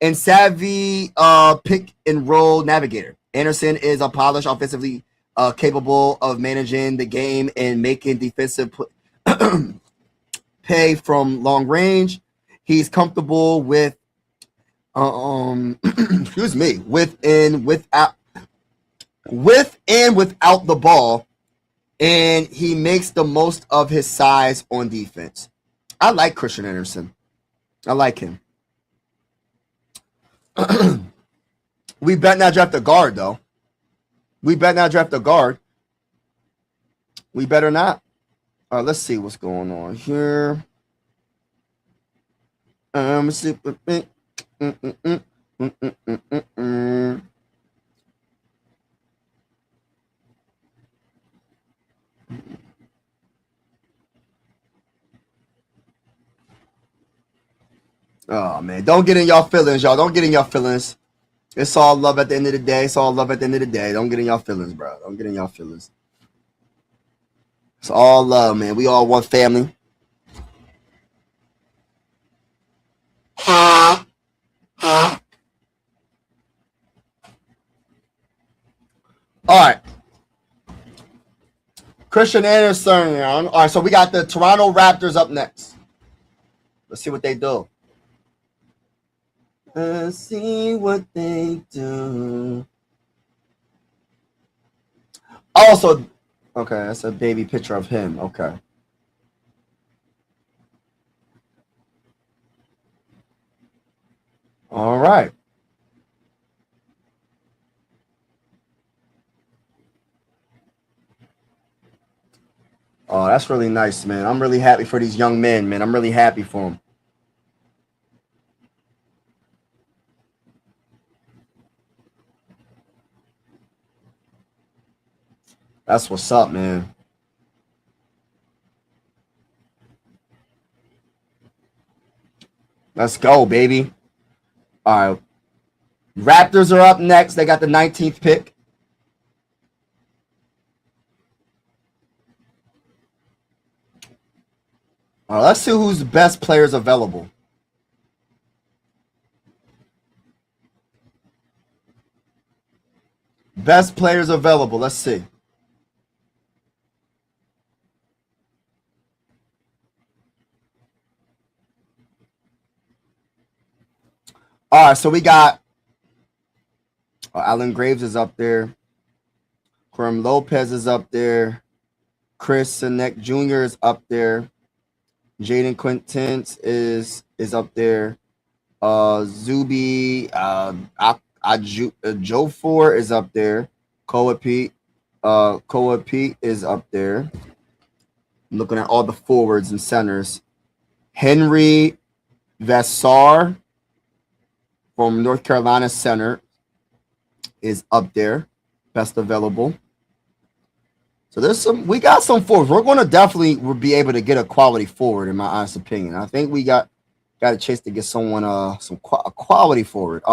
and savvy pick and roll navigator. Anderson is a polished offensively capable of managing the game and making defensive pay from long range. He's comfortable with excuse me, with and without the ball, and he makes the most of his size on defense. I like Christian Anderson. I like him. We better not draft a guard, though. We better not draft a guard. We better not. All right, let's see what's going on here. Super. Oh, man. Don't get in y'all feelings, y'all. Don't get in y'all feelings. It's all love at the end of the day. It's all love at the end of the day. Don't get in y'all feelings, bro. Don't get in y'all feelings. It's all love, man. We all one family. All right. Christian Anderson. All right, so we got the Toronto Raptors up next. Let's see what they do. Let's see what they do. Also, okay, that's a baby picture of him. Okay. All right. Oh, that's really nice, man. I'm really happy for these young men, man. I'm really happy for them. That's what's up, man. Let's go, baby. All right. Raptors are up next. They got the 19th pick. All right, let's see who's the best players available. Best players available. Let's see. All right, so we got Alan Graves is up there. Kerm Lopez is up there. Chris Sinek Jr. is up there. Jaden Quintins is up there. Zuby Jofor is up there. Koa Pete is up there. I'm looking at all the forwards and centers. Henry Vassar from North Carolina Center is up there. Best available. So we got some forwards. We're going to definitely be able to get a quality forward, in my honest opinion. I think we got a chance to get someone a quality forward.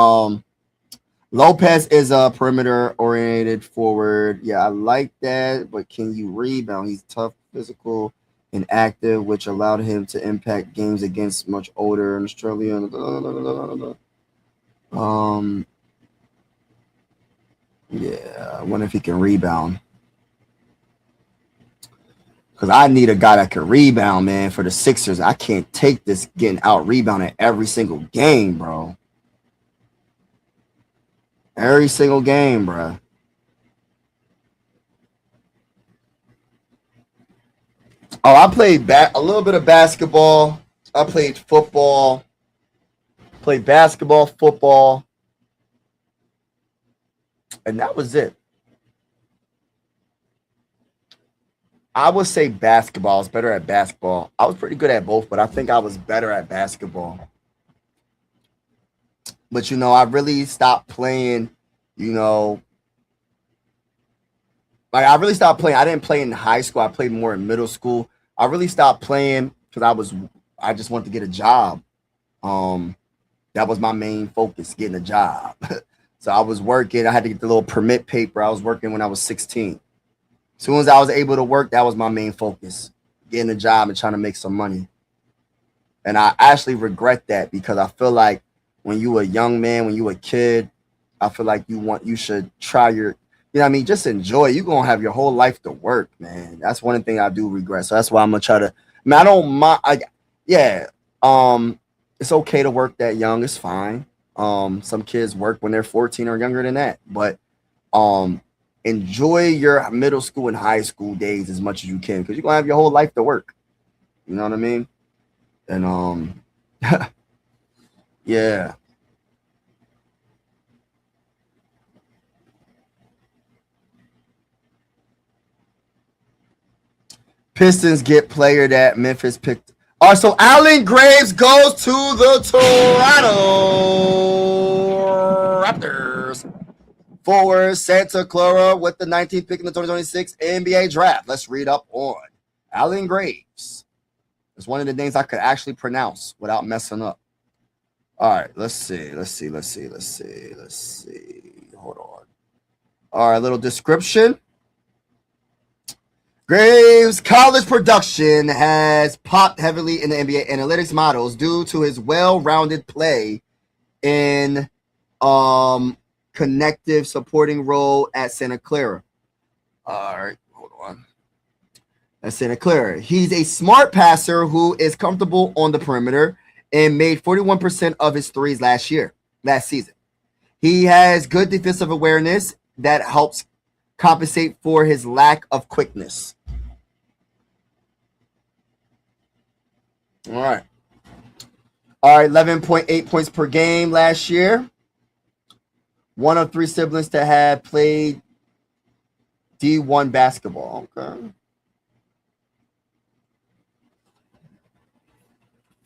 Lopez is a perimeter oriented forward. Yeah, I like that. But can you rebound? He's tough, physical, and active, which allowed him to impact games against much older and Australian. Yeah, I wonder if he can rebound. Because I need a guy that can rebound, man, for the Sixers. I can't take this getting out-rebounded every single game, bro. Every single game, bro. Oh, I played a little bit of basketball. I played football. Played basketball, football. And that was it. I would say basketball. I was better at basketball. I was pretty good at both, but I think I was better at basketball. But, I really stopped playing, like I really stopped playing. I didn't play in high school. I played more in middle school. I really stopped playing because I just wanted to get a job. That was my main focus, getting a job. So I was working. I had to get the little permit paper. I was working when I was 16. As soon as I was able to work, that was my main focus, getting a job and trying to make some money. And I actually regret that because I feel like when you a young man, when you a kid, I feel like you should try just enjoy. You're going to have your whole life to work, man. That's one thing I do regret. So that's why I'm going to try to, I don't mind. It's okay to work that young. It's fine. Some kids work when they're 14 or younger than that, but enjoy your middle school and high school days as much as you can because you're going to have your whole life to work. You know what I mean? And yeah. Pistons get player that Memphis picked. All right, so Allen Graves goes to the Toronto Raptors. Forward Santa Clara with the 19th pick in the 2026 NBA draft. Let's read up on Allen Graves. It's one of the names I could actually pronounce without messing up. All right, let's see. Hold on. All right, little description. Graves' college production has popped heavily in the NBA analytics models due to his well-rounded play in connective supporting role at Santa Clara. All right, hold on. At Santa Clara. He's a smart passer who is comfortable on the perimeter and made 41% of his threes last season. He has good defensive awareness that helps compensate for his lack of quickness. All right. 11.8 points per game last year. One of 3 siblings to have played D1 basketball. Okay.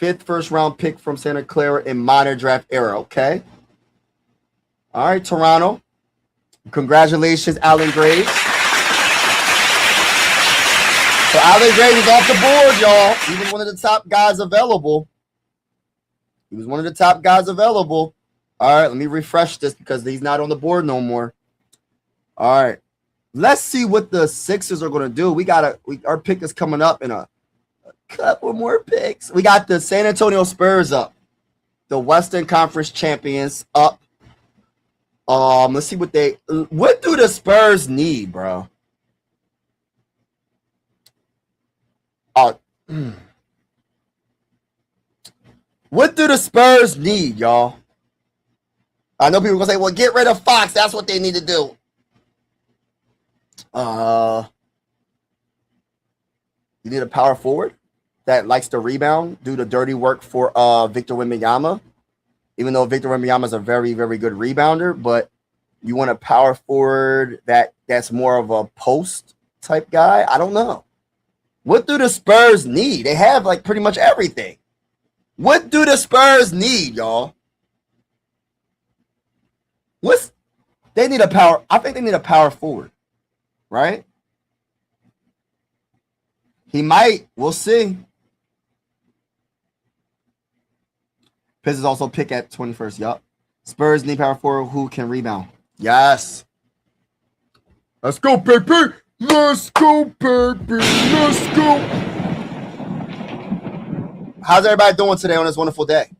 5th first-round pick from Santa Clara in modern draft era. Okay. All right, Toronto. Congratulations, Allen Graves. So Allen Graves is off the board, y'all. He was one of the top guys available. All right, let me refresh this because he's not on the board no more. All right. Let's see what the Sixers are going to do. Our pick is coming up in a couple more picks. We got the San Antonio Spurs up. The Western Conference champions up. Let's see what do the Spurs need, bro? What do the Spurs need, y'all? I know people are going to say, well, get rid of Fox. That's what they need to do. You need a power forward that likes to rebound, do the dirty work for Victor Wembanyama. Even though Victor Wembanyama is a very, very good rebounder, but you want a power forward that's more of a post type guy. I don't know. What do the Spurs need? They have like pretty much everything. What do the Spurs need, y'all? They need a power. I think they need a power forward, right? He might. We'll see. Pistons also pick at 21st. Yup. Spurs need power forward who can rebound. Yes. Let's go, baby. Let's go, baby. Let's go. How's everybody doing today on this wonderful day?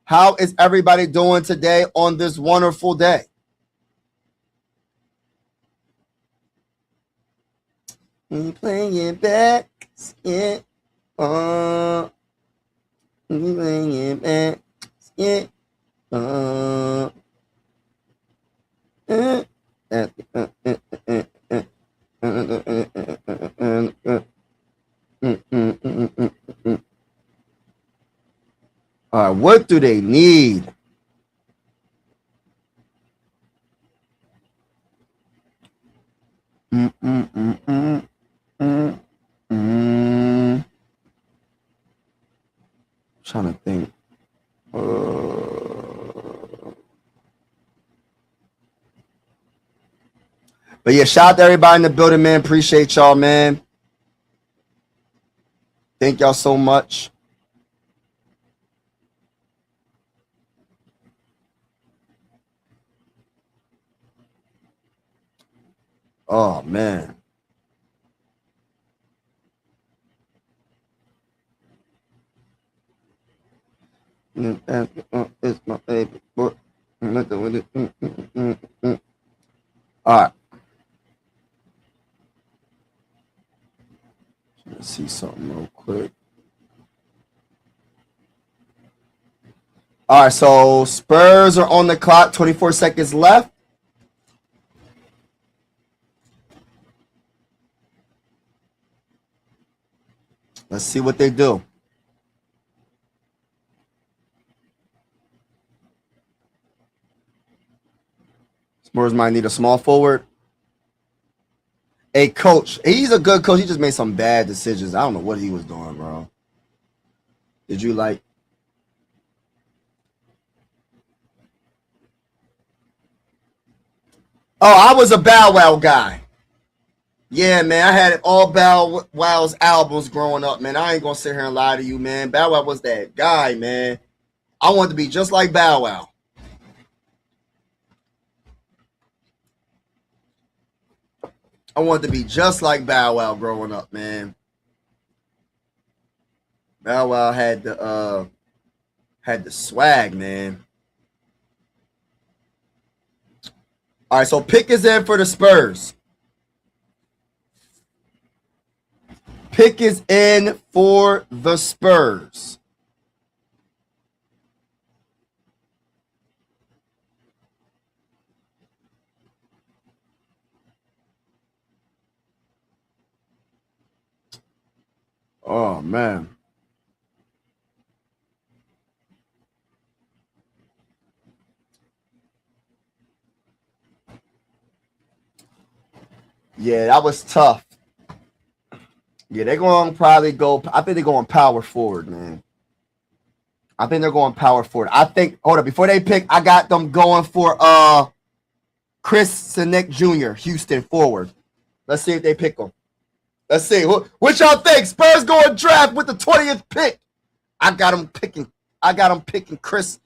How is everybody doing today on this wonderful day? We playing back, yeah. We playing back, yeah. All right, what do they need? Trying to think. But yeah, shout out to everybody in the building, man. Appreciate y'all, man. Thank y'all so much. Oh, man. It's my favorite book. All right. Let's see something real quick. All right, so Spurs are on the clock. 24 seconds left. Let's see what they do. Spurs might need a small forward. A coach. He's a good coach. He just made some bad decisions. I don't know what he was doing, bro. Did you like? Oh, I was a Bow Wow guy. Yeah, man. I had all Bow Wow's albums growing up, man. I ain't gonna sit here and lie to you, man. Bow Wow was that guy, man. I wanted to be just like Bow Wow. I wanted to be just like Bow Wow growing up, man. Bow Wow had the swag, man. All right, so pick is in for the Spurs. Pick is in for the Spurs. Oh, man. Yeah, that was tough. Yeah, they're going to probably go. I think they're going power forward, man. I think they're going power forward. I think, hold up, before they pick, I got them going for Chris Sinek Jr., Houston forward. Let's see if they pick him. Let's see. What y'all think? Spurs going draft with the 20th pick. I got them picking Chris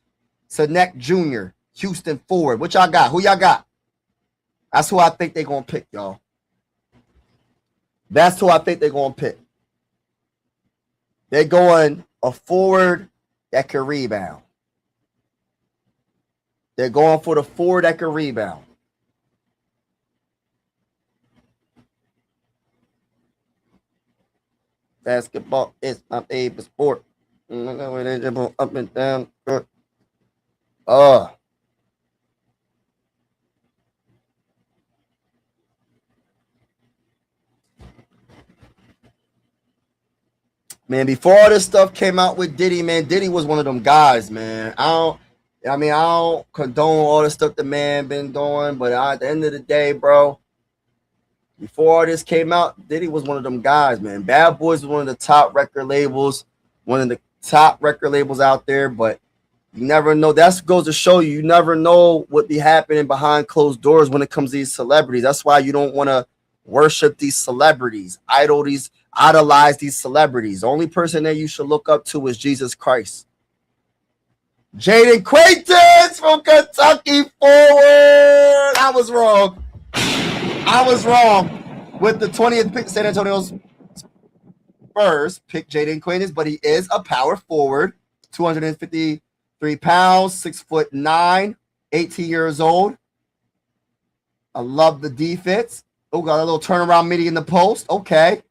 Sinek Jr., Houston forward. What y'all got? Who y'all got? That's who I think they're going to pick, y'all. That's who I think they're going to pick. They're going a forward that can rebound. They're going for the forward that can rebound. Basketball is my favorite sport. Up and down. Man, before all this stuff came out with Diddy, man, Diddy was one of them guys, man. I don't condone all the stuff the man been doing, but at the end of the day, bro, before all this came out, Diddy was one of them guys, man. Bad Boys was one of the top record labels, one of the top record labels out there, but you never know. That goes to show you never know what be happening behind closed doors when it comes to these celebrities. That's why you don't want to worship these celebrities, idolize these celebrities. The only person that you should look up to is Jesus Christ. Jaden Quaintance from Kentucky forward. I was wrong with the 20th pick. San Antonio's Spurs pick Jaden Quaintance, but he is a power forward, 253 pounds, 6'9", 18 years old. I love the defense. Oh, got a little turnaround midi in the post. Okay.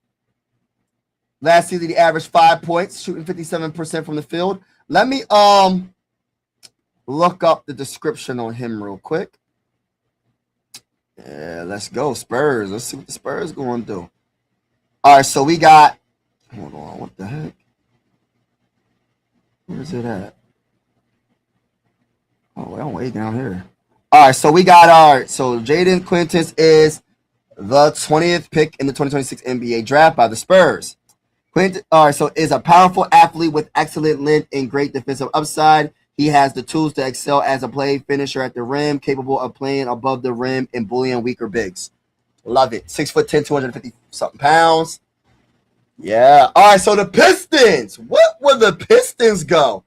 Last season, he averaged 5 points, shooting 57% from the field. Let me look up the description on him real quick. Yeah, let's go, Spurs. Let's see what the Spurs going to do. All right, so we got. Hold on, what the heck? Where's it at? Oh, I'm way down here. All right, so we got so Jaden Quaintance is the 20th pick in the 2026 NBA draft by the Spurs. Quaintance, so is a powerful athlete with excellent length and great defensive upside. He has the tools to excel as a play finisher at the rim, capable of playing above the rim and bullying weaker bigs. Love it. 6'10", 250-something pounds. Yeah. All right, so the Pistons. What will the Pistons go?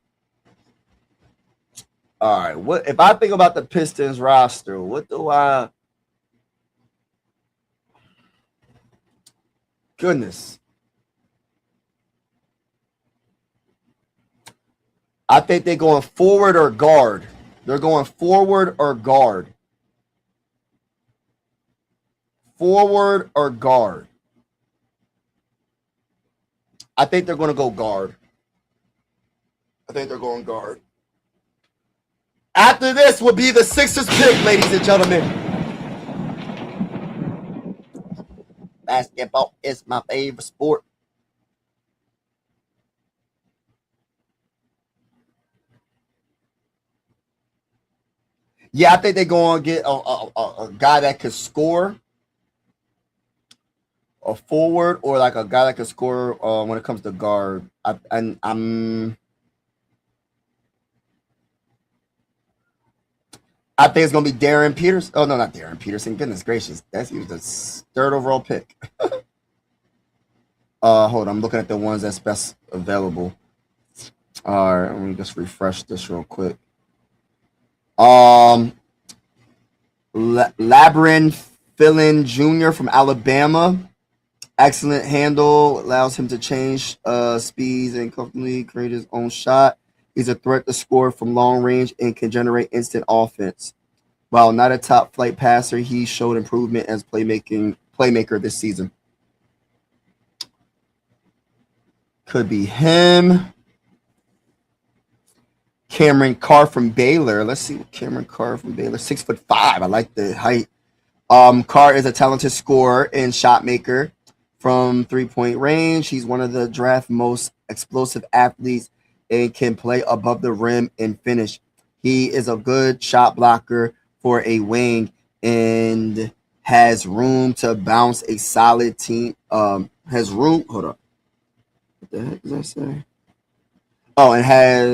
All right, what if I think about the Pistons roster? What do I? Goodness. I think they're going forward or guard. They're going forward or guard. Forward or guard. I think they're going to go guard. I think they're going guard. After this will be the Sixers pick, ladies and gentlemen. Basketball is my favorite sport. Yeah, I think they're going to get a guy that could score, a forward, or like a guy that could score when it comes to guard. I think it's going to be Darren Peters. Oh, no, not Darren Peterson. Goodness gracious. He was the third overall pick. Hold on. I'm looking at the ones that's best available. All right. Let me just refresh this real quick. Labyrinth Fillin Jr. from Alabama. Excellent handle. Allows him to change speeds and comfortably create his own shot. He's a threat to score from long range and can generate instant offense. While not a top flight passer, he showed improvement as playmaker this season. Could be him. Cameron Carr from Baylor. Let's see what Cameron Carr from Baylor. 6'5". I like the height. Carr is a talented scorer and shot maker from 3-point range. He's one of the draft most explosive athletes and can play above the rim and finish. He is a good shot blocker for a wing and has room to bounce a solid team. Has room. Hold up. What the heck does that say? Oh, and has.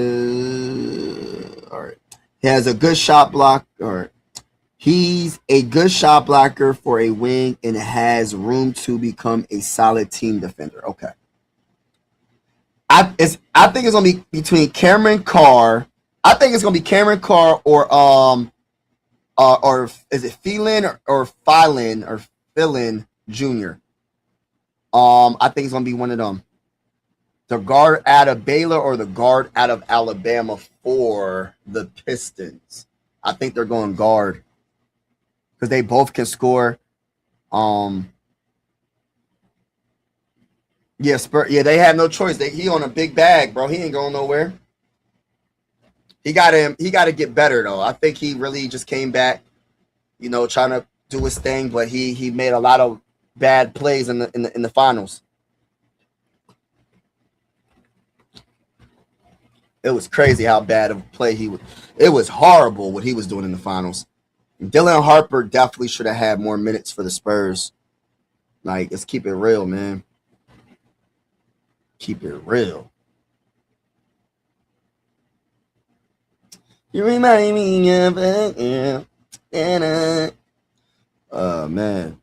All right. He has a good shot block. All right. He's a good shot blocker for a wing and has room to become a solid team defender. Okay. I think it's gonna be between Cameron Carr. I think it's gonna be Cameron Carr or is it Phelan or Philin Jr. I think it's gonna be one of them. The guard out of Baylor or the guard out of Alabama for the Pistons. I think they're going guard because they both can score. Yeah, they have no choice. He on a big bag, bro. He ain't going nowhere. He got to get better though. I think he really just came back, trying to do his thing, but he made a lot of bad plays in the finals. It was crazy how bad of a play he was. It was horrible what he was doing in the finals. Dylan Harper definitely should have had more minutes for the Spurs. Like, let's keep it real, man. Keep it real. You remind me of it. Oh, man.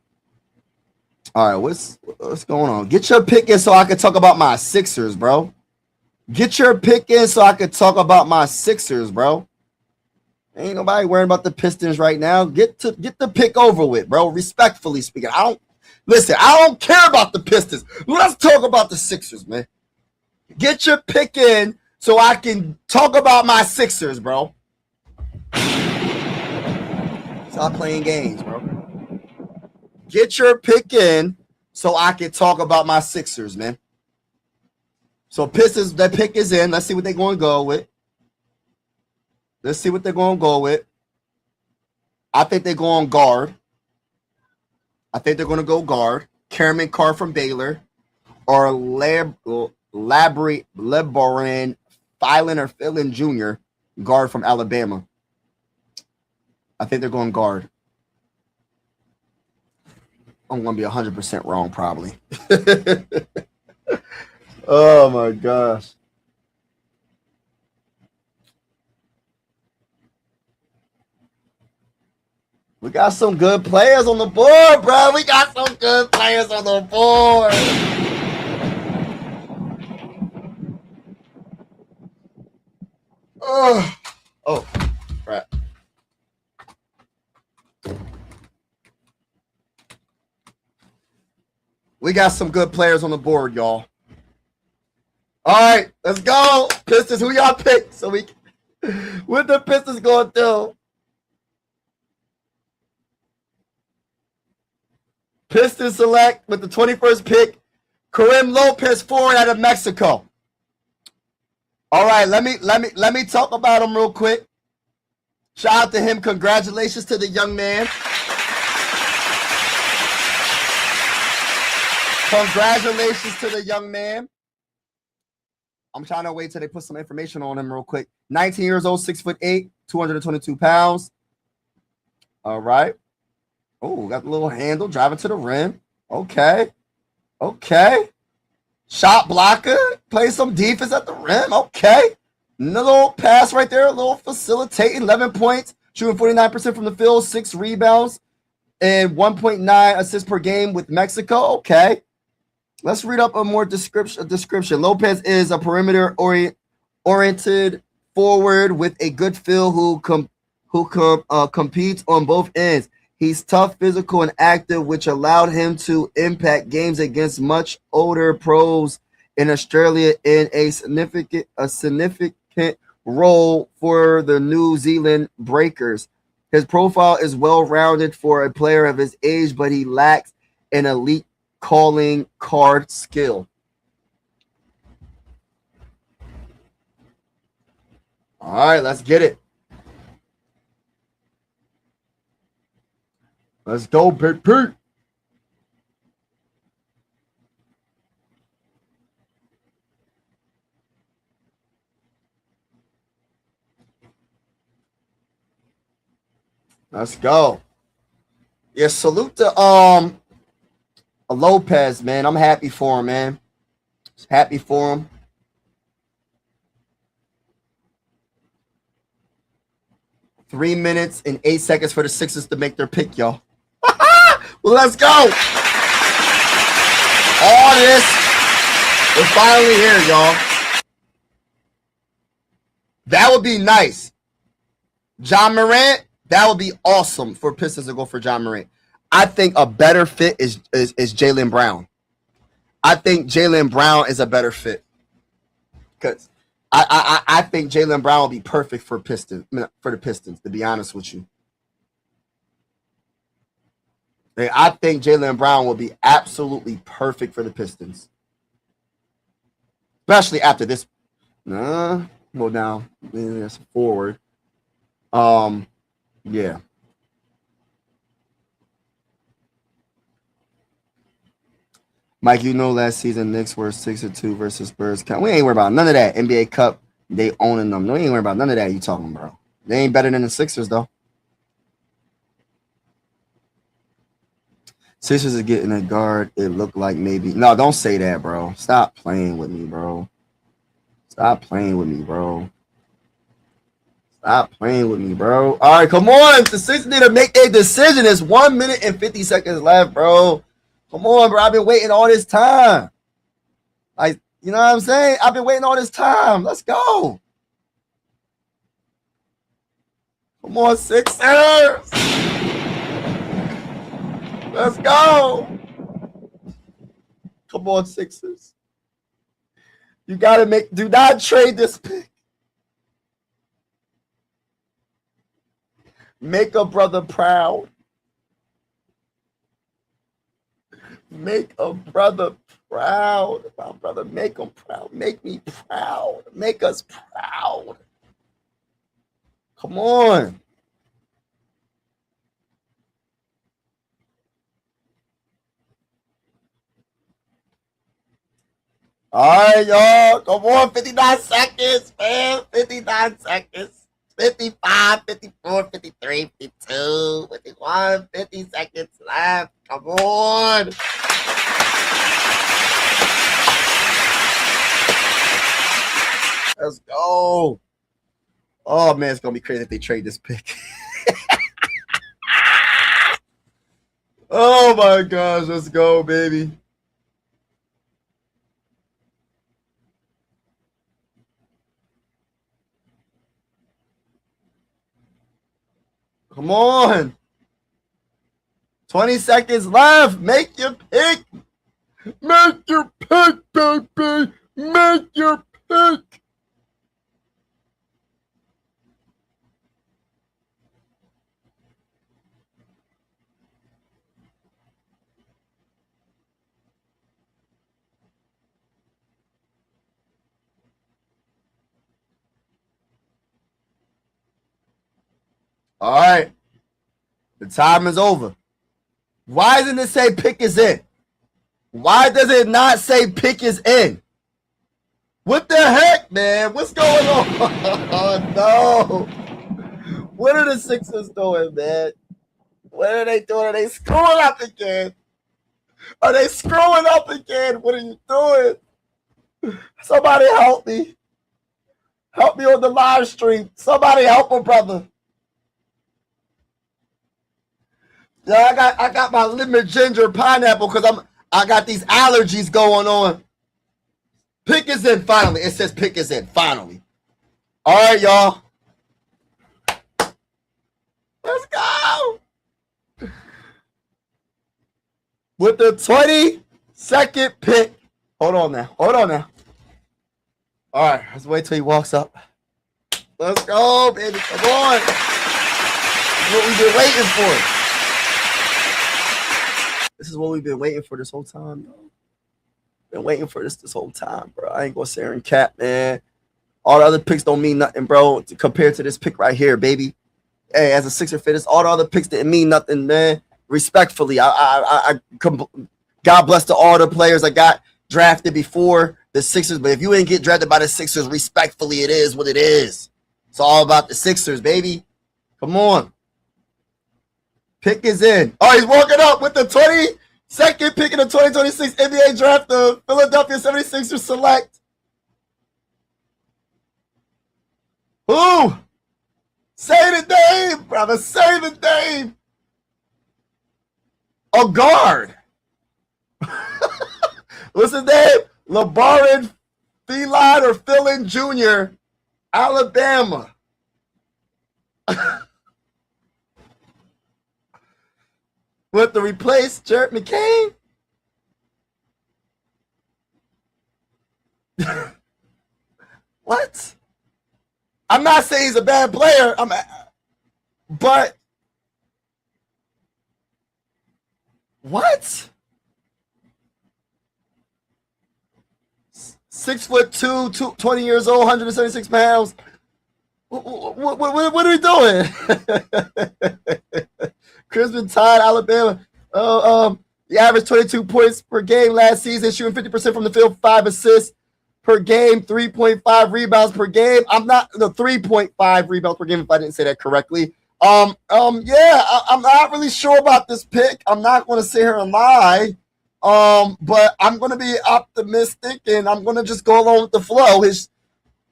All right, what's going on? Get your pick in so I can talk about my Sixers, bro. Get your pick in so I can talk about my Sixers, bro. Ain't nobody worrying about the Pistons right now. Get the pick over with, bro. Respectfully speaking. I don't care about the Pistons. Let's talk about the Sixers, man. Get your pick in so I can talk about my Sixers, bro. Stop playing games, bro. Get your pick in so I can talk about my Sixers, man. So Pistons, that pick is in. Let's see what they're going to go with. I think they're going guard. I think they're going to go guard. Cameron Carr from Baylor or Labyrinth Philin Jr., guard from Alabama. I think they're going guard. I'm going to be 100% wrong, probably. Oh, my gosh. We got some good players on the board, bro. We got some good players on the board. Oh, crap. We got some good players on the board, y'all. All right, let's go. Pistons, who y'all pick? What the Pistons going to do? Pistons select with the 21st pick, Karim Lopez, forward out of Mexico. All right, let me talk about him real quick. Shout out to him. Congratulations to the young man. Congratulations to the young man. I'm trying to wait till they put some information on him real quick. 19 years old, 6'8", 222 pounds. All right. Oh, got the little handle, driving to the rim. Okay. Okay. Shot blocker, play some defense at the rim. Okay. A little pass right there, a little facilitating, 11 points, shooting 49% from the field, 6 rebounds, and 1.9 assists per game with Mexico. Okay. Let's read up a more description. Lopez is a perimeter oriented forward with a good feel who competes on both ends. He's tough, physical, and active, which allowed him to impact games against much older pros in Australia in a significant role for the New Zealand Breakers. His profile is well-rounded for a player of his age, but he lacks an elite calling card skill. All right, let's get it. Let's go, baby. Let's go. Yeah, salute to Lopez, man. I'm happy for him, man. Just happy for him. Three minutes and 8 seconds for the Sixers to make their pick, y'all. Well, let's go. All this is finally here, y'all. That would be nice. John Morant, that would be awesome for Pistons to go for John Morant. I think a better fit is Jaylen Brown. I think Jaylen Brown is a better fit. Because I think Jaylen Brown will be perfect for the Pistons, to be honest with you. I think Jaylen Brown will be absolutely perfect for the Pistons. Especially after this. Go down. That's forward. Yeah. Mike, you know last season Knicks were 6-2 versus Spurs. We ain't worried about none of that. NBA Cup, they owning them. No, we ain't worried about none of that you talking about. They ain't better than the Sixers, though. Sixers is getting a guard. It looked like maybe. No, don't say that, bro. Stop playing with me, bro. Stop playing with me, bro. Stop playing with me, bro. All right, come on. The Sixers need to make a decision. It's 1 minute and 50 seconds left, bro. Come on, bro. I've been waiting all this time. You know what I'm saying? I've been waiting all this time. Let's go. Come on, Sixers. Let's go. Come on, Sixers. You got to do not trade this pick. Make a brother proud. Make a brother proud. My brother, make him proud. Make me proud. Make us proud. Come on. All right, y'all. Come on. 59 seconds, man. 59 seconds. 55, 54, 53, 52, 51, 50 seconds left. Come on. Let's go. Oh, man, it's going to be crazy if they trade this pick. Oh, my gosh. Let's go, baby. Come on. 20 seconds left. Make your pick. Make your pick, baby. Make your pick. All right. The time is over. Why doesn't it say pick is in? Why does it not say pick is in? What the heck, man? What's going on? Oh, no. What are the Sixers doing, man? What are they doing? Are they screwing up again? Are they screwing up again? What are you doing? Somebody help me. Help me on the live stream. Somebody help a brother. Yeah, I got my lemon ginger pineapple because I got these allergies going on. Pick is in finally. It says pick is in finally. All right, y'all. Let's go. With the 22nd pick. Hold on now. Hold on now. All right, let's wait till he walks up. Let's go, baby. Come on. This is what we've been waiting for. This is what we've been waiting for this whole time, yo. Been waiting for this whole time, bro. I ain't gonna sit here and cap, man. All the other picks don't mean nothing, bro, compared to this pick right here, baby. Hey, as a Sixer fan, all the other picks didn't mean nothing, man. Respectfully, God bless to all the players that got drafted before the Sixers. But if you didn't get drafted by the Sixers, respectfully, it is what it is. It's all about the Sixers, baby. Come on. Pick is in. Oh, he's walking up with the 22nd pick in the 2026 NBA draft. The Philadelphia 76ers select. Who? Say the name, brother. Say the name. A guard. What's his name? LeBaron Feline or Philin Jr., Alabama. What, to replace Jared McCain? What? I'm not saying he's a bad player. But what? 6'2", 20 years old, 176 pounds. What are we doing? Crispin Todd, Alabama. The average 22 points per game last season, shooting 50% from the field, 5 assists per game, 3.5 rebounds per game. I'm not the 3.5 rebounds per game if I didn't say that correctly. Yeah, I'm not really sure about this pick. I'm not going to sit here and lie. But I'm going to be optimistic and I'm going to just go along with the flow.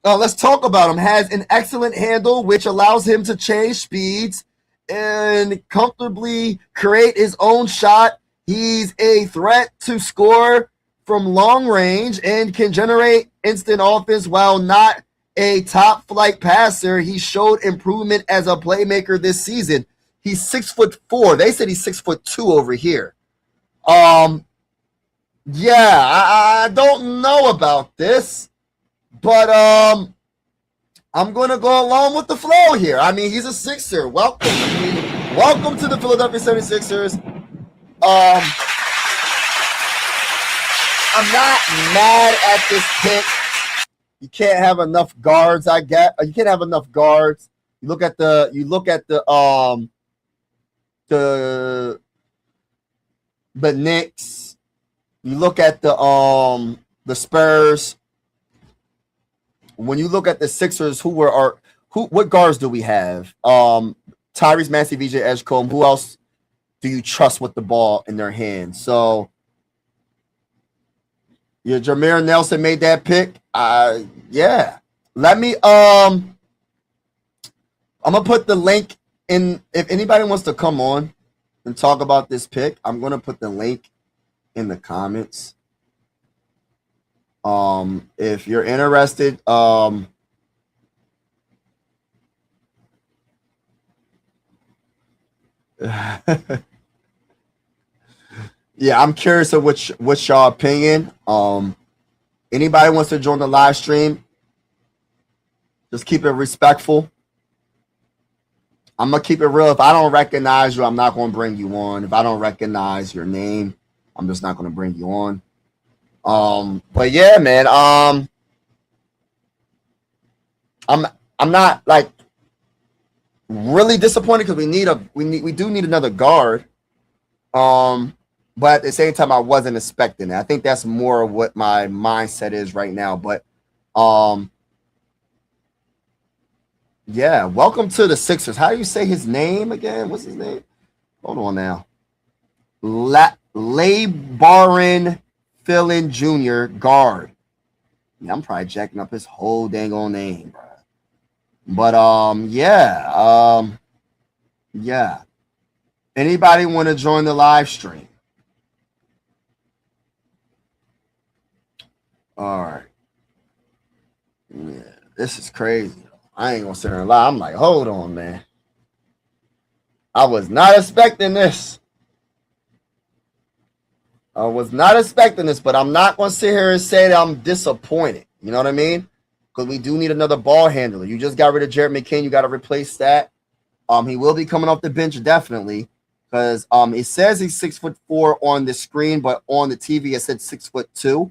Let's talk about him. Has an excellent handle, which allows him to change speeds and comfortably create his own shot. He's a threat to score from long range and can generate instant offense while not a top flight passer. He showed improvement as a playmaker this season. He's 6'4". They said he's 6'2" over here. Yeah, I don't know about this, but I'm going to go along with the flow here. I mean, he's a Sixer. Welcome to the Philadelphia 76ers. I'm not mad at this pick. You can't have enough guards, I get. You can't have enough guards. You look at the Knicks. You look at the Spurs. When you look at the Sixers, what guards do we have? Tyrese Maxey, VJ Edgecombe. Who else do you trust with the ball in their hands? So, yeah, Jameer Nelson made that pick. Yeah. Let me I'm gonna put the link in. If anybody wants to come on and talk about this pick, I'm gonna put the link in the comments. If you're interested, yeah, I'm curious of what's y'all opinion. Anybody wants to join the live stream, just keep it respectful. I'm gonna keep it real. If I don't recognize you, I'm not gonna bring you on. If I don't recognize your name, I'm just not gonna bring you on. But yeah, man. I'm not like really disappointed because we do need another guard. But at the same time, I wasn't expecting it. I think that's more of what my mindset is right now. But yeah, welcome to the Sixers. How do you say his name again? What's his name? Hold on now. LeBaron Philin Jr. guard. Yeah, I'm probably jacking up his whole dang on name, bro. But yeah. Anybody want to join the live stream? All right. Yeah, this is crazy. I ain't gonna sit here and lie. I'm like, hold on, man. I was not expecting this. But I'm not gonna sit here and say that I'm disappointed. You know what I mean? Because we do need another ball handler. You just got rid of Jared McCain. You got to replace that. He will be coming off the bench definitely, because it says he's 6'4" on the screen, but on the TV it said 6'2".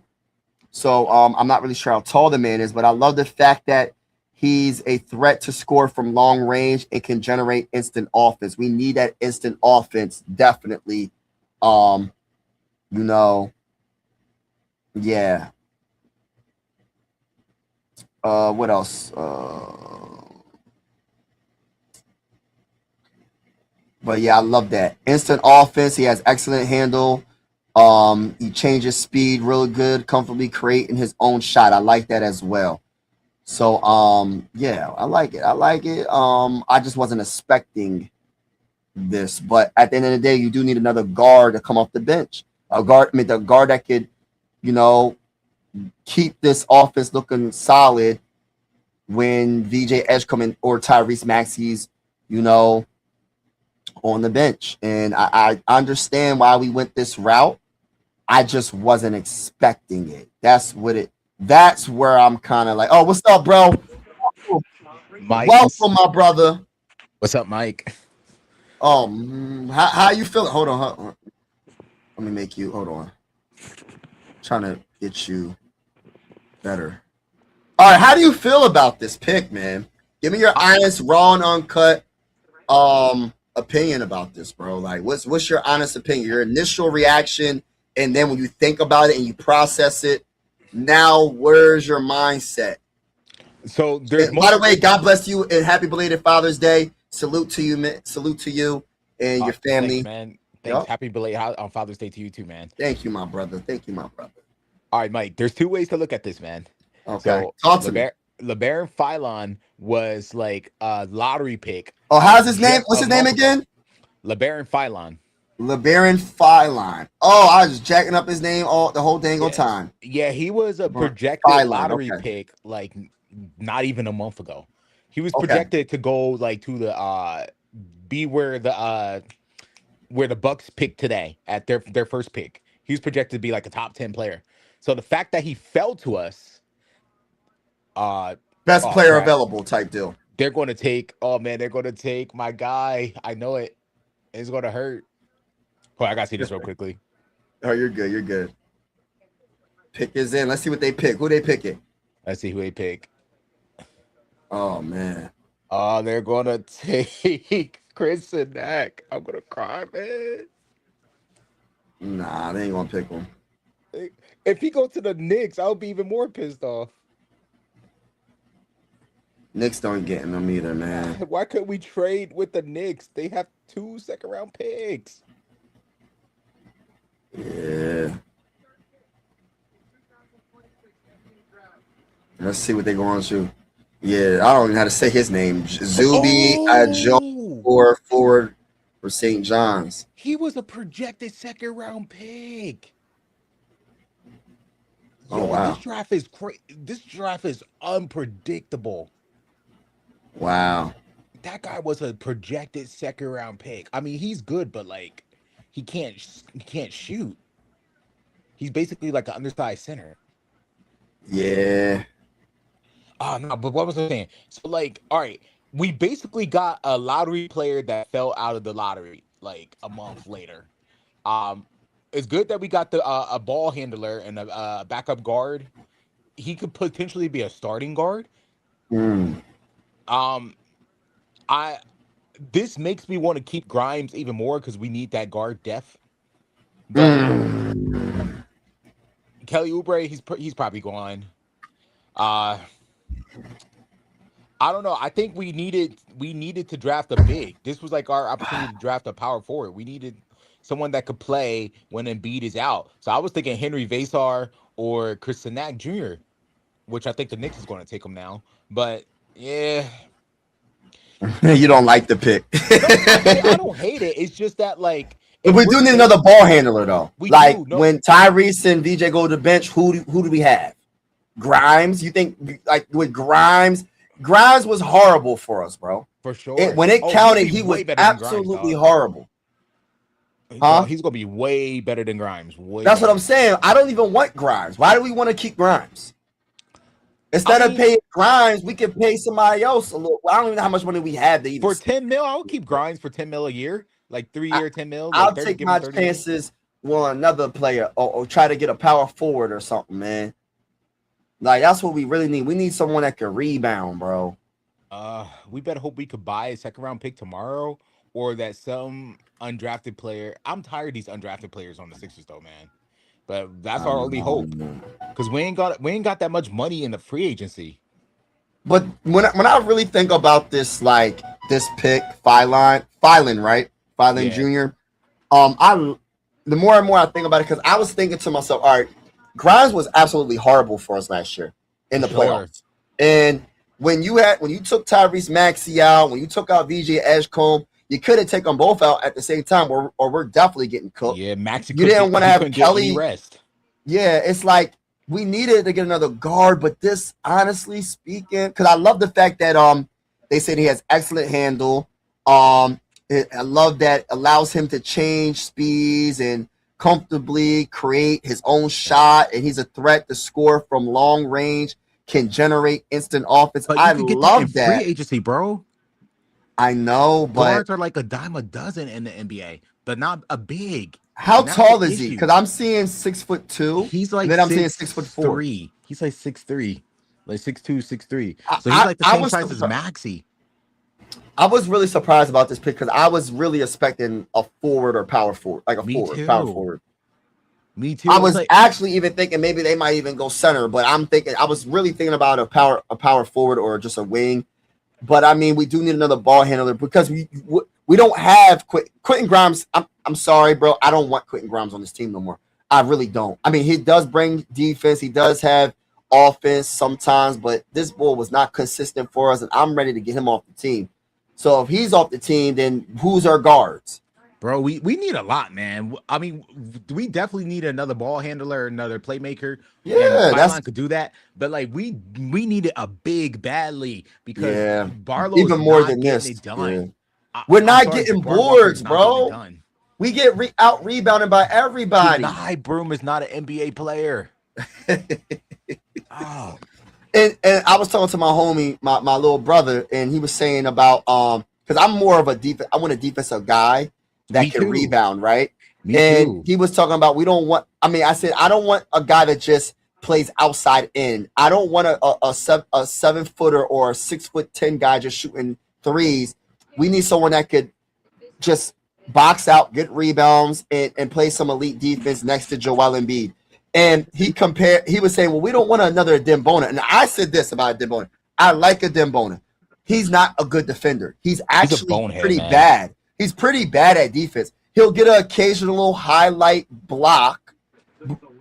So I'm not really sure how tall the man is, but I love the fact that he's a threat to score from long range and can generate instant offense. We need that instant offense definitely. Yeah. What else? But yeah, I love that instant offense. He has excellent handle. He changes speed really good, comfortably creating his own shot. I like that as well. So yeah, I like it. I just wasn't expecting this, but at the end of the day, you do need another guard to come off the bench. The guard that could, keep this offense looking solid when VJ Edge come in or Tyrese Maxey's, on the bench. And I understand why we went this route. I just wasn't expecting it. That's where I'm kind of like, oh, what's up, bro? Mike, Welcome, my brother. What's up, Mike? Oh, how you feeling? Hold on. Let me make you, hold on. Trying to get you better. All right, how do you feel about this pick, man? Give me your honest, raw, and uncut opinion about this, bro. Like, what's your honest opinion? Your initial reaction, and then when you think about it and you process it, now where's your mindset? So there's by the way, God bless you and happy belated Father's Day. Salute to you, man. Salute to you and your family. Thanks, man. Thanks. Yep. Happy belated on Father's Day to you too, man. Thank you, my brother. All right, Mike. There's two ways to look at this, man. Okay. So talk to me. LeBaron Philon was like a lottery pick. Oh, how's his name? What's his name again? LeBaron Philon. LeBaron Philon. Oh, I was jacking up his name the whole dang on time. Yeah, he was a projected lottery pick, like not even a month ago. He was projected to go like to the be where the Bucks picked today at their first pick. He was projected to be like a top 10 player. So the fact that he fell to us, best player available type deal. They're going to take. Oh man, they're going to take my guy. I know it. It's going to hurt. Oh, I gotta see this real quickly. Oh, you're good. Pick is in. Let's see what they pick. Who they picking? Let's see who they pick. Oh man. Oh, they're gonna take Chris Sinak. I'm gonna cry, man. Nah, they ain't gonna pick him. If he go to the Knicks, I'll be even more pissed off. Knicks don't get them either, man. Why couldn't we trade with the Knicks? They have 2 second-round picks. Yeah. Let's see what they're going to. Yeah, I don't even know how to say his name. Zuby Joe or forward for St. John's. He was a projected second-round pick. Oh, wow. This draft is crazy. This draft is unpredictable. Wow. That guy was a projected second-round pick. I mean, he's good, but like, he can't shoot. He's basically like an undersized center. Yeah. Oh no, but what was I saying? So like, all right, we basically got a lottery player that fell out of the lottery like a month later. It's good that we got the a ball handler and a backup guard. He could potentially be a starting guard. This makes me want to keep Grimes even more because we need that guard depth. But Kelly Oubre, he's probably gone. I I don't know. I think we needed to draft a big. This was like our opportunity to draft a power forward. We needed someone that could play when Embiid is out. So I was thinking Henry Vasar or Chris Nack Jr., which I think the Knicks is going to take him now. But yeah, You don't like the pick. no, I don't hate it. It's just that like we do need another ball handler though. Like when Tyrese and VJ go to the bench, who do we have? Grimes? You think like with Grimes? Grimes was horrible for us, bro. For sure. When it counted, he was absolutely horrible. Huh? He's gonna be way better than Grimes. That's what I'm saying. I don't even want Grimes. Why do we want to keep Grimes? Instead of paying Grimes, we can pay somebody else a little. I don't even know how much money we have to even for 10 mil. I would keep Grimes for 10 mil a year, like 3-year, 10 mil. Like I'll take my chances on another player or try to get a power forward or something, man. Like that's what we really need. We need someone that can rebound, bro. We better hope we could buy a second round pick tomorrow, or that some undrafted player. I'm tired of these undrafted players on the Sixers, though, man. But that's our only hope, because we ain't got that much money in the free agency. But when I really think about this, like this pick, Phylan, right? Phylan Jr. The more and more I think about it, because I was thinking to myself, all right, Grimes was absolutely horrible for us last year in the playoffs. And when you took Tyrese Maxey out, when you took out VJ Edgecombe, you couldn't take them both out at the same time, or we're definitely getting cooked. Yeah, Maxey. You didn't want to have Kelly rest. Yeah, it's like we needed to get another guard, but this, honestly speaking, because I love the fact that they said he has excellent handle. I love that allows him to change speeds and comfortably create his own shot, and he's a threat to score from long range, can generate instant offense. I love that. Free agency, bro. I know, but guards are like a dime a dozen in the NBA, but not a big. How tall is he? Because I'm seeing 6'2". He's like, then I'm seeing 6'4". He's like 6'3", like 6'2", 6'3". So he's like the same size as Maxey. I was really surprised about this pick because I was really expecting a forward or power forward, like power forward. Me too. I was actually even thinking maybe they might even go center, but I was really thinking about a power forward or just a wing. But I mean, we do need another ball handler because we don't have Quentin Grimes. I'm sorry, bro. I don't want Quentin Grimes on this team no more. I really don't. I mean, he does bring defense. He does have offense sometimes, but this bull was not consistent for us, and I'm ready to get him off the team. So if he's off the team, then who's our guards? Bro, we need a lot, man. I mean, we definitely need another ball handler, another playmaker. Yeah, Phylan could do that. But like we needed a big badly because Barlow's even more not than getting this. it done. Yeah. We're not getting boards, bro. We get out rebounded by everybody. High Broom is not an NBA player. Oh. And I was talking to my homie, my little brother, and he was saying about because I'm more of a defense. I want a defensive guy that can rebound, right? He was talking about we don't want. I mean, I said I don't want a guy that just plays outside in. I don't want a 7-footer or a 6'10" guy just shooting threes. We need someone that could just box out, get rebounds, and play some elite defense next to Joel Embiid. And he was saying, well, we don't want another Dembona. And I said this about Dembona. I like a Dembona. He's not a good defender. He's actually pretty bad. He's pretty bad at defense. He'll get an occasional highlight block.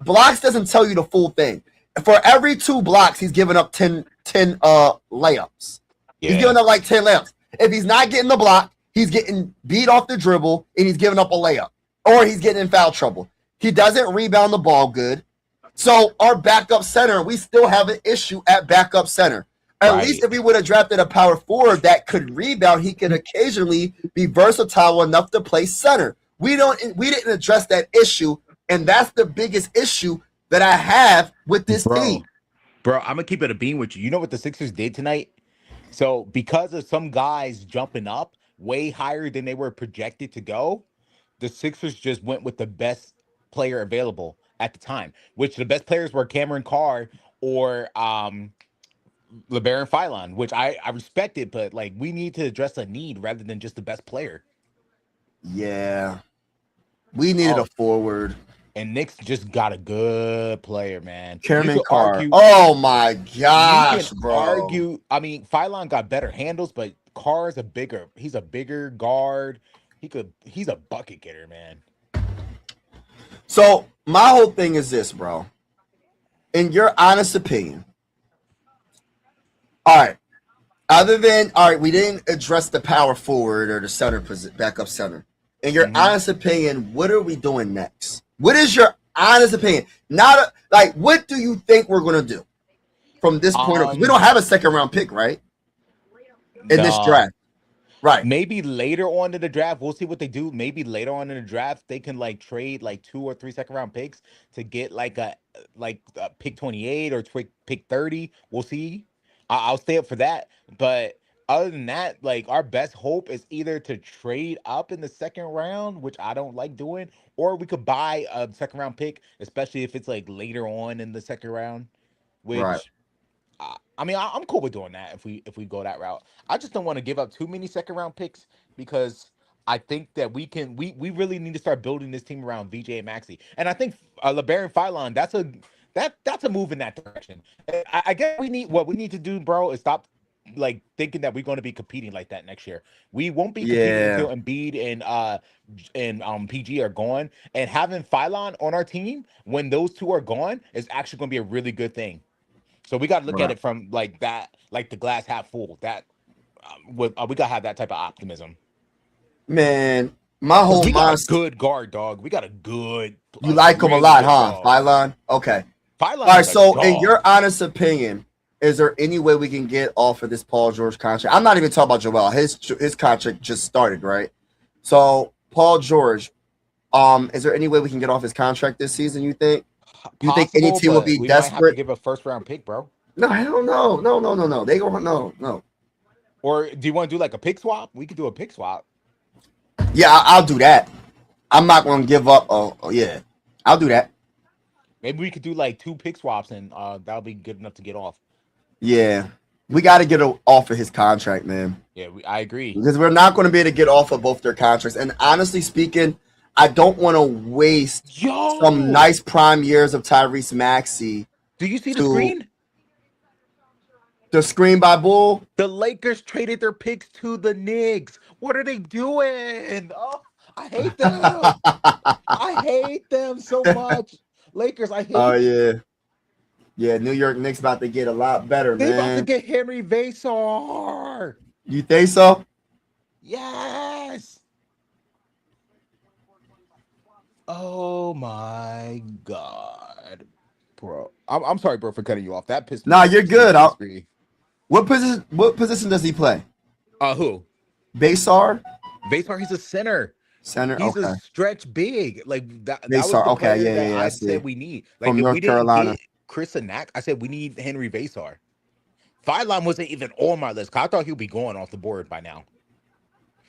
Blocks doesn't tell you the full thing. For every 2 blocks, he's giving up 10 layups. Yeah. He's giving up like 10 layups. If he's not getting the block, he's getting beat off the dribble, and he's giving up a layup. Or he's getting in foul trouble. He doesn't rebound the ball good. So our backup center, we still have an issue at backup center. At least if we would have drafted a power forward that could rebound, he could occasionally be versatile enough to play center. We didn't address that issue, and that's the biggest issue that I have with this team. Bro, I'm gonna keep it a beam with you. You know what the Sixers did tonight? So because of some guys jumping up way higher than they were projected to go, the Sixers just went with the best player available at the time, which the best players were Cameron Carr or LeBaron Phylan, which I respected, but like we need to address a need rather than just the best player. Yeah. We needed a forward. And Knicks just got a good player, man. You Cameron could Carr. argue. Oh my You can gosh, bro. argue. I mean, Phylon got better handles, but Carr is he's a bigger guard. He's a bucket getter, man. So my whole thing is this, bro. In your honest opinion, all right. We didn't address the power forward or the center backup center. In your honest opinion, what are we doing next? What is your honest opinion? What do you think we're gonna do from this point? Because we don't have a second round pick, right? In this draft, right? Maybe later on in the draft, we'll see what they do. Maybe later on in the draft, they can like trade like 2 or 3 second round picks to get like a pick 28 or pick 30. We'll see. I'll stay up for that. But other than that, like our best hope is either to trade up in the second round, which I don't like doing, or we could buy a second round pick, especially if it's like later on in the second round, which I mean, I'm cool with doing that if we go that route. I just don't want to give up too many second round picks because I think that we really need to start building this team around VJ and Maxey. And I think LeBaron Phylon, that's a move in that direction. I guess what we need to do, bro, is stop like thinking that we're going to be competing like that next year. We won't be competing until Embiid and PG are gone. And having Phylon on our team when those two are gone is actually going to be a really good thing. So we got to look at it from like that, like the glass half full. That we got to have that type of optimism. Man, my whole we got a good guard, dog. We got a good. You like him a lot, huh? Phylon? Okay. Phylon. All right. So, in your honest opinion, is there any way we can get off of this Paul George contract? I'm not even talking about Joel. His contract just started, right? So, Paul George, is there any way we can get off his contract this season? You think? You think any team will be desperate? Might have to give a first round pick, bro. No, I don't know. No. They go no. Or do you want to do like a pick swap? We could do a pick swap. Yeah, I'll do that. I'm not going to give up. Oh, yeah, I'll do that. Maybe we could do like 2 pick swaps, and that'll be good enough to get off. Yeah, we got to get off of his contract, man. Yeah, I agree. Because we're not going to be able to get off of both their contracts. And honestly speaking, I don't want to waste some nice prime years of Tyrese Maxey. Do you see the screen? The screen by Bull? The Lakers traded their picks to the Knicks. What are they doing? Oh, I hate them. I hate them so much. Lakers, I hate them. Oh, yeah. Yeah, New York Knicks about to get a lot better, man. They about to get Henry Vasar. You think so? Yes. Oh my God, bro! I'm sorry, bro, for cutting you off. That pissed me off. Nah, you're good. What position does he play? Who? Vasar. Vasar, he's a center. Center. He's a stretch big. Like that. Vasar. Okay, yeah. I said we need. Like from if North we didn't Carolina. Get Chris Anak, I said we need Henry Vasar. Phylon wasn't even on my list. I thought he'd be going off the board by now.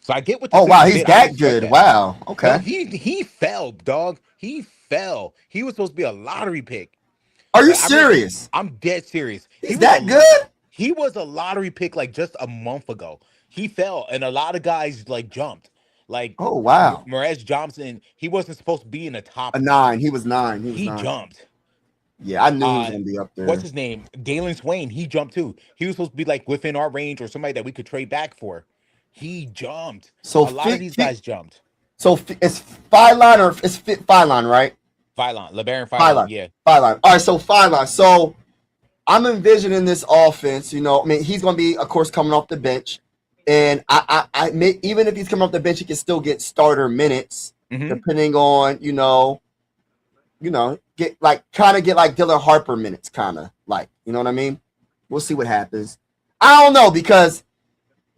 So I get what. Oh wow, he's that good. Wow. Okay. No, he fell, dog. He fell. He was supposed to be a lottery pick. Are you serious? I'm dead serious. He's that good? He was a lottery pick like just a month ago. He fell, and a lot of guys like jumped. Like, oh wow, Morez Johnson. He wasn't supposed to be in the top. A 9. He was 9. He jumped. Yeah, I knew he was gonna be up there. What's his name? Galen Swain. He jumped too. He was supposed to be like within our range or somebody that we could trade back for. He jumped. So a lot of these guys jumped. So it's Phylon or it's Phylon, right? Phylon, LeBaron Phylon, yeah. Phylon. All right, so Phylon. So I'm envisioning this offense. You know, I mean, he's going to be, of course, coming off the bench, and I even if he's coming off the bench, he can still get starter minutes, depending on get like Dylan Harper minutes, kind of like, you know what I mean? We'll see what happens. I don't know because.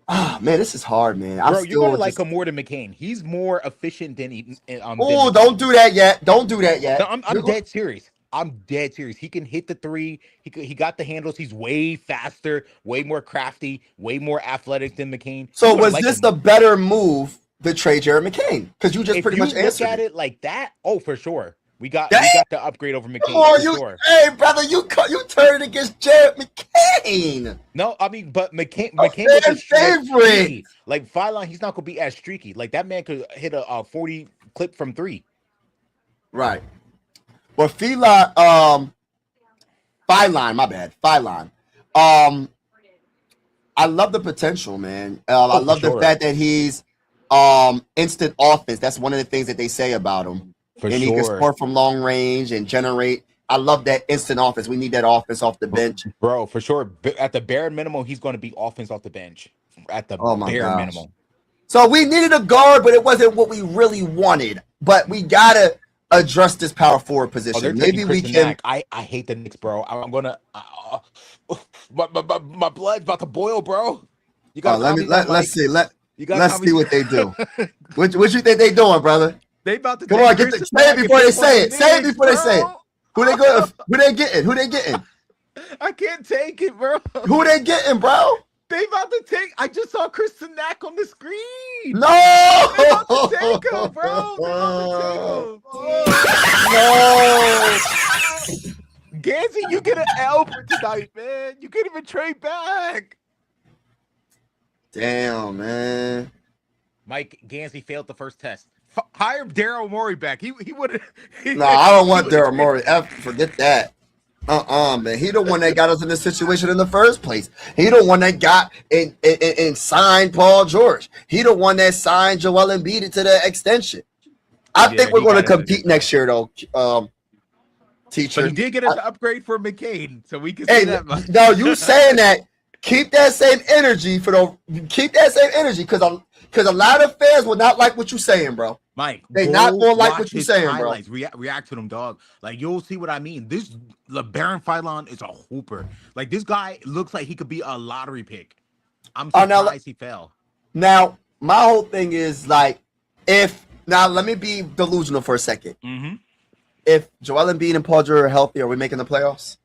Ah, man, this is hard, man. Bro, you're gonna like him more than McCain. He's more efficient than oh, don't do that yet. Don't do that yet. No, I'm dead serious. I'm dead serious. He can hit the 3. He got the handles. He's way faster, way more crafty, way more athletic than McCain. So was this the better move to trade Jared McCain? Because you just pretty much answered. Look at it like that. Oh, for sure. We got the upgrade over McCain. Oh, hey, brother, you turned against Jared McCain. No, I mean, but McCain was a favorite. Like Phylon, he's not gonna be as streaky. Like that man could hit a 40 clip from 3. Right. But Feline, my bad. Feline. I love the potential, man. I love the fact that he's instant offense. That's one of the things that they say about him. For and sure. He can score from long range and generate. I love that instant offense. We need that offense off the bench. Bro, for sure. At the bare minimum, he's going to be offense off the bench. At the bare minimum. So we needed a guard, but it wasn't what we really wanted. But we got to address this power forward position. Maybe we can. I hate the Knicks, bro. I'm going to. My blood's about to boil, bro. You got let's see. Let's see what they do. What you think they doing, brother? They about to come on, say it before they say it. Say it before they say it. Who they going? Who they getting? Who they getting? I can't take it, bro. Who they getting, bro? They about to take. I just saw Kristen Nack on the screen. No, they about to take him, bro. They about to take him. No, Gansey, you get an L for tonight, man. You can't even trade back. Damn, man. Mike Gansey failed the first test. Hire Daryl Morey back. He would. No, I don't want Daryl Morey. Forget that. Man. He the one that got us in this situation in the first place. He the one that got and signed Paul George. He the one that signed Joel Embiid into the extension. I think we're going to compete next year, though. Teacher, but he did get an upgrade for McCain, so we can say that much. No, you saying that? Keep that same energy because a lot of fans will not like what you're saying, bro. Mike, they not gonna like what you're saying, highlights. Bro. React to them, dog. Like you'll see what I mean. This LeBaron Philon is a hooper. Like this guy looks like he could be a lottery pick. I'm surprised he fell. Now, my whole thing is like, let me be delusional for a second. Mm-hmm. If Joel Embiid and Paul George are healthy, are we making the playoffs?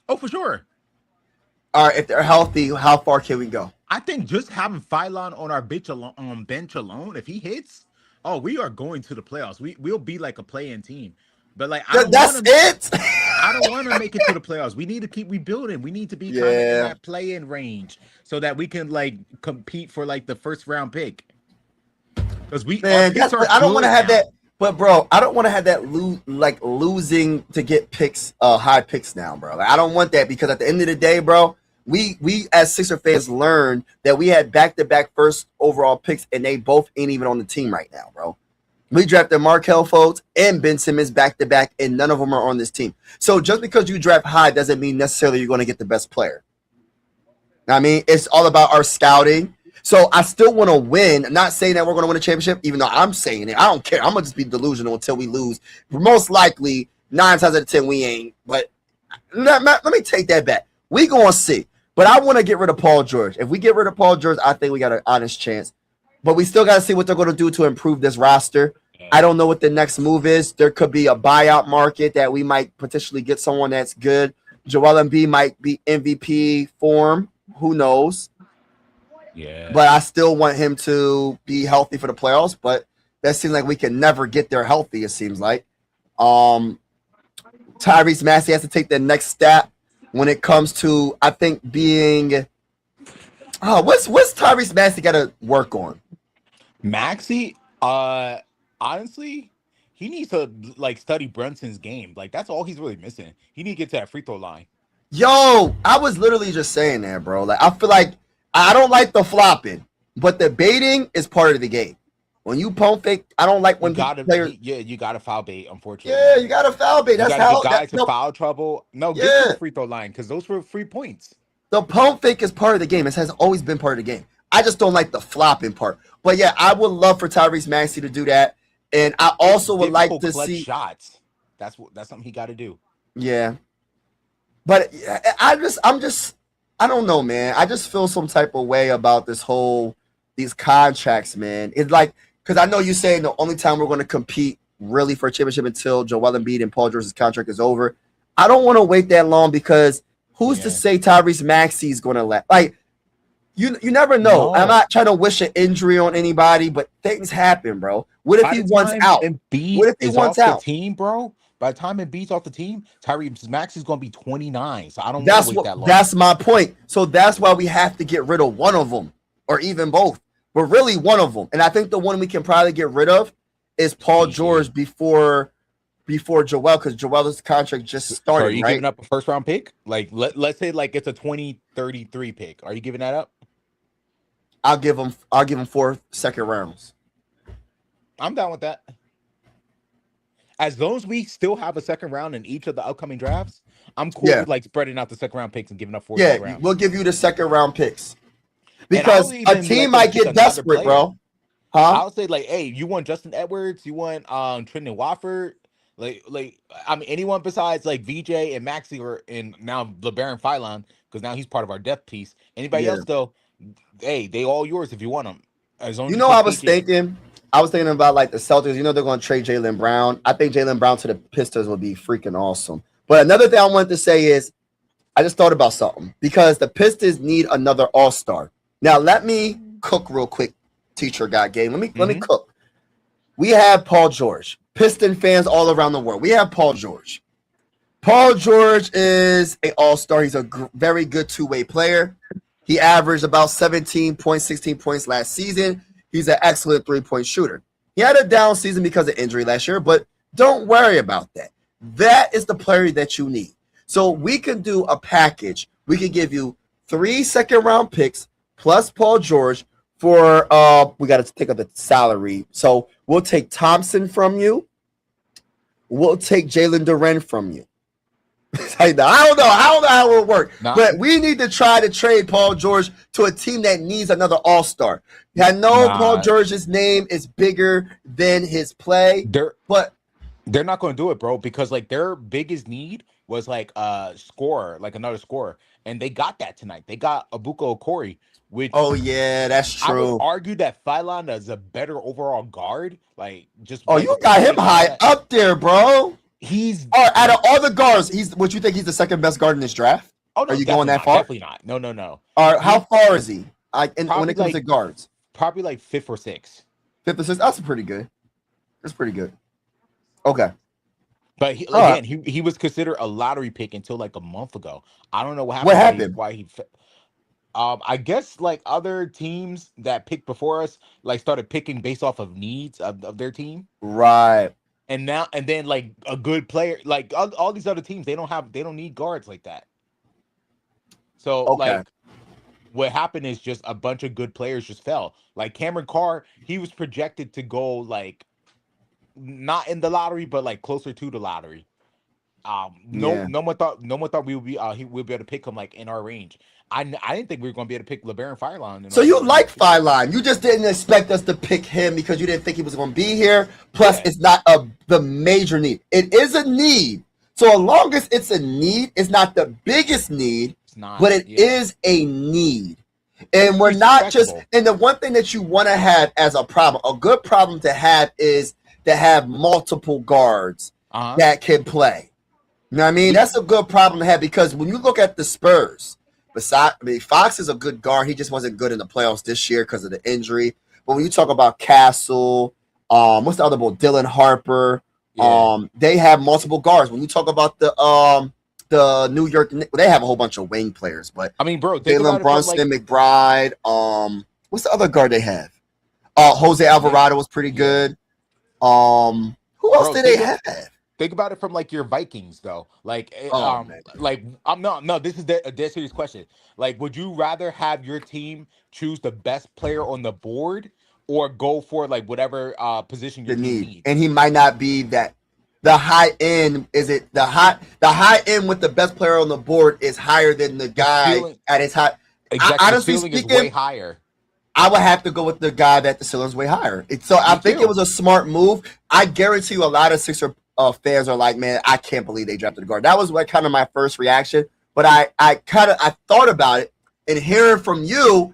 Oh, for sure. All right, if they're healthy, how far can we go? I think just having Philon on our bench alone, if he hits, we are going to the playoffs. We'll be like a play-in team. But like that's it. I don't want to make it to the playoffs. We need to keep rebuilding. We need to be kind of in that play-in range so that we can like compete for like the first round pick. Because I don't want to have that. But bro, I don't want to have that losing to get picks, high picks now, bro. Like, I don't want that because at the end of the day, bro, we as Sixer fans learned that we had back-to-back first overall picks, and they both ain't even on the team right now, bro. We drafted Markelle Fultz and Ben Simmons back-to-back, and none of them are on this team. So just because you draft high doesn't mean necessarily you're going to get the best player. I mean, it's all about our scouting. So I still want to win. I'm not saying that we're going to win a championship, even though I'm saying it. I don't care. I'm going to just be delusional until we lose. Most likely, 9 times out of 10, we ain't. But let me take that back. We going to see. But I want to get rid of Paul George. If we get rid of Paul George, I think we got an honest chance. But we still got to see what they're going to do to improve this roster. I don't know what the next move is. There could be a buyout market that we might potentially get someone that's good. Joel Embiid might be MVP form. Who knows? Yeah. But I still want him to be healthy for the playoffs. But that seems like we can never get there healthy, it seems like. Tyrese Maxey has to take the next step when it comes to, I think, being what's Tyrese Maxey got to work on? Maxey, honestly, he needs to like study Brunson's game. Like that's all he's really missing. He need to get to that free throw line. Yo, I was literally just saying that, bro. Like I feel like I don't like the flopping, but the baiting is part of the game. When you pump fake, I don't like when players. Yeah, you got to foul bait. Unfortunately, yeah, you got to foul bait. That's how guys in foul trouble. No, get to the free throw line because those were 3 points. The pump fake is part of the game. It has always been part of the game. I just don't like the flopping part. But yeah, I would love for Tyrese Maxey to do that, and I also would like to see shots. That's something he got to do. Yeah, but I don't know, man. I just feel some type of way about these contracts, man. It's like, because I know you're saying the only time we're going to compete really for a championship until Joel Embiid and Paul George's contract is over. I don't want to wait that long because who's to say Tyrese Maxey is going to you never know. No. I'm not trying to wish an injury on anybody, but things happen, bro. What if he wants out? What if he wants out? The team, bro. By the time Embiid's off the team, Tyrese Maxey is going to be 29. So I don't want to wait that long. That's my point. So that's why we have to get rid of one of them or even both. But really one of them. And I think the one we can probably get rid of is Paul George before before Joel because Joel's contract just started. So are you right? giving up a first round pick? Like let's say like it's a 2033 pick. Are you giving that up? I'll give him 4 second rounds. I'm down with that. As long as we still have a second round in each of the upcoming drafts, I'm cool with like spreading out the second round picks and giving up 4 second rounds. We'll give you the second round picks because a team might get desperate, bro. I'll say like, hey, you want Justin Edwards? You want Trenton Wofford? Like I mean, anyone besides like VJ and Maxi and now LeBaron Philon, because now he's part of our depth piece. Anybody else though, hey, they all yours if you want them. As long as I was thinking about like the Celtics. They're going to trade Jaylen Brown. I think Jaylen Brown to the Pistons would be freaking awesome. But another thing I wanted to say is, I just thought about something because the Pistons need another All-Star. Now let me cook real quick. Teacher got game. Let me cook. We have Paul George. Piston fans all around the world. We have Paul George. Paul George is an all-star. He's a very good two-way player. He averaged about 17 points, 16 points last season. He's an excellent three-point shooter. He had a down season because of injury last year, but don't worry about that. That is the player that you need. So we can do a package. We can give you 3 second-round picks plus Paul George for we got to take up the salary. So we'll take Thompson from you. We'll take Jalen Duren from you. I don't know how it will work, but we need to try to trade Paul George to a team that needs another All-Star. I know Paul George's name is bigger than his play, but they're not going to do it, bro, because like their biggest need was like a scorer, like another scorer, and they got that tonight. They got Abuko Okori. Which, that's true. I would argue that Philon is a better overall guard. Like, just you got him high up there, bro. He's out of all the guards. What you think he's the second best guard in this draft? Oh no, are you going that far? Definitely not. No. How far is he? When it comes to guards, probably like 5th or 6th. 5th or 6th. That's pretty good. That's pretty good. Okay. But he was considered a lottery pick until like a month ago. I don't know what happened. What happened? Why he? I guess like other teams that picked before us like started picking based off of needs of their team. Right. And then like a good player, like all these other teams, they don't need guards like that. So like what happened is just a bunch of good players just fell. Like Cameron Carr, he was projected to go like not in the lottery, but like closer to the lottery. No one thought we would be we'd be able to pick him like in our range. I didn't think we were going to be able to pick LeBaron Philon. So you like Philon? You just didn't expect us to pick him because you didn't think he was going to be here. Plus, it's not the major need. It is a need. So as long as it's a need, it's not the biggest need, but it is a need. And we're not just. And the one thing that you want to have as a problem, a good problem to have, is to have multiple guards that can play. You know what I mean? That's a good problem to have because when you look at the Spurs. Fox is a good guard. He just wasn't good in the playoffs this year because of the injury. But when you talk about Castle, what's the other boy? Dylan Harper. They have multiple guards. When you talk about the New York, they have a whole bunch of wing players. But I mean, bro, Jalen Brunson, McBride. What's the other guard they have? Jose Alvarado was pretty good. Who else did they have? Think about it from like your Vikings though. Like, no. This is a dead serious question. Like, would you rather have your team choose the best player on the board, or go for like whatever position you need? And he might not be that. The high end the high end with the best player on the board is higher than the guy at his high. Exactly, honestly the ceiling is way higher. I would have to go with the guy that the ceiling's way higher. I think it was a smart move. I guarantee you, a lot of Sixer fans are like, man, I can't believe they drafted the guard. That was like kind of my first reaction, but I thought about it, and hearing from you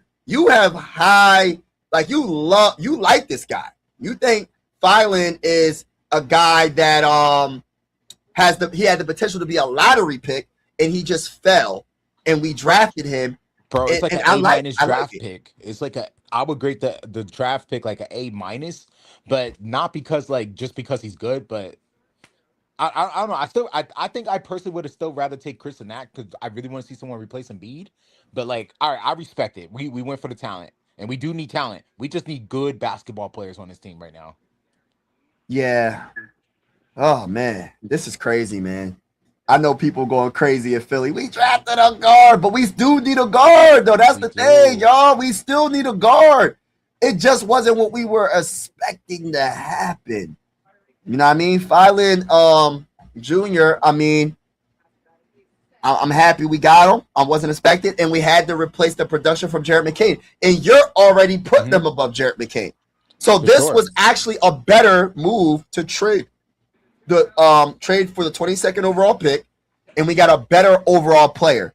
have high, like you like this guy. You think Philon is a guy that had the potential to be a lottery pick, and he just fell, and we drafted him. Bro, it's like an A- draft pick. It's like I would grade the draft pick like an A-, but not because just because he's good, but I don't know. I think I personally would have still rather take Chris than that because I really want to see someone replace Embiid. But all right, I respect it. We went for the talent, and we do need talent. We just need good basketball players on this team right now. Yeah. Oh man, this is crazy, man. I know people going crazy in Philly. We drafted a guard, but we do need a guard, though. That's the thing, y'all. We still need a guard. It just wasn't what we were expecting to happen. You know what I mean? Phylon Jr., I mean, I'm happy we got him. I wasn't expected, and we had to replace the production from Jared McCain. And you're already putting them above Jared McCain. So this was actually a better move to trade the trade for the 22nd overall pick, and we got a better overall player.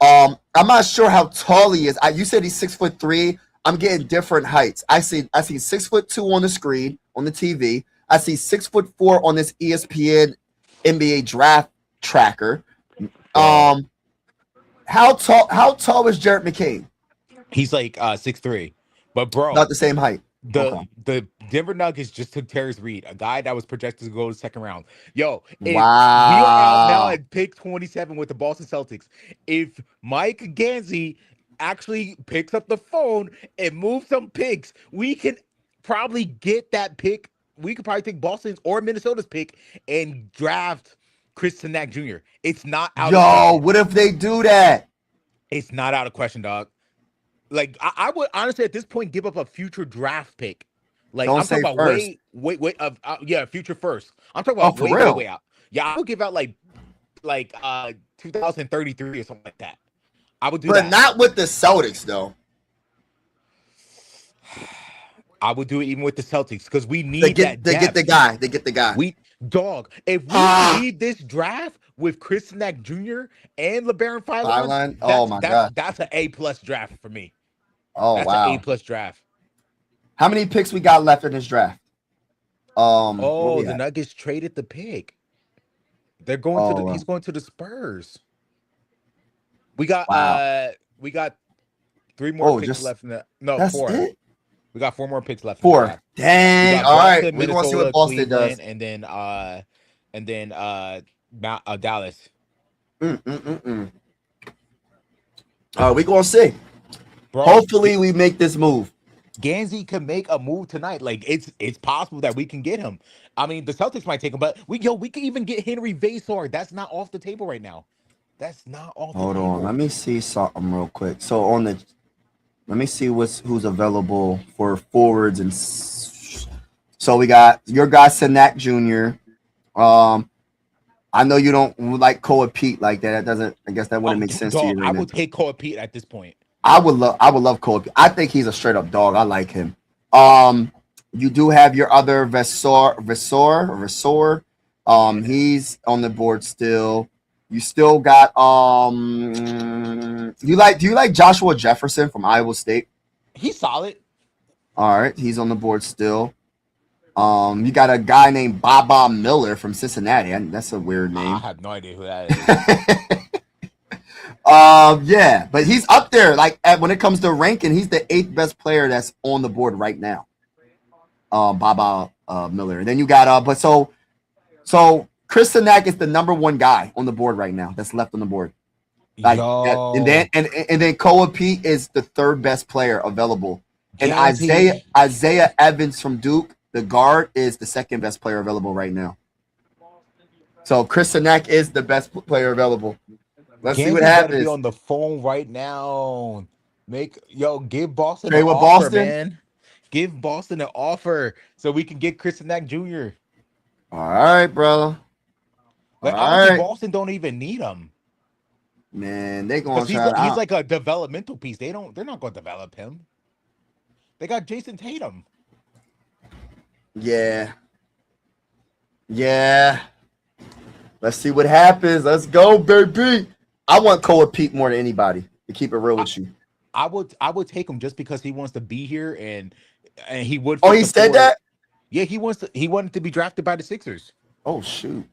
I'm not sure how tall he is. You said he's 6'3". I'm getting different heights. I see 6'2" on the screen on the TV. I see 6'4" on this ESPN NBA draft tracker. How tall is Jared McCain? He's like 6'3", but bro, not the same height. The Denver Nuggets just took Terrence Reed, a guy that was projected to go to the second round. Yo, if we are out now at pick 27 with the Boston Celtics, if Mike Gansey actually picks up the phone and moves some picks, we can probably get that pick. We could probably take Boston's or Minnesota's pick and draft Chris Tanak Jr. It's not out of question. What if they do that? It's not out of question, dog. Like I would honestly at this point give up a future draft pick. Like I'm talking about first. Future first. I'm talking about way out. Yeah, I would give out like 2033 or something like that. I would do that. But not with the Celtics though. I would do it even with the Celtics because we need They get the guy. If we need this draft with Chris Tanak Jr. and LeBaron Phylon, God, that's an A+ draft for me. That's an A+ draft. How many picks we got left in this draft? The Nuggets traded the pick. They're going he's going to the Spurs. We got 3 more picks left in the 4. It? We got 4 more picks left. 4. Dang. All right. We want to see what Boston Cleveland, does. And then Dallas. All right, we gonna see. Bro, hopefully we make this move. Gansey can make a move tonight. Like it's possible that we can get him. I mean, the Celtics might take him, but we can even get Henry Vasor. That's not off the table right now. That's not off the table. Hold on, let me see something real quick. So let me see who's available for forwards and. So we got your guy Tanak Jr. I know you don't like Koa Pete like that. I guess that wouldn't make sense to you. Right I would take Koa Pete at this point. I would love Koa Pete. I think he's a straight up dog. I like him. You do have your other Vasor. He's on the board still. You still got do you like Joshua Jefferson from Iowa State? He's solid. All right, he's on the board still. You got a guy named Baba Miller from Cincinnati. That's a weird name. I have no idea who that is. Yeah, but he's up there. Like when it comes to ranking, he's the 8th best player that's on the board right now. Baba Miller. And then you got so Chris Tanak is the number 1 guy on the board right now that's left on the board. Like and then Koa Pete is the 3rd best player available. And Isaiah Evans from Duke, the guard, is the 2nd best player available right now. So Chris Tanak is the best player available. Let's see what happens. Be on the phone right now. Give Boston an offer, man. Give Boston an offer so we can get Chris Tanak Jr. All right, brother. Boston don't even need him. Man, they going to he's like a developmental piece. They're not going to develop him. They got Jason Tatum. Yeah. Let's see what happens. Let's go, baby. I want Koa Pete more than anybody, to keep it real with you. I would take him just because he wants to be here and he would. Oh, he said that? Yeah, he wanted to be drafted by the Sixers. Oh shoot.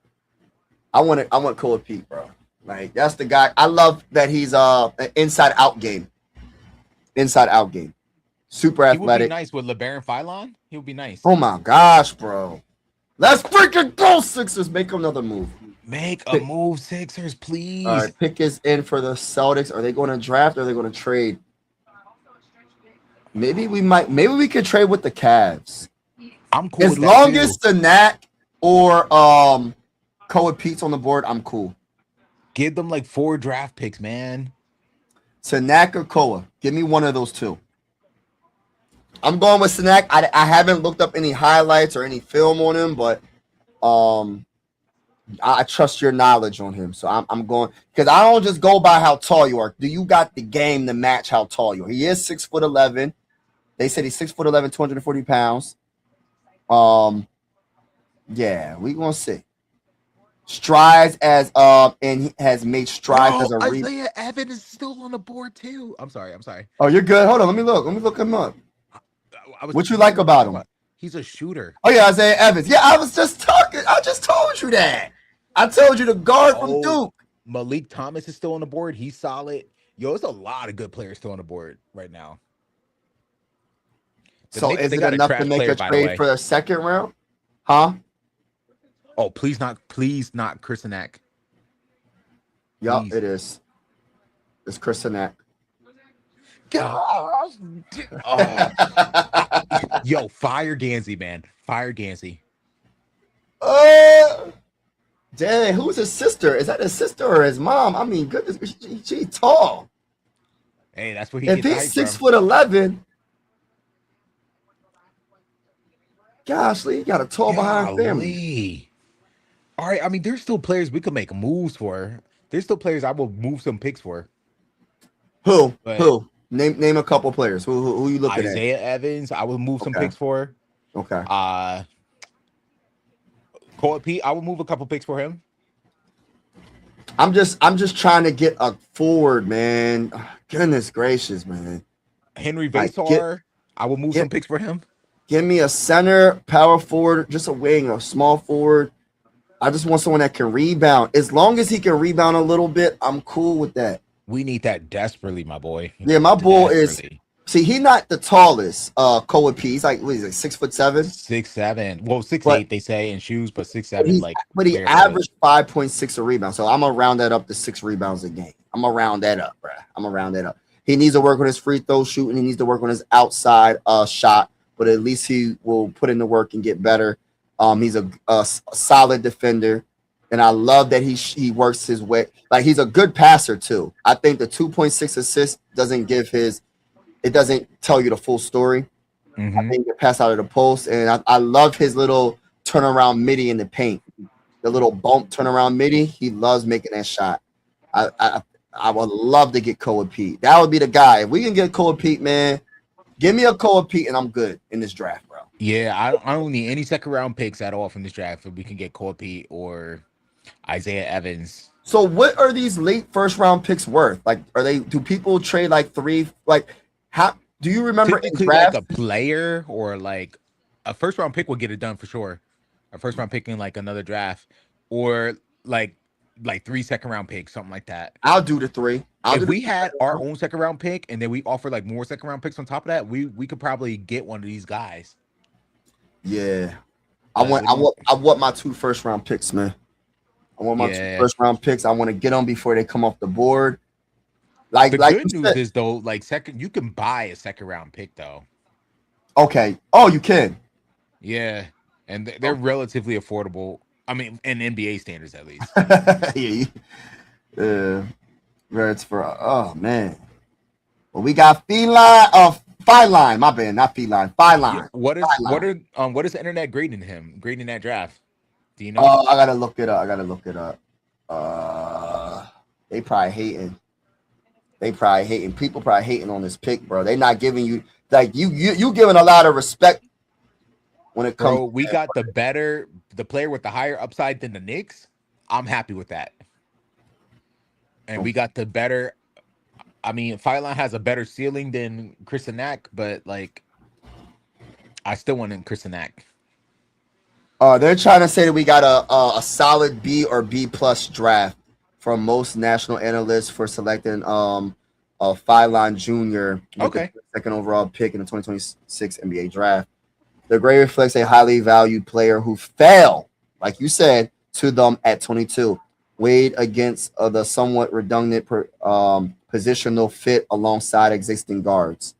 I want Koa Pete, bro. Like that's the guy. I love that he's an inside out game. Super athletic. He would be nice with LeBaron Phylon. He would be nice. Oh my gosh, bro. Let's freaking go, Sixers. Make another move. Make a move, Sixers, please. All right, pick is in for the Celtics. Are they going to draft or are they going to trade? Maybe we could trade with the Cavs. I'm cool as long as Tanak or Koa Pete's on the board, I'm cool. Give them like 4 draft picks, man. Sanak or Koa. Give me one of those two. I'm going with Sanak. I haven't looked up any highlights or any film on him, but I trust your knowledge on him. So I'm going, because I don't just go by how tall you are. Do you got the game to match how tall you are? He is 6'11". They said he's 6'11", 240 pounds. Yeah, we gonna see. Strides as and he has made strides as a Isaiah Evans is still on the board too. I'm sorry. Oh, you're good. Hold on, let me look him up. What you like about him? He's a shooter. Oh yeah, Isaiah Evans. Yeah, I just told you that. I told you the guard from Duke. Malik Thomas is still on the board. He's solid. Yo, there's a lot of good players still on the board right now. So is it enough to make a trade for a second round? Huh? Oh, please not Chris Sanak. Yup, it is. It's Chris Sanak. Oh. Yo, fire Gansey, man. Fire Gansey. Dang, who's his sister? Is that his sister or his mom? I mean, goodness, she's tall. Hey, that's what he. If he's 6'11", gosh, he got a tall behind family. All right, I mean, there's still players we could make moves for. There's still players I will move some picks for. Who? Name a couple players. Who you looking at? Isaiah Evans, I will move some picks for. Okay. Koa Pete, I will move a couple picks for him. I'm just trying to get a forward, man. Goodness gracious, man. Henry Vasar, I will move some picks for him. Give me a center, power forward, just a wing, a small forward. I just want someone that can rebound. As long as he can rebound a little bit, I'm cool with that. We need that desperately, my boy. Yeah, my boy is. See, he's not the tallest. Koa P. He's like, what is he, 6'7"? 6'7". Well, 6'8" they say in shoes, but 6'7". But he averaged 5.6 a rebound. So I'm gonna round that up to 6 rebounds a game. I'm gonna round that up, bruh. I'm gonna round that up. He needs to work on his free throw shooting. He needs to work on his outside shot. But at least he will put in the work and get better. He's a solid defender. And I love that he works his way. Like, he's a good passer too. I think the 2.6 assists doesn't tell you the full story. Mm-hmm. I think he pass out of the post. And I love his little turnaround midi in the paint. The little bump turnaround midi. He loves making that shot. I would love to get Koa Pete. That would be the guy. If we can get Koa Pete, man, give me a Koa Pete and I'm good in this draft, bro. Yeah, I don't need any second round picks at all from this draft if we can get Koa Pete or Isaiah Evans. So what are these late first round picks worth? Like, do people trade like 3? Like, how do you remember in draft? Like a player or like a first round pick will get it done for sure. A first round pick in like another draft or like 3 second round picks, something like that. I'll do the 3. If we had our own second round pick and then we offer like more second round picks on top of that, we could probably get one of these guys. Yeah. I want my 2 first round picks, man. I want my 2 first round picks. I want to get them before they come off the board. The good news is though, you can buy a second round pick though. Okay. Oh, you can. Yeah, and they're relatively affordable. I mean, in NBA standards at least. It's for oh man. Well, we got Feline. My bad, not Feline. Feline. What is the internet grading that draft? Do you know? I gotta look it up. They probably hating. People probably hating on this pick, bro. They not giving you you giving a lot of respect when it comes. Bro, we got the player with the higher upside than the Knicks. I'm happy with that. And we got the better. I mean, Feline has a better ceiling than Chris Sanak, but I still want Chris Sanak. They're trying to say that we got a solid B or B plus draft from most national analysts for selecting Feline Jr. with the second overall pick in the 2026 NBA draft. The grade reflects a highly valued player who fell, like you said, to them at 22, weighed against the somewhat redundant positional fit alongside existing guards.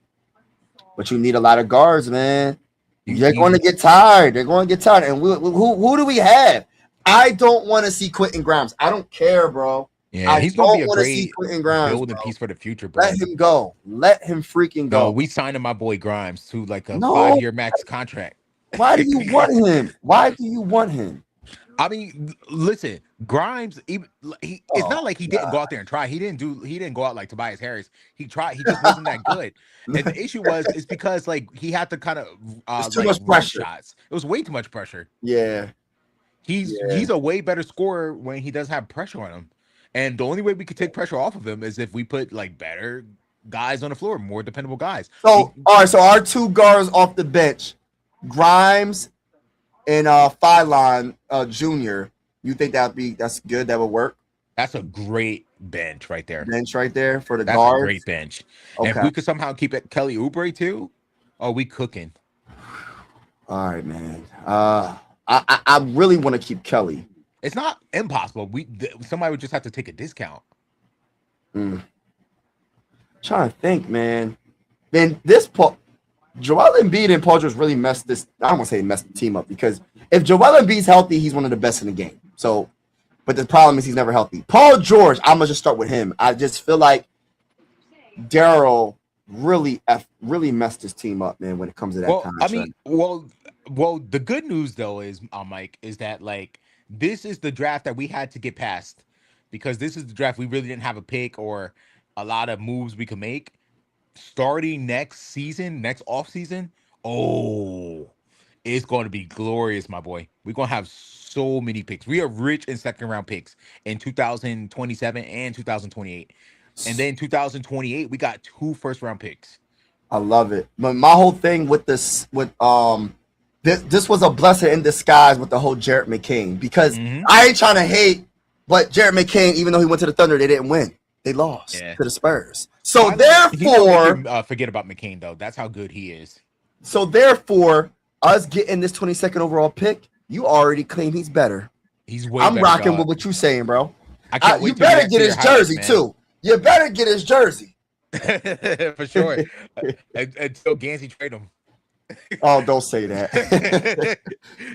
But you need a lot of guards, man. They're going to get tired. They're going to get tired. And who do we have? I don't want to see Quentin Grimes. I don't care, bro. Yeah, he's going to be a great building bro. piece for the future, bro. Let him go. Let him freaking go. No, we signed my boy Grimes to like a 5-year max contract. Why do you want him? Why do you want him? I mean, listen, Grimes. It's not like he didn't go out there and try. He didn't go out like Tobias Harris. He tried. He just wasn't that good. And the issue is because like he had to kind of too much pressure. Shots. It was way too much pressure. Yeah, he's a way better scorer when he does have pressure on him. And the only way we could take pressure off of him is if we put like better guys on the floor, more dependable guys. So all right, so our two guards off the bench, Grimes and Phylon Jr. You think that's good? That would work? That's a great bench right there. Bench right there for the that's guards. A great bench. Okay. And if we could somehow keep it Kelly Oubre too, we cooking. All right, man. I really want to keep Kelly. It's not impossible. Somebody would just have to take a discount. Trying to think, man. Then Joel Embiid and Paul George really messed this. I don't want to say messed the team up because if Joel Embiid's healthy, he's one of the best in the game. So, but the problem is he's never healthy. Paul George, I'm gonna just start with him. I just feel like Daryl really messed his team up, man. When it comes to that contract. I mean, the good news though is, Mike, is that like. This is the draft that we had to get past because this is the draft we really didn't have a pick or a lot of moves we could make. Starting next off season, it's going to be glorious, my boy. We're going to have so many picks. We are rich in second round picks in 2027 and 2028. And then 2028, we got 2 first round picks. I love it. But my whole thing with this, This was a blessing in disguise with the whole Jared McCain because I ain't trying to hate, but Jared McCain, even though he went to the Thunder, they didn't win. They lost to the Spurs. So therefore, forget about McCain though. That's how good he is. So therefore, us getting this 22nd overall pick, you already claim he's better. He's way. I'm better, rocking with what you saying, bro. I can't wait. You better get his jersey too. You better get his jersey for sure. Until Gansey trade him. Oh, don't say that.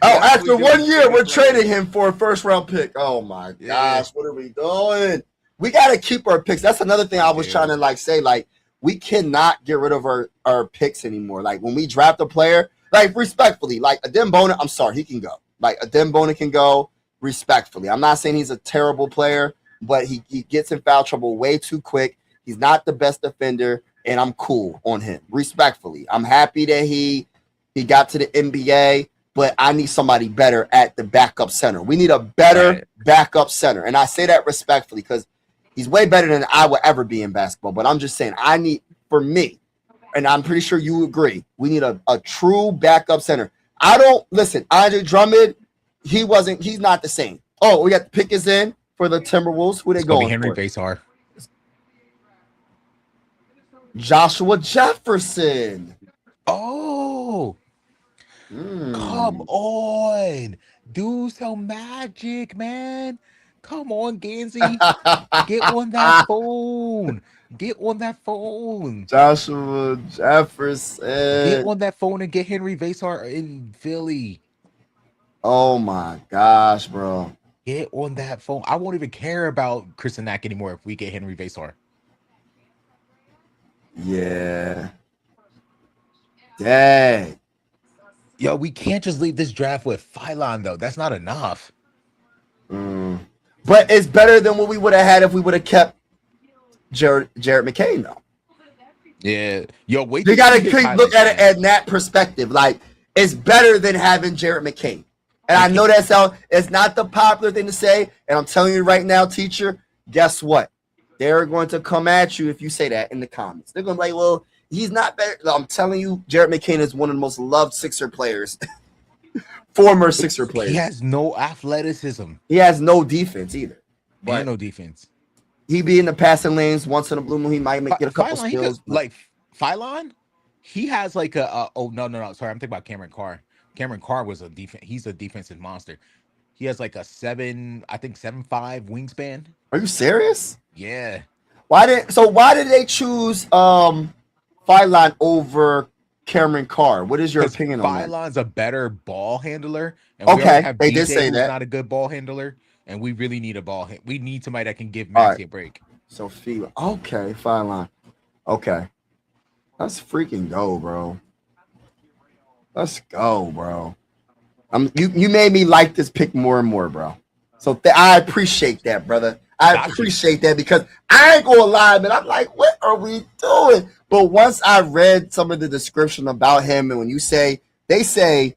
After 1 year, we're trading him for a first round pick. Oh my gosh, what are we doing? We got to keep our picks. That's another thing I was trying to say. We cannot get rid of our picks anymore. Like when we draft a player, respectfully, Adem Bona, I'm sorry, he can go. Adem Bona can go respectfully. I'm not saying he's a terrible player, but he gets in foul trouble way too quick. He's not the best defender. And I'm cool on him, respectfully. I'm happy that he got to the NBA, but I need somebody better at the backup center. We need a better backup center. And I say that respectfully because he's way better than I would ever be in basketball. But I'm just saying, for me, and I'm pretty sure you agree, we need a true backup center. Andre Drummond, he's not the same. Oh, we got the pick is in for the Timberwolves. Who they going Henry for? Vasar. Joshua Jefferson. Oh, come on. Do some magic, man. Come on, Gansey. Get on that phone. Get on that phone. Joshua Jefferson. Get on that phone and get Henry Vasar in Philly. Oh, my gosh, bro. Get on that phone. I won't even care about Chris and Knack anymore if we get Henry Vasar. Yeah. Dang. Yo, we can't just leave this draft with Phylon, though. That's not enough. But it's better than what we would have had if we would have kept Jared McCain, though. Yeah. Yo, wait. You got to look at it at that perspective. It's better than having Jared McCain. And I know it's not the popular thing to say. And I'm telling you right now, teacher, guess what? They're going to come at you if you say that in the comments. They're going to be like, well, he's not better. I'm telling you, Jared McCain is one of the most loved Sixer players. Former Sixer players. He has no athleticism. He has no defense either. But no defense. He be in the passing lanes once in a blue moon. He might get a couple steals. Phylon, he has no. Sorry, I'm thinking about Cameron Carr. Cameron Carr was a defense. He's a defensive monster. He has a 7'5" wingspan. Are you serious? Yeah. Why did they choose Phylon over Cameron Carr. What is your opinion on that? Phylon's a better ball handler, and we already have they DJ did say who's that. not a good ball handler, and we really need we need somebody that can give All Maxey right. a break. So Phylon. Okay, Phylon. Okay. Let's freaking go, bro. Let's go, bro. You made me like this pick more and more, bro. So I appreciate that, brother. I appreciate that because I ain't gonna lie, man. I'm like, what are we doing? But once I read some of the description about him, and when they say,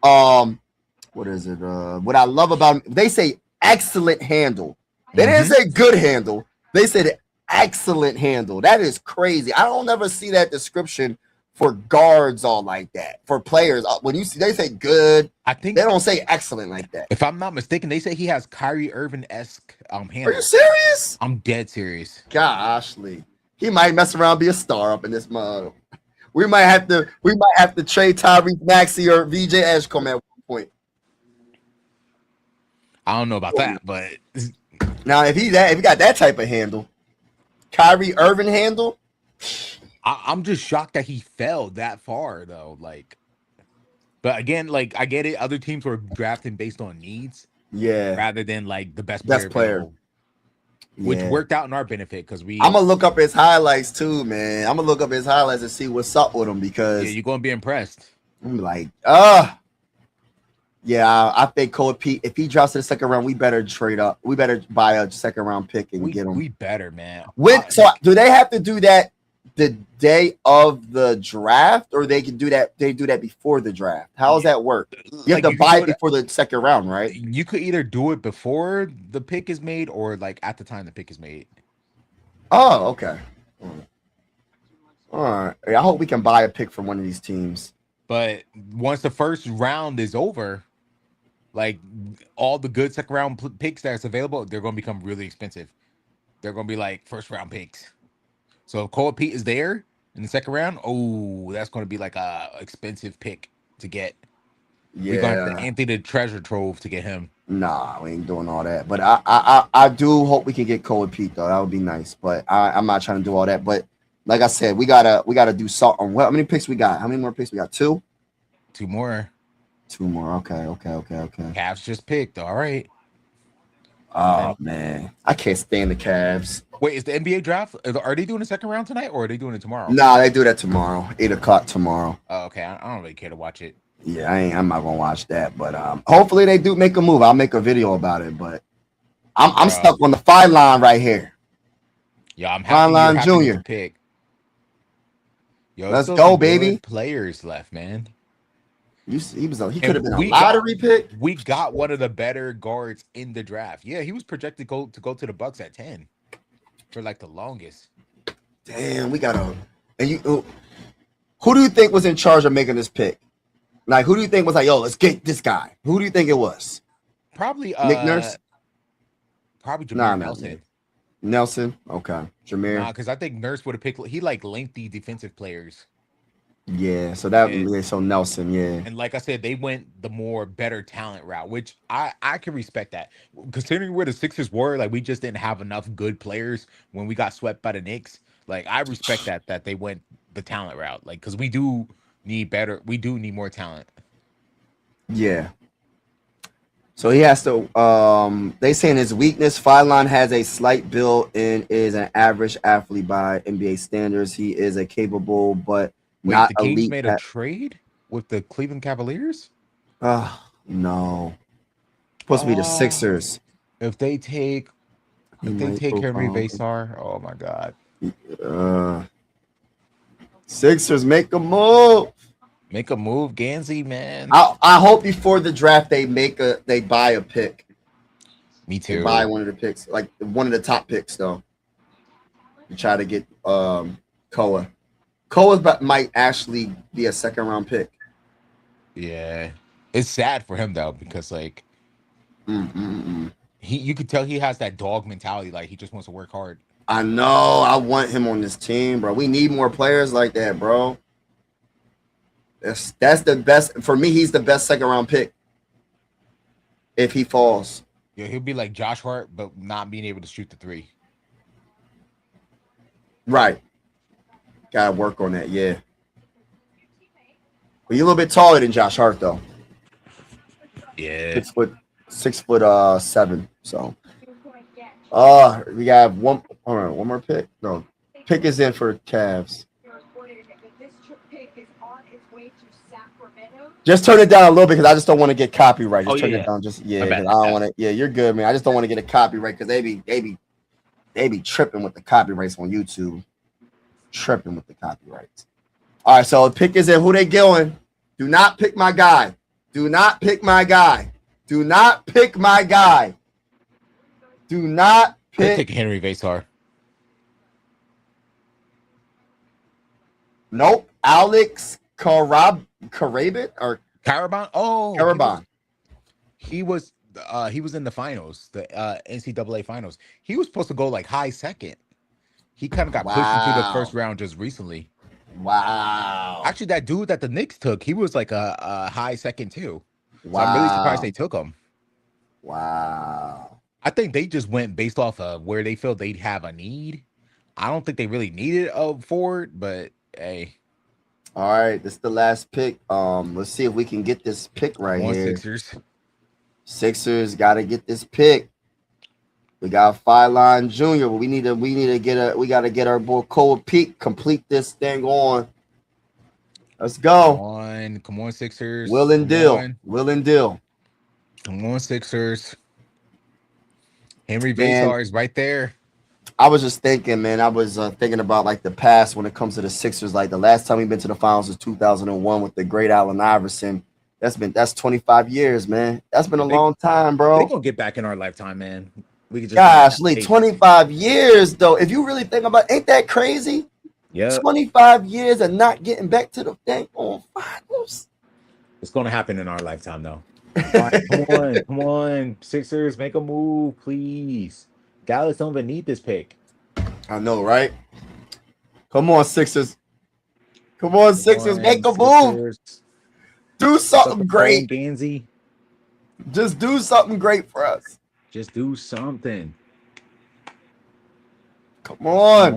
what is it? What I love about him, they say excellent handle. They didn't say good handle. They said excellent handle. That is crazy. I don't ever see that description for guards all like that. For players, when you see they say good, I think they don't say excellent like that. If I'm not mistaken, they say he has Kyrie Irving-esque handle. Are you serious? I'm dead serious. Goshly, he might mess around and be a star up in this mug. We might have to trade Tyrese Maxey or VJ Edgecombe at one point. I don't know about that, but now if he got that type of handle, Kyrie Irving handle. I'm just shocked that he fell that far though. Like, but again, like I get it. Other teams were drafting based on needs, rather than like the best player. Which worked out in our benefit because I'm gonna look up his highlights too, man. I'm gonna look up his highlights and see what's up with him because you're gonna be impressed. I'm like, I think Cole Pete. If he drops to the second round, we better trade up. We better buy a second round pick and get him. We better, man. So do they have to do that the day of the draft, or they can do that? They do that before the draft. How does that work? You have to buy it before the second round, right? You could either do it before the pick is made, or like at the time the pick is made. Oh, okay. All right. I hope we can buy a pick from one of these teams. But once the first round is over, like all the good second round picks that's available, they're going to become really expensive. They're going to be like first round picks. So if Cole Pete is there in the second round, that's going to be like a expensive pick to get. Yeah, we're going to have to empty the treasure trove to get him. Nah, we ain't doing all that. But I do hope we can get Cole Pete though. That would be nice. But I'm not trying to do all that. But like I said, we gotta do something. How many picks we got? How many more picks we got? Two more. Okay. Cavs just picked. All right. Oh man, I can't stand the Cavs. Wait, is the NBA draft? Are they doing the second round tonight, or are they doing it tomorrow? Nah, they do that tomorrow, 8:00 tomorrow. Oh, okay. I don't really care to watch it. Yeah, I'm not gonna watch that, but hopefully they do make a move. I'll make a video about it, but I'm stuck on the Phylon right here. Yeah, I'm happy. Phylon Junior. Pick. Yo, let's go, baby. Players left, man. He could have been a lottery pick. We got one of the better guards in the draft. Yeah, he was projected to go to the Bucks at 10 for like the longest. Damn, we got who do you think was in charge of making this pick? Like, who do you think was like, yo, let's get this guy? Who do you think it was? Probably Nick Nurse. Probably Jameer Nelson. Nelson, okay, Jameer. Because I think Nurse would have picked. He like lengthy defensive players. Yeah, so so Nelson, yeah. And like I said, they went the more better talent route, which I can respect that. Considering where the Sixers were, like we just didn't have enough good players when we got swept by the Knicks. Like I respect that they went the talent route, like because we do need more talent. Yeah. So he has to. They saying his weakness. Phylon has a slight build and is an average athlete by NBA standards. He is a capable but not the Kings elite. Made a trade with the Cleveland Cavaliers? No. Supposed to be the Sixers. If they take Henry Vasar, oh my God. Sixers make a move. Make a move, Gansey, man. I hope before the draft they buy a pick. Me too. They buy one of the picks, like one of the top picks, though. To try to get Koa. Koa might actually be a second round pick. Yeah, it's sad for him though because like, you could tell he has that dog mentality. Like he just wants to work hard. I know. I want him on this team, bro. We need more players like that, bro. That's the best for me. He's the best second round pick. If he falls, yeah, he'll be like Josh Hart, but not being able to shoot the three. Right. Gotta work on that. Yeah. But you're a little bit taller than Josh Hart, though. Yeah. 6'7". So, we got one more pick. No, pick is in for Cavs. Just turn it down a little bit because I just don't want to get copyright. Just turn it down. Just because I don't want to. Yeah, you're good, man. I just don't want to get a copyright because they be tripping with the copyrights on YouTube. Tripping with the copyrights. All right, so pick is in. Who they going? Do not pick my guy. Do not pick my guy. Do not pick my guy. Do not pick Henry Vesar. Nope. Alex Karabin or Karabin? Oh, Karabin. He was in the finals, the NCAA finals. He was supposed to go like high second. He kind of got pushed into the first round just recently. Wow. Actually, that dude that the Knicks took, he was like a high second too. So I'm really surprised they took him. Wow. I think they just went based off of where they felt they'd have a need. I don't think they really needed a forward, but hey. All right, this is the last pick. Let's see if we can get this pick right here. Sixers got to get this pick. We got Phyline Jr., but we got to get our boy Cole Peak complete this thing on. Let's go. Come on, Sixers. Will and Dill. Come on, Sixers. Henry Vesar is right there. I was just thinking, man. I was thinking about like the past when it comes to the Sixers. Like the last time we've been to the finals was 2001 with the great Allen Iverson. That's 25 years, man. That's been a long time, bro. They're gonna get back in our lifetime, man. We could just Gosh, Lee, 25 years though. If you really think about it, ain't that crazy? Yeah. 25 years and not getting back to the thing on finals. It's gonna happen in our lifetime though. Come on, Sixers, make a move, please. Dallas don't even need this pick. I know, right? Come on, Sixers. Make a move. Do something great. Gansey. Just do something great for us. Just do something. Come on.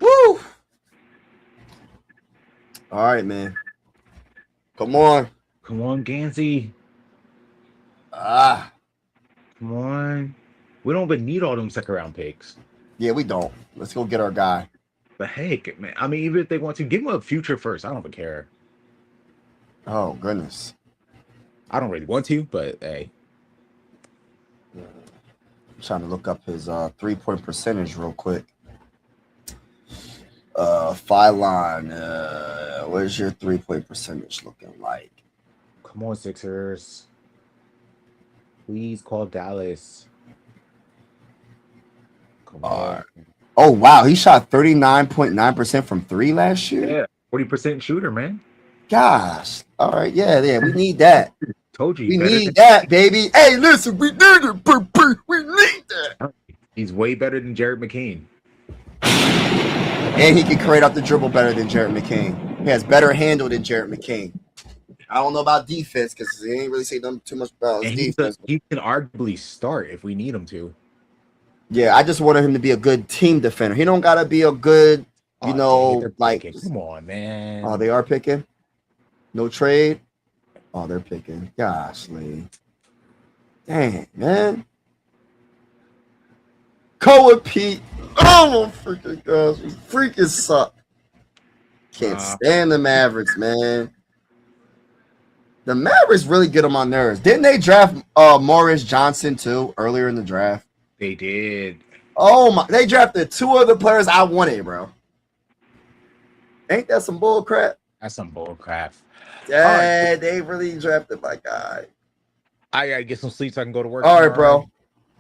Woo. All right, man. Come on, Gansey. Come on. We don't even need all them second round picks. Yeah, we don't. Let's go get our guy. But heck, man. I mean, even if they want to, give them a future first. I don't even care. Oh, goodness. I don't really want to, but hey. I'm trying to look up his 3-point percentage real quick. Phyline, where's your 3-point percentage looking like? Come on, Sixers. Please call Dallas. Come on. Oh, wow. He shot 39.9% from 3 last year? Yeah, 40% shooter, man. Gosh. All right. Yeah. We need that. Told you. We need that, baby. Hey, listen, we need it. We need that. He's way better than Jared McCain. And he can create off the dribble better than Jared McCain. He has better handle than Jared McCain. I don't know about defense because he ain't really say too much about his defense. He can arguably start if we need him to. Yeah, I just wanted him to be a good team defender. He don't gotta be a good, come on, man. Oh, they are picking? No trade? Oh, they're picking. Gosh, Lee. Dang, man. Cole Pete. Oh, my freaking gosh. We freaking suck. Can't stand the Mavericks, man. The Mavericks really get them on nerves. Didn't they draft Morris Johnson, too, earlier in the draft? They did. Oh, my. They drafted 2 of the players I wanted, bro. Ain't that some bull crap? That's some bull crap. Yeah, right. They really drafted my guy. I gotta get some sleep so I can go to work. All right, bro.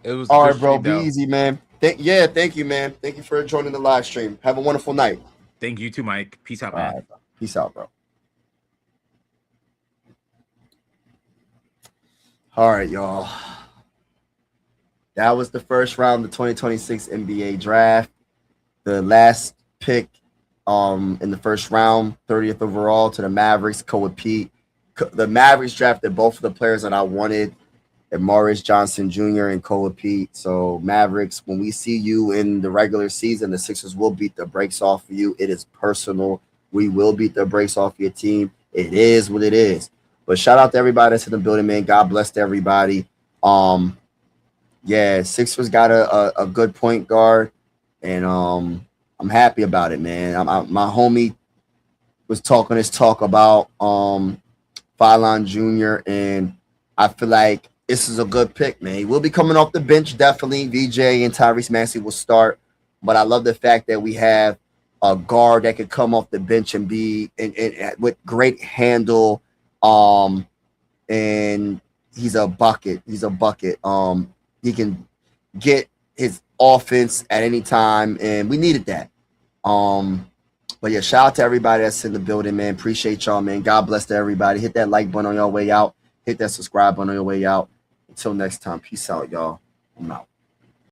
It was all right, bro. Be easy, man. Thank you, man. Thank you for joining the live stream. Have a wonderful night. Thank you too, Mike. Peace out, man. Right, peace out, bro. All right, y'all. That was the first round of the 2026 NBA draft. The last pick in the first round, 30th overall to the Mavericks, Cole Pete. The Mavericks drafted both of the players that I wanted. and Morris Johnson Jr. and Koa Pete. So Mavericks, when we see you in the regular season, the Sixers will beat the brakes off of you. It is personal. We will beat the brakes off your team. It is what it is. But shout out to everybody that's in the building, man. God bless to everybody. Yeah, Sixers got a good point guard, and I'm happy about it, man. My homie was talking his talk about Phylon Jr., and I feel like this is a good pick, man. He will be coming off the bench, definitely. VJ and Tyrese Maxey will start, but I love the fact that we have a guard that could come off the bench and be with great handle, and he's a bucket. He can get his offense at any time, and we needed that. But yeah, shout out to everybody that's in the building, man. Appreciate y'all, man. God bless to everybody. Hit that like button on your way out. Hit that subscribe button on your way out. Until next time, peace out, y'all. I'm out.